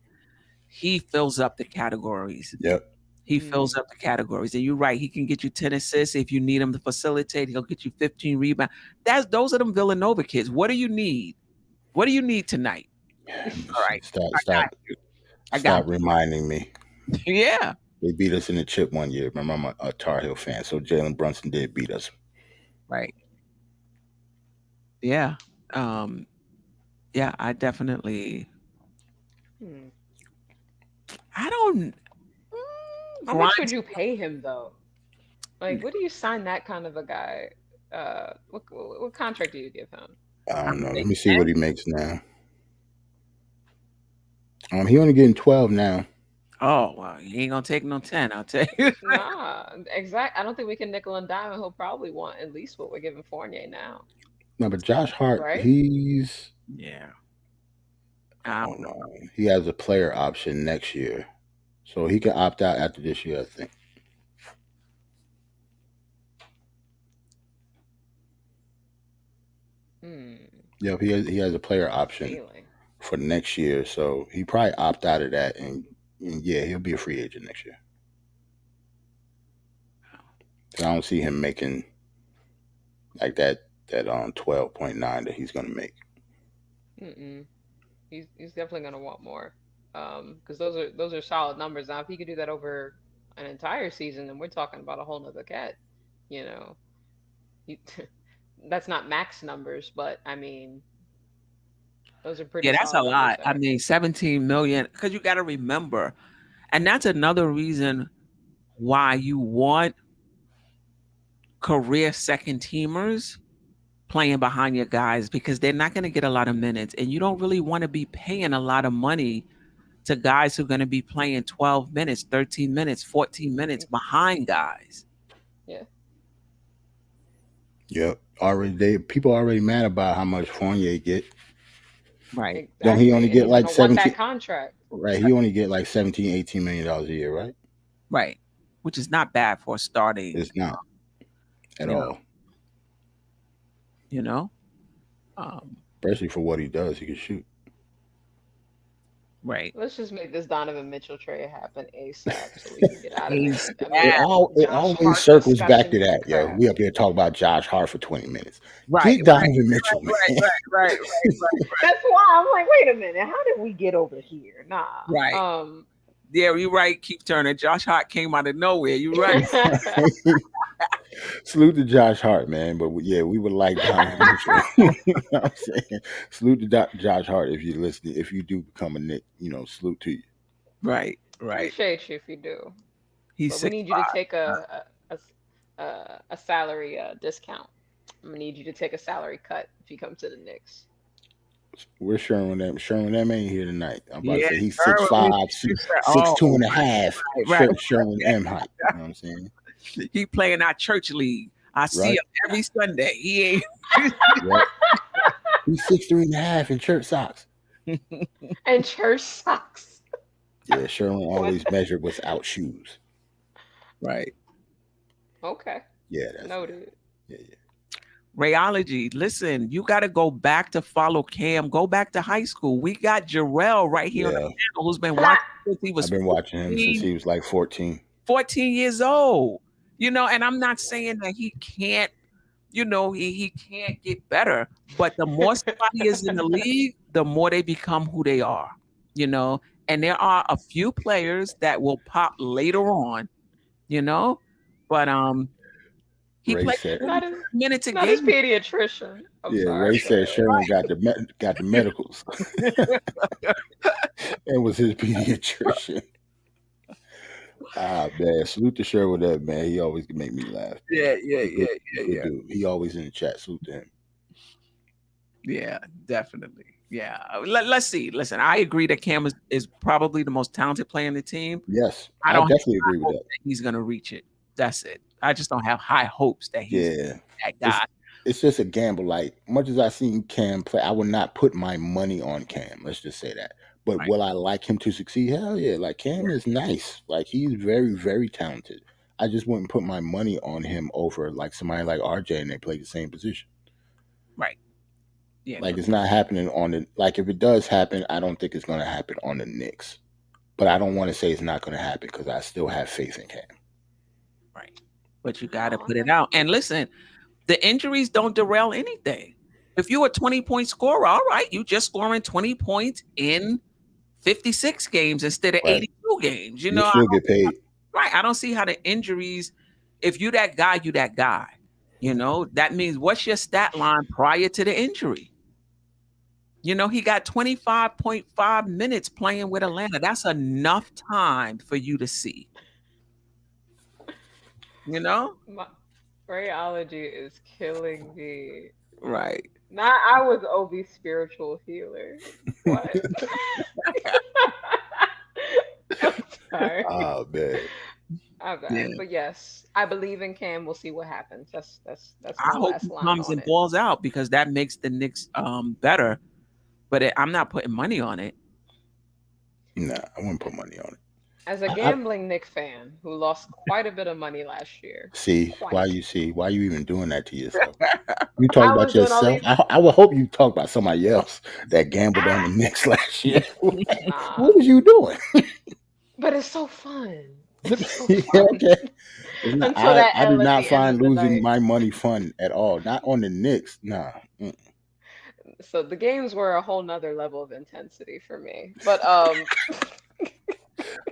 he fills up the categories. Yep. He fills Mm. up the categories. And you're right, he can get you 10 assists. If you need him to facilitate, he'll get you 15 rebounds. Those are them Villanova kids. What do you need? What do you need tonight? All right. Stop, I got stop, you. I got stop reminding me. you. Yeah. They beat us in the chip one year. Remember, I'm a Tar Heel fan, so Jalen Brunson did beat us. Right. Yeah. Um, yeah, I definitely Hmm. I don't How much would Grimes. you pay him though? Like, what do you sign that kind of a guy? What contract do you give him? I I don't know. Let think me see what he makes now. He only getting 12 now. oh well, he ain't gonna take no 10, I'll tell you. Nah, exact. I don't think we can nickel and dime, and he'll probably want at least what we're giving Fournier now, No, but Josh Hart, right? he's Yeah. I I don't don't know. know. He has a player option next year, so he can opt out after this year. I think. Hmm. Yep, he has a player option Feeling. for next year, so he probably opt out of that, and yeah, he'll be a free agent next year. So I don't see him making like that on 12.9 that he's gonna make. Mm-mm. He's definitely gonna want more. Because those are solid numbers. Now, if he could do that over an entire season, then we're talking about a whole nother cat. You know, he, that's not max numbers, but I mean, Those are pretty Yeah, that's a solid numbers lot. I there. mean, 17 million, because you got to remember, and that's another reason why you want career second teamers playing behind your guys, because they're not going to get a lot of minutes, and you don't really want to be paying a lot of money to guys who are going to be playing 12 minutes, 13 minutes, 14 minutes behind guys. Yeah. Yep. People already mad about how much Fournier get. Right. Don't he only Exactly. And get he's like gonna want that 17? contract. Right. He only get like 17, 18 million dollars a year, right? Right. Which is not bad for starting, It's not at you know, all. you know. Um, Especially for what he does. He can shoot. right. Let's just make this Donovan Mitchell trade happen ASAP so we can get out of this. I It mean, ASAP. it Josh always Hart circles back discussion to is that, yo. crap. We up here talking about Josh Hart for 20 minutes. Right. Get Donovan Mitchell, man. Right. That's why I'm like, wait a minute, how did we get over here? Nah. Right. Yeah, you're right, Keith Turner. Josh Hart came out of nowhere. You're right. Salute to Josh Hart, man. But yeah, we would like Donovan Mitchell. You know what I'm saying? Salute to Josh Hart if you're listening. If you do become a Knick, salute to you. Right. Appreciate you if you do. He's But we need you to 6'5". take a salary discount. I'm gonna need you to take a salary cut if you come to the Knicks. We're Sherwin M. Sherwin M ain't here tonight. I'm about to say he's Sherwin, 6'5", 6'2" and a half. Right. Sherwin M height. You know what I'm saying? He play in our church league. I see Right. him every Sunday. He ain't. Yep. He's 6'3" and a half in church socks. And church socks. Yeah, Sherwin always measured without shoes. Right. Okay. Yeah, that's noted. Yeah. Rayology, listen, you got to go back to follow Cam. Go back to high school. We got Jarrell right here on the channel who's been watching since he was I've been watching him since he was like 14. 14 years old. And I'm not saying that he can't, he can't get better, but the more somebody is in the league, the more they become who they are, and there are a few players that will pop later on, but he Ray played said, minutes a not game. his pediatrician. I'm sorry. Ray said Sherman got the medicals and was his pediatrician. Man, salute to Sherman with that, man. He always can make me laugh. Yeah. Good dude. He always in the chat. Salute to him. Yeah, definitely. Yeah. Let's see. Listen, I agree that Cam is probably the most talented player in the team. Yes, I definitely agree with that. He's going to reach it. That's it. I just don't have high hopes that he's that guy. It's just a gamble. Like, much as I've seen Cam play, I would not put my money on Cam. Let's just say that. But will I like him to succeed? Hell yeah. Like, Cam is nice. Like, he's very, very talented. I just wouldn't put my money on him over, like, somebody like RJ and they play the same position. Right. Yeah. Like, it's not happening on the... Like, if it does happen, I don't think it's going to happen on the Knicks. But I don't want to say it's not going to happen because I still have faith in Cam. Right. But you got to put it out. And listen, the injuries don't derail anything. If you're a 20-point scorer, all right, you just scoring 20 points in 56 games instead of 82 games. You still get paid. Right. I don't see how the injuries, if you that guy, you that guy. That means what's your stat line prior to the injury? He got 25.5 minutes playing with Atlanta. That's enough time for you to see. My rayology is killing me. Right. I was Obi's spiritual healer. What? I'm sorry. Oh man. Okay. But yes, I believe in Cam. We'll see what happens. That's my I hope last he line comes on and it. balls out because that makes the Knicks better. But I'm not putting money on it. Nah, I wouldn't put money on it. As a gambling Knicks fan who lost quite a bit of money last year. Why you even doing that to yourself? You talk about yourself. I would hope you talk about somebody else that gambled on the Knicks last year. What was you doing? But it's so fun. Okay. I do not find losing my money fun at all. Not on the Knicks. Nah. So the games were a whole nother level of intensity for me. But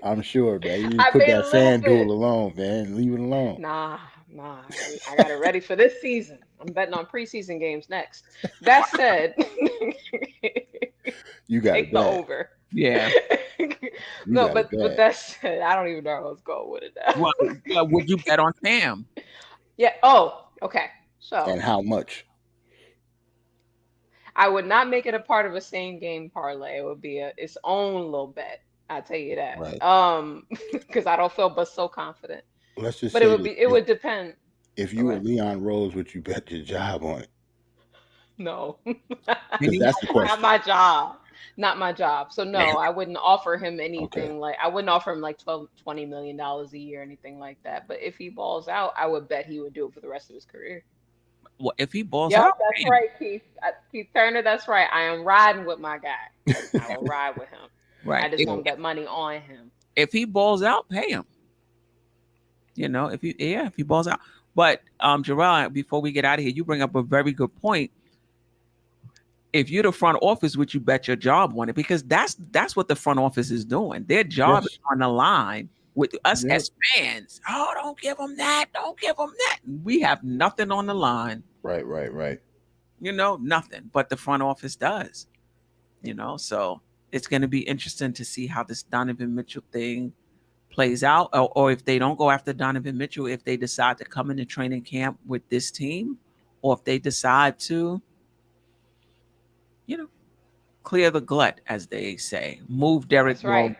I'm sure, man. You put that FanDuel alone, man. Leave it alone. Nah. I got it ready for this season. I'm betting on preseason games next. That said, You got it Take the bad. over. Yeah. You No, got it but bad. that's I don't even know where I was going with it now. Well, would you bet on Cam? Yeah. Oh, okay. So And how much? I would not make it a part of a same game parlay. It would be its own little bet. I'll tell you that. Right. Because I don't feel but so confident. Let's just But it say would that be it would depend. if Go you were ahead. Leon Rose, would you bet your job on it? No. And Because you that's the know, Not question. my job. Not my job. So yeah, no, I wouldn't offer him Okay. anything like I wouldn't offer him like 12, $20 million a year, anything like that. But if he balls out, I would bet he would do it for the rest of his career. well, if he balls Yep, out, that's Cam. right, Keith. Keith Turner, that's right. I am riding with my guy. I will ride with him. I Right. just If, won't bet money on him. if he balls out, pay him. If he balls out. But Gerard, before we get out of here, you bring up a very good point. If you're the front office, would you bet your job on it? Because that's what the front office is doing. Their job is Yes. on the line with us Yep. as fans. Oh, don't give them that. Don't give them that. We have nothing on the line. Right. Right. Right. Nothing. But the front office does. So it's going to be interesting to see how this Donovan Mitchell thing plays out, or if they don't go after Donovan Mitchell, if they decide to come into training camp with this team, or if they decide to, clear the glut, as they say, move Derrick That's Rose, right.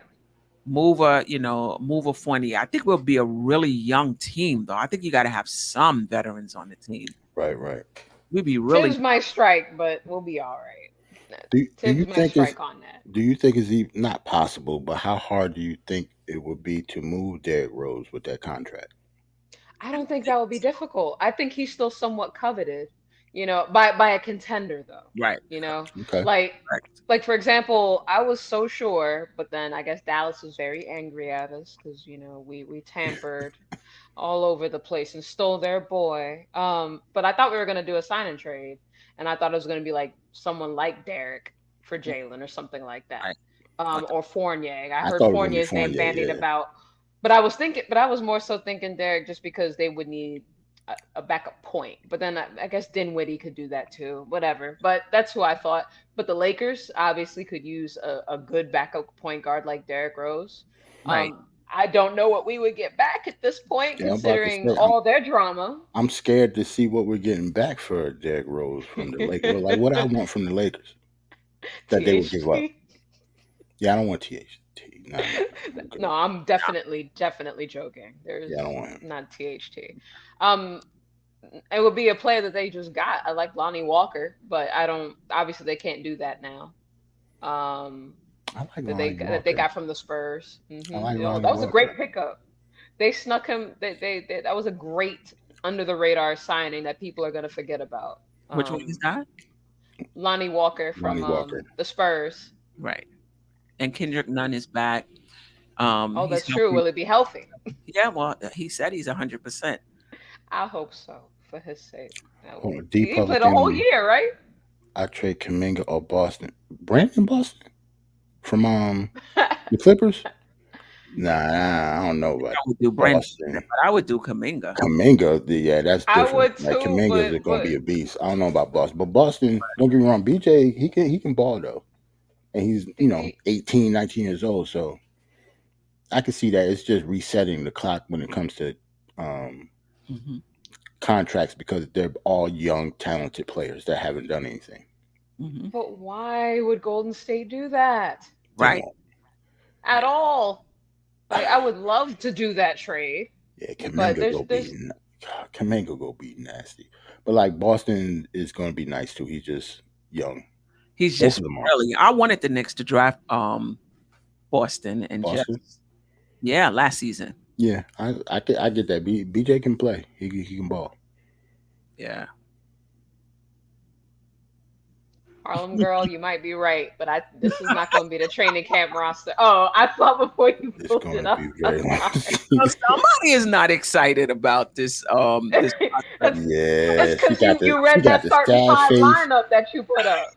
move a Fournier. I think we'll be a really young team, though. I think you got to have some veterans on the team. Right. Right. We'd be really Tibbs might strike, but we'll be all right. Do you Tibbs might think it's strike on that. Do you think it's even not possible? But how hard do you think it would be to move Derrick Rose with that contract? I don't think that would be difficult. I think he's still somewhat coveted, by a contender though. right. You know, Okay. like Correct. like for example, I was so sure, but then I guess Dallas was very angry at us because we tampered all over the place and stole their boy. But I thought we were gonna do a sign and trade, and I thought it was gonna be like someone like Derek for Jalen or something like that. Right. I Or Fournier. I I heard thought it was gonna be Fournier's name Fournier. bandied Yeah. about, but I was more so thinking Derek just because they would need a backup point. But then I guess Dinwiddie could do that too. Whatever. But that's who I thought. But the Lakers obviously could use a good backup point guard like Derrick Rose. Right. I don't know what we would get back at this point, Yeah. I'm about to considering say all their drama. I'm scared to see what we're getting back for Derrick Rose from the Lakers. Like what I want from the Lakers that they would give up. THT. Yeah, I don't want THT. No, No, I'm definitely joking. There's Yeah, I don't want him. not THT. Um, it would be a player that they just got. I like Lonnie Walker, but I don't. Obviously, they can't do that now. Um, I like that they Lonnie that they Walker. got from the Spurs. I like Lonnie That was a Walker. great pickup. They snuck him. That was a great under the radar signing that people are gonna forget about. Which one is that? Lonnie Walker from Lonnie Walker. the Spurs. Right. And Kendrick Nunn is back. Oh, He's that's true. Will it be healthy? Yeah, well, he said he's 100%. I hope so, for his sake. Hold on, D He played Public a whole Enemy. year, right? I trade Kaminga or Boston. Brandon Boston from the Clippers. Nah, I don't know about I would do Brandon, Boston. but I would do Kaminga. Kaminga, yeah, that's I different. would Like too, Kaminga is but gonna be a beast. I don't know about Boston, but Boston, don't get me wrong, BJ, he can ball though, and he's he, 18, 19 years old, so I can see that it's just resetting the clock when it comes to hmm contracts because they're all young, talented players that haven't done anything. hmm but why would Golden State do that They Right. won't. at all? Like, I would love to do that trade, Yeah, but Kaminga go be nasty. But like Boston is gonna be nice too. He's just young. He's Both just of them are. really. I wanted the Knicks to draft Boston and Boston. just last season. Yeah, I get that. BJ can play. He can ball. Yeah. Harlem girl, you might be right, but this is not going to be the training camp roster. Oh, I thought before you It's pulled gonna it up. be very long. So somebody is not excited about this. This It's Yeah, she because got the you read she got that the starting sad five face. lineup that you put up.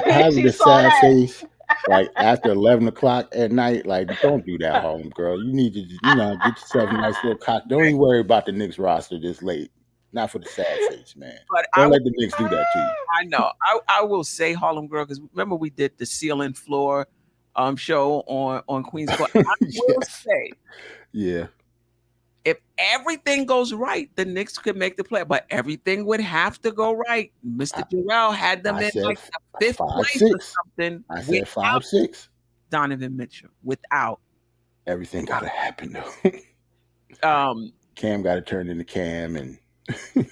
Having She the saw sad that. face like after 11 o'clock at night. Like, don't do that, Harlem girl. You need to get yourself a nice little cock. Don't even worry about the Knicks roster this late. Not for the sad face, man. But Don't let the Knicks do that to you. I know. I will say Harlem Girl because remember we did the ceiling floor show on Queens Court. I will Yes. say Yeah. if everything goes right, the Knicks could make the play, but everything would have to go right. Mr. Jarrell had them I in said like the fifth place 5-6. or something. I said 5-6. Donovan Mitchell. Without Everything got to happen though. Cam got to turn into Cam, and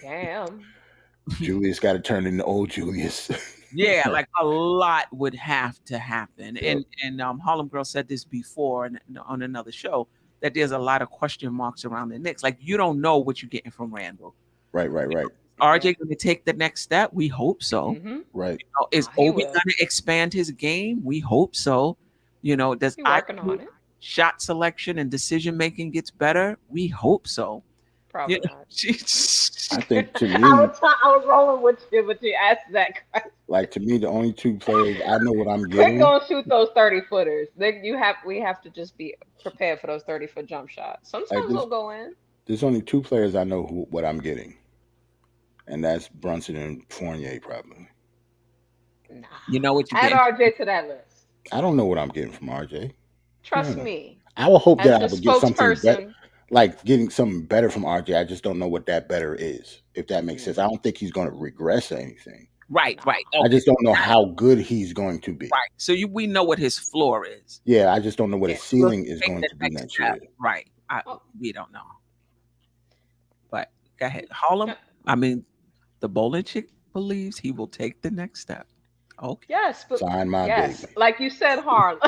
Damn. Julius got to turn into old Julius. yeah, like a lot would have to happen. Yep. And Harlem Girl said this before on another show that there's a lot of question marks around the Knicks. Like you don't know what you're getting from Randall. Right. RJ going to take the next step? We hope so. Mm-hmm. Right. Is Obi going to expand his game? We hope so. Does working on it? Shot selection and decision making gets better? We hope so. Probably not. I think to me, I was rolling with you, but you asked that question. Like to me, the only two players I know what I'm They're getting. gonna shoot those 30-footers. We have to just be prepared for those 30-foot jump shots. Sometimes they'll go in. There's only two players I know what I'm getting, and that's Brunson and Fournier probably. Nah. You know what you add get. RJ to that list. I don't know what I'm getting from RJ. Trust me. I will hope that I As would the get something better, spokesperson, like getting something better from RJ. I just don't know what that better is, if that makes sense. I don't think he's going to regress or anything. Right. I just don't know how good he's going to be. Right. So we know what his floor is. Yeah, I just don't know what his ceiling is going to be next year. Right. We don't know. But go ahead. Harlem, I mean, the bowling chick believes he will take the next step. Okay. Yes, but sign my baby. Like you said, Harlem.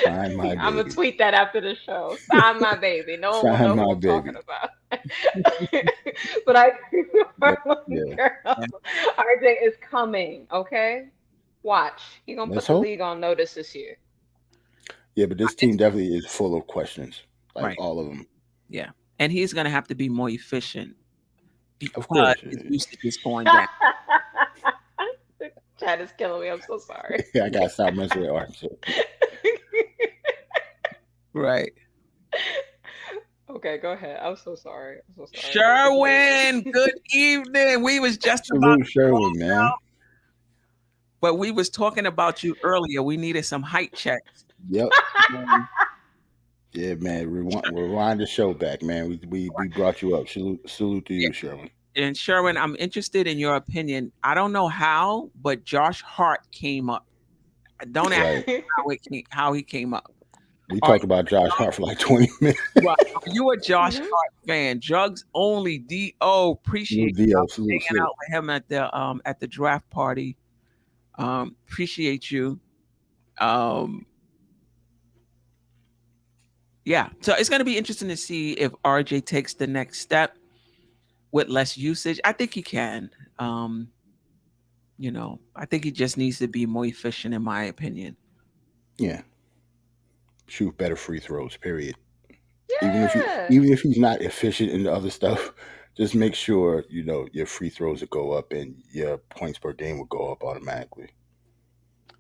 Sign my I'm baby. gonna tweet that after the show. Sign my baby. No one will know who I'm talking about. But I agree with RJ is coming. Okay, watch. He's gonna put the league on notice this year. Yeah, but this team definitely is full of questions. Like all of them. Yeah, and he's gonna have to be more efficient. Of course, his usage is going down. Chad is killing me. I'm so sorry. I gotta stop messing with RJ. Right. Okay, go ahead. I'm so sorry. Sherwin, good evening. We was just about Sherwin, man. But we was talking about you earlier. We needed some height checks. Yep. Yeah, man. Rewind the show back, man. We brought you up. Salute to you, Sherwin. And Sherwin, I'm interested in your opinion. I don't know how, but Josh Hart came up. Don't ask how he came up. We talked about Josh Hart for like 20 minutes. Right. You a Josh Hart fan? Drugs only. Do appreciate you hanging out with him at the draft party. Appreciate you. Yeah. So it's gonna be interesting to see if RJ takes the next step with less usage. I think he can. I think he just needs to be more efficient, in my opinion. Yeah. Shoot better free throws, period. Yeah. Even if he's not efficient in the other stuff, just make sure your free throws will go up and your points per game will go up automatically.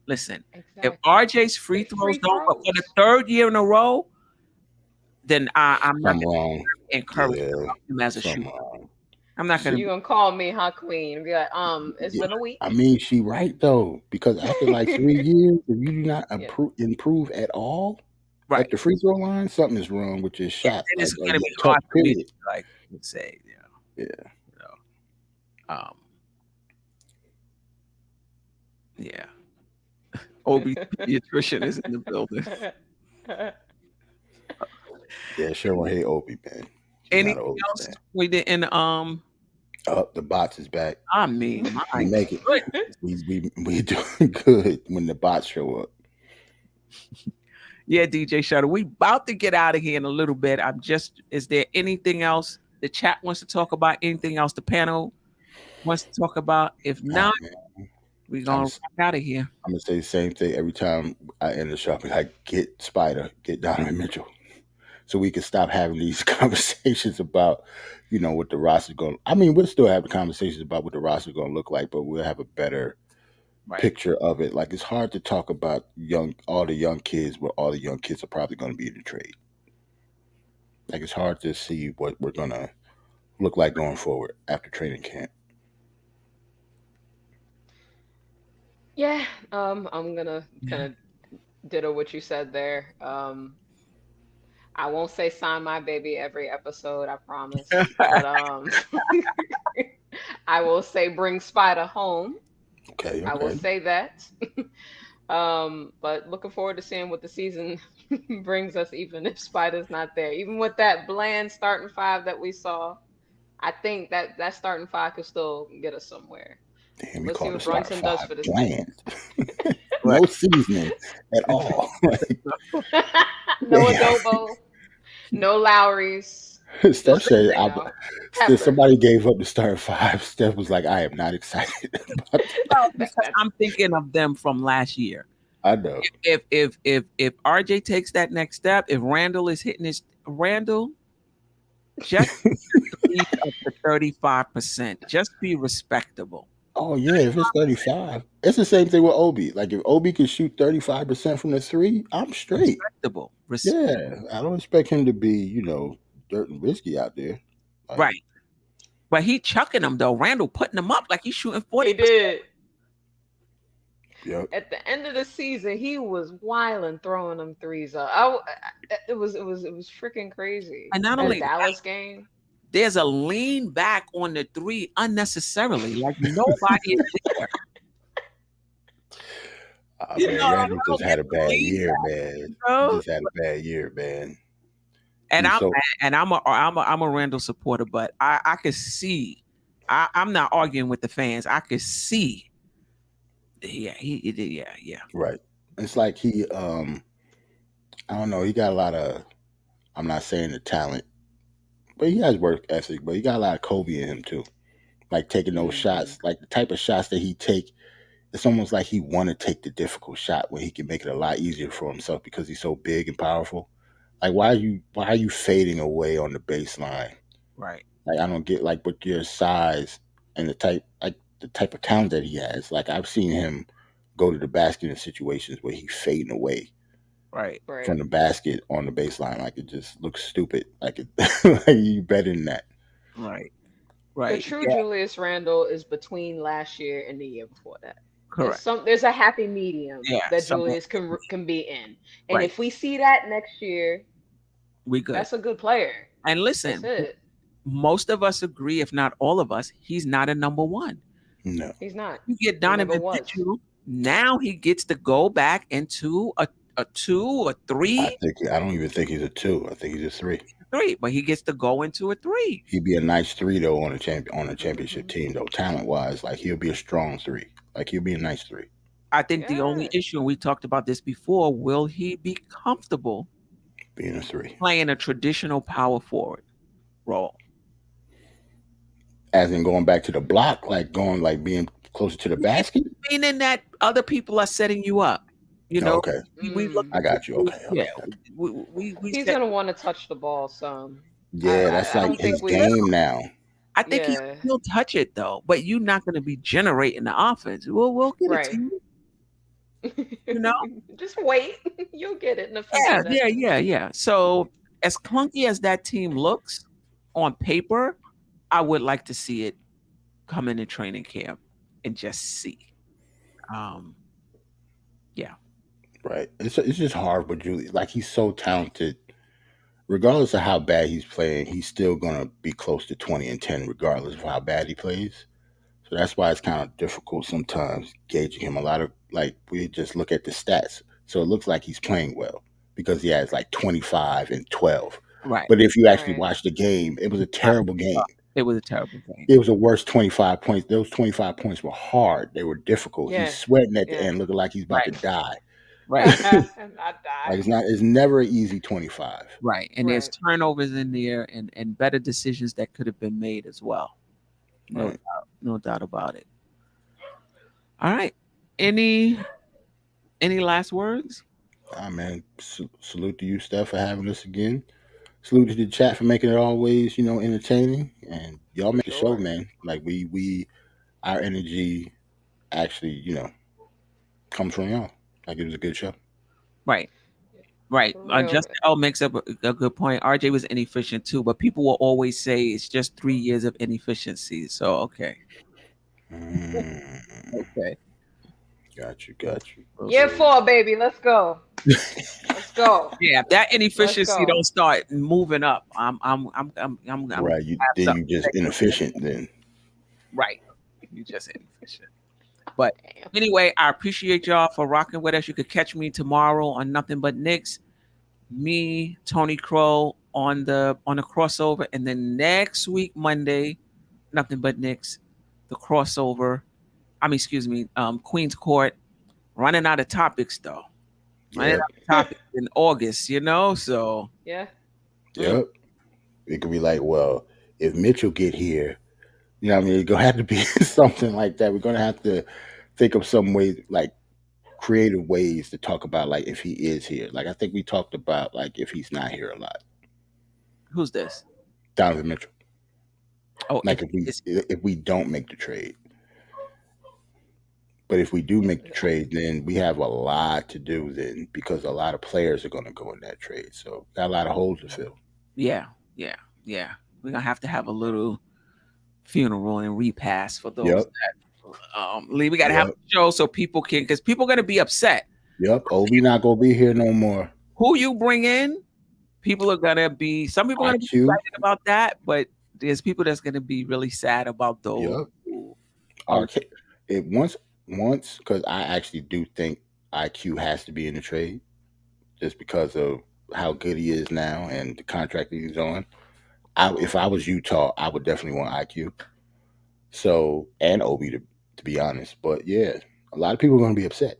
Listen, if RJ's free throws don't go for the third year in a row, then I'm not going to encourage him as a shooter. I'm not going to. You're going to call me, huh, Queen? And be like, it's been a week. I mean, she right, though, because after like 3 years, if you do not improve at all at the free throw line, something is wrong with your shot. And it's going to be hard for me to say, yeah. Obi pediatrician is in the building. Yeah, sure will hate Obi, man. Anything else we didn't the bots is back. I mean, we make it. We doing good when the bots show up. Yeah, DJ Shutter. We about to get out of here in a little bit. Is there anything else the chat wants to talk about? Anything else the panel wants to talk about? If not, we're gonna walk out of here. I'm gonna say the same thing every time I end the shopping. I get Donovan Mitchell. So we can stop having these conversations about, what the roster going. I mean, we'll still have the conversations about what the roster going to look like, but we'll have a better picture of it. Like it's hard to talk about all the young kids, where all the young kids are probably going to be in the trade. Like it's hard to see who's look like going forward after training camp? Yeah, I'm gonna kind Yeah. of ditto what you said there. I won't say sign my baby every episode, I promise. But I will say bring Spider home. Okay, I will okay. say that. But looking forward to seeing what the season brings us, even if Spider's not there. Even with that bland starting five that we saw, I think that that starting five could still get us somewhere. Damn, you Let's see called the what start Brunson does five for this team. bland. Right. No seasoning at all. Like, No damn. adobo, no Lowry's, Steph just said, you know, pepper. somebody gave up the start five. Steph was like, I am not excited about that. Well, That, because that, I'm thinking of them from last year. I know. If RJ takes that next step, if Randall is hitting his Randall, just leave up to 35%. Just be respectable. Oh, yeah, if it's 35, it's the same thing with Obi. Like, if Obi can shoot 35% from the three, I'm straight. Respectable. Yeah, I don't expect him to be, dirt and risky out there. Like, Right. But he chucking them though. Randall putting them up like he's shooting he 40%. did. yep. At the end of the season, he was wilding throwing them threes up. It was freaking crazy. And not That only that, Dallas game. there's a lean back on the three unnecessarily. Like nobody is there. You Man, know, like, Randall I just don't had get a the bad lean year, back, man. you He know? just had a bad year, man. And He's I'm so and I'm a Randall supporter, but I could see. I'm not arguing with the fans. I could see. Yeah, yeah. right. It's like I don't know, he got a lot of, I'm not saying the talent, but he has work ethic, but he got a lot of Kobe in him too. Like taking those Hmm. shots, like the type of shots that he take, it's almost like he want to take the difficult shot where he can make it a lot easier for himself because he's so big and powerful. Like why are you fading away on the baseline? Right, Like I don't get like with your size and the type of talent that he has. Like I've seen him go to the basket in situations where he's fading away right, from Right. the basket on the baseline. Like it just looks stupid. Like it, like you better than that. right, The right. true Yeah, Julius Randle is between last year and the year before that. correct. There's a happy medium Yeah, that somewhere. Julius can be in. And Right, if we see that next year, we good. that's a good player. And That's listen, it. most of us agree, if not all of us, he's not a number one. No, He's not. You get He never Donovan was. Mitchell. Now he gets to go back into a two or three, I don't even think he's a two. I think he's a three. but he gets to go into a three. He'd be a nice three though on a championship Hmm. team though. Talent wise, like he'll be a strong three. Like he'll be a nice three. I think the only Yeah. issue, and we talked about this before, will he be comfortable Being a three. playing a traditional power forward role? As in going back to the block, like going like being closer to the basket. Meaning that other people are setting you up. You Oh, know, okay, we look Mm. I got you. Okay, yeah, okay, gotcha. we He's set. gonna want to touch the ball some. I, Yeah, that's I I like don't think his we. game now. I think Yeah. he'll touch it though, but you're not going to be generating the offense. We'll get it to Right. you. You know, Just wait. You'll get it in a few yeah, minutes. yeah. So as clunky as that team looks on paper, I would like to see it come into training camp and just see. Um, yeah, Right. It's just hard with Julius. Like he's so talented. Regardless of how bad he's playing, he's still gonna be close to 20 and 10, regardless of how bad he plays. So that's why it's kind of difficult sometimes gauging him. A lot of like we just look at the stats, so it looks like he's playing well because he has like 25 and 12. right. But if you actually Right. watch the game, it was a terrible game. It was a terrible game. It was a worst 25 points. Those 25 points were hard. They were difficult. He's Yeah. sweating at the Yeah. end, looking like he's about to Right, die. right, And I Like die. it's never an easy 25. right. And there's Right. turnovers in there and better decisions that could have been made as well. Right. No doubt about it. All right. Any last words? Ah man, salute to you, Steph, for having us again. Salute to the chat for making it always, entertaining. And y'all For make the show, sure. man. Like we our energy actually, comes from y'all. Like it was a good show. Right. Right. For real. Justin L makes up a good point. RJ was inefficient too, but people will always say it's just 3 years of inefficiency. So okay. Mm, Okay. got you. We'll Year see. 4, baby. Let's go. Let's go. Yeah, if that Let's inefficiency go. don't start moving up, I'm gonna Right. You have then something you to just say. inefficient then. Right. You just inefficient. But Damn. anyway, I appreciate y'all for rocking with us. You could catch me tomorrow on Nothing But Knicks. Me, Tony Crowe on the crossover, and then next week Monday, Nothing But Knicks, the crossover. I mean, excuse me, Queens Court. Running out of topics though. Running Yep. out of topics in August, you know. So Yeah. mm, Yep. It could be like, well, if Mitchell get here, you know what I mean? It's gonna have to be something like that. We're gonna have to think of some way, like creative ways to talk about, like if he is here. Like I think we talked about, like if he's not here a lot. who's this? Donovan Mitchell. Oh, Like if we don't make the trade, but if we do make the trade, then we have a lot to do then because a lot of players are gonna go in that trade. So got a lot of holes to fill. yeah, yeah, yeah. We're gonna have to have a little funeral and repast for those Yep. that leave. We gotta have Yep. a show so people can, because people are gonna be upset. Yep. Obi not gonna be here no more. Who you bring in, people are gonna be. Some people are gonna be IQ. excited about that, but there's people that's gonna be really sad about those. Yep. Who are, RK. It once because I actually do think IQ has to be in the trade just because of how good he is now and the contract that he's on. If I was Utah, I would definitely want IQ. So and Obi to be honest, but yeah, a lot of people are going to be upset.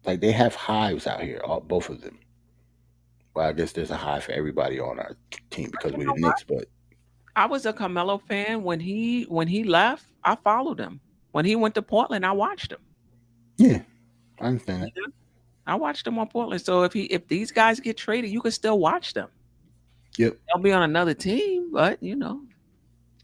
Like they have hives out here, both of them. Well, I guess there's a hive for everybody on our team because you we're know the what? Knicks. But I was a Carmelo fan when he left. I followed him. When he went to Portland, I watched him. yeah, I understand that. I watched him on Portland. So if these guys get traded, you can still watch them. Yep. They'll be on another team, but you I'm can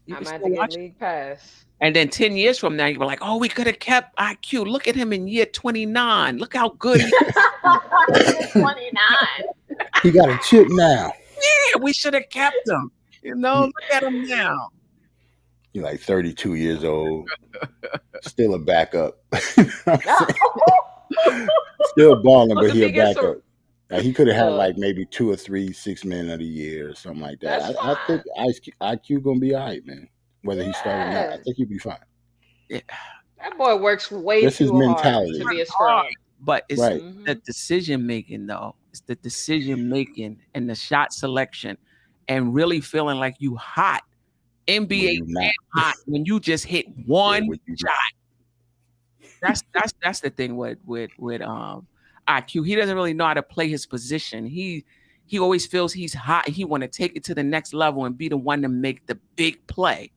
gonna have still to get watch. league pass. And then 10 years from now, you were like, oh, we could have kept IQ. Look at him in year 29. Look how good he is. 29. He got a chip now. Yeah, we should have kept him. Look at him now. He's like 32 years old, still a backup. Still balling, but he a backup. Like he could have had like maybe 2 or 3 6-man of the year or something like that. I think IQ gonna be all right, man. Whether he started or not, I think he'll be fine. Yeah. That boy works way Just his too hard mentality. to be a scrub. But it's Right. the decision making, though. It's the decision making and the shot selection and really feeling like you hot. NBA you not. hot when you just hit one when you shot. That's the thing with IQ. He doesn't really know how to play his position. He always feels he's hot. He want to take it to the next level and be the one to make the big play.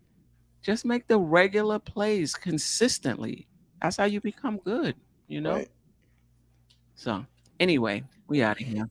Just make the regular plays consistently. That's how you become good, Right. So anyway, we out of here.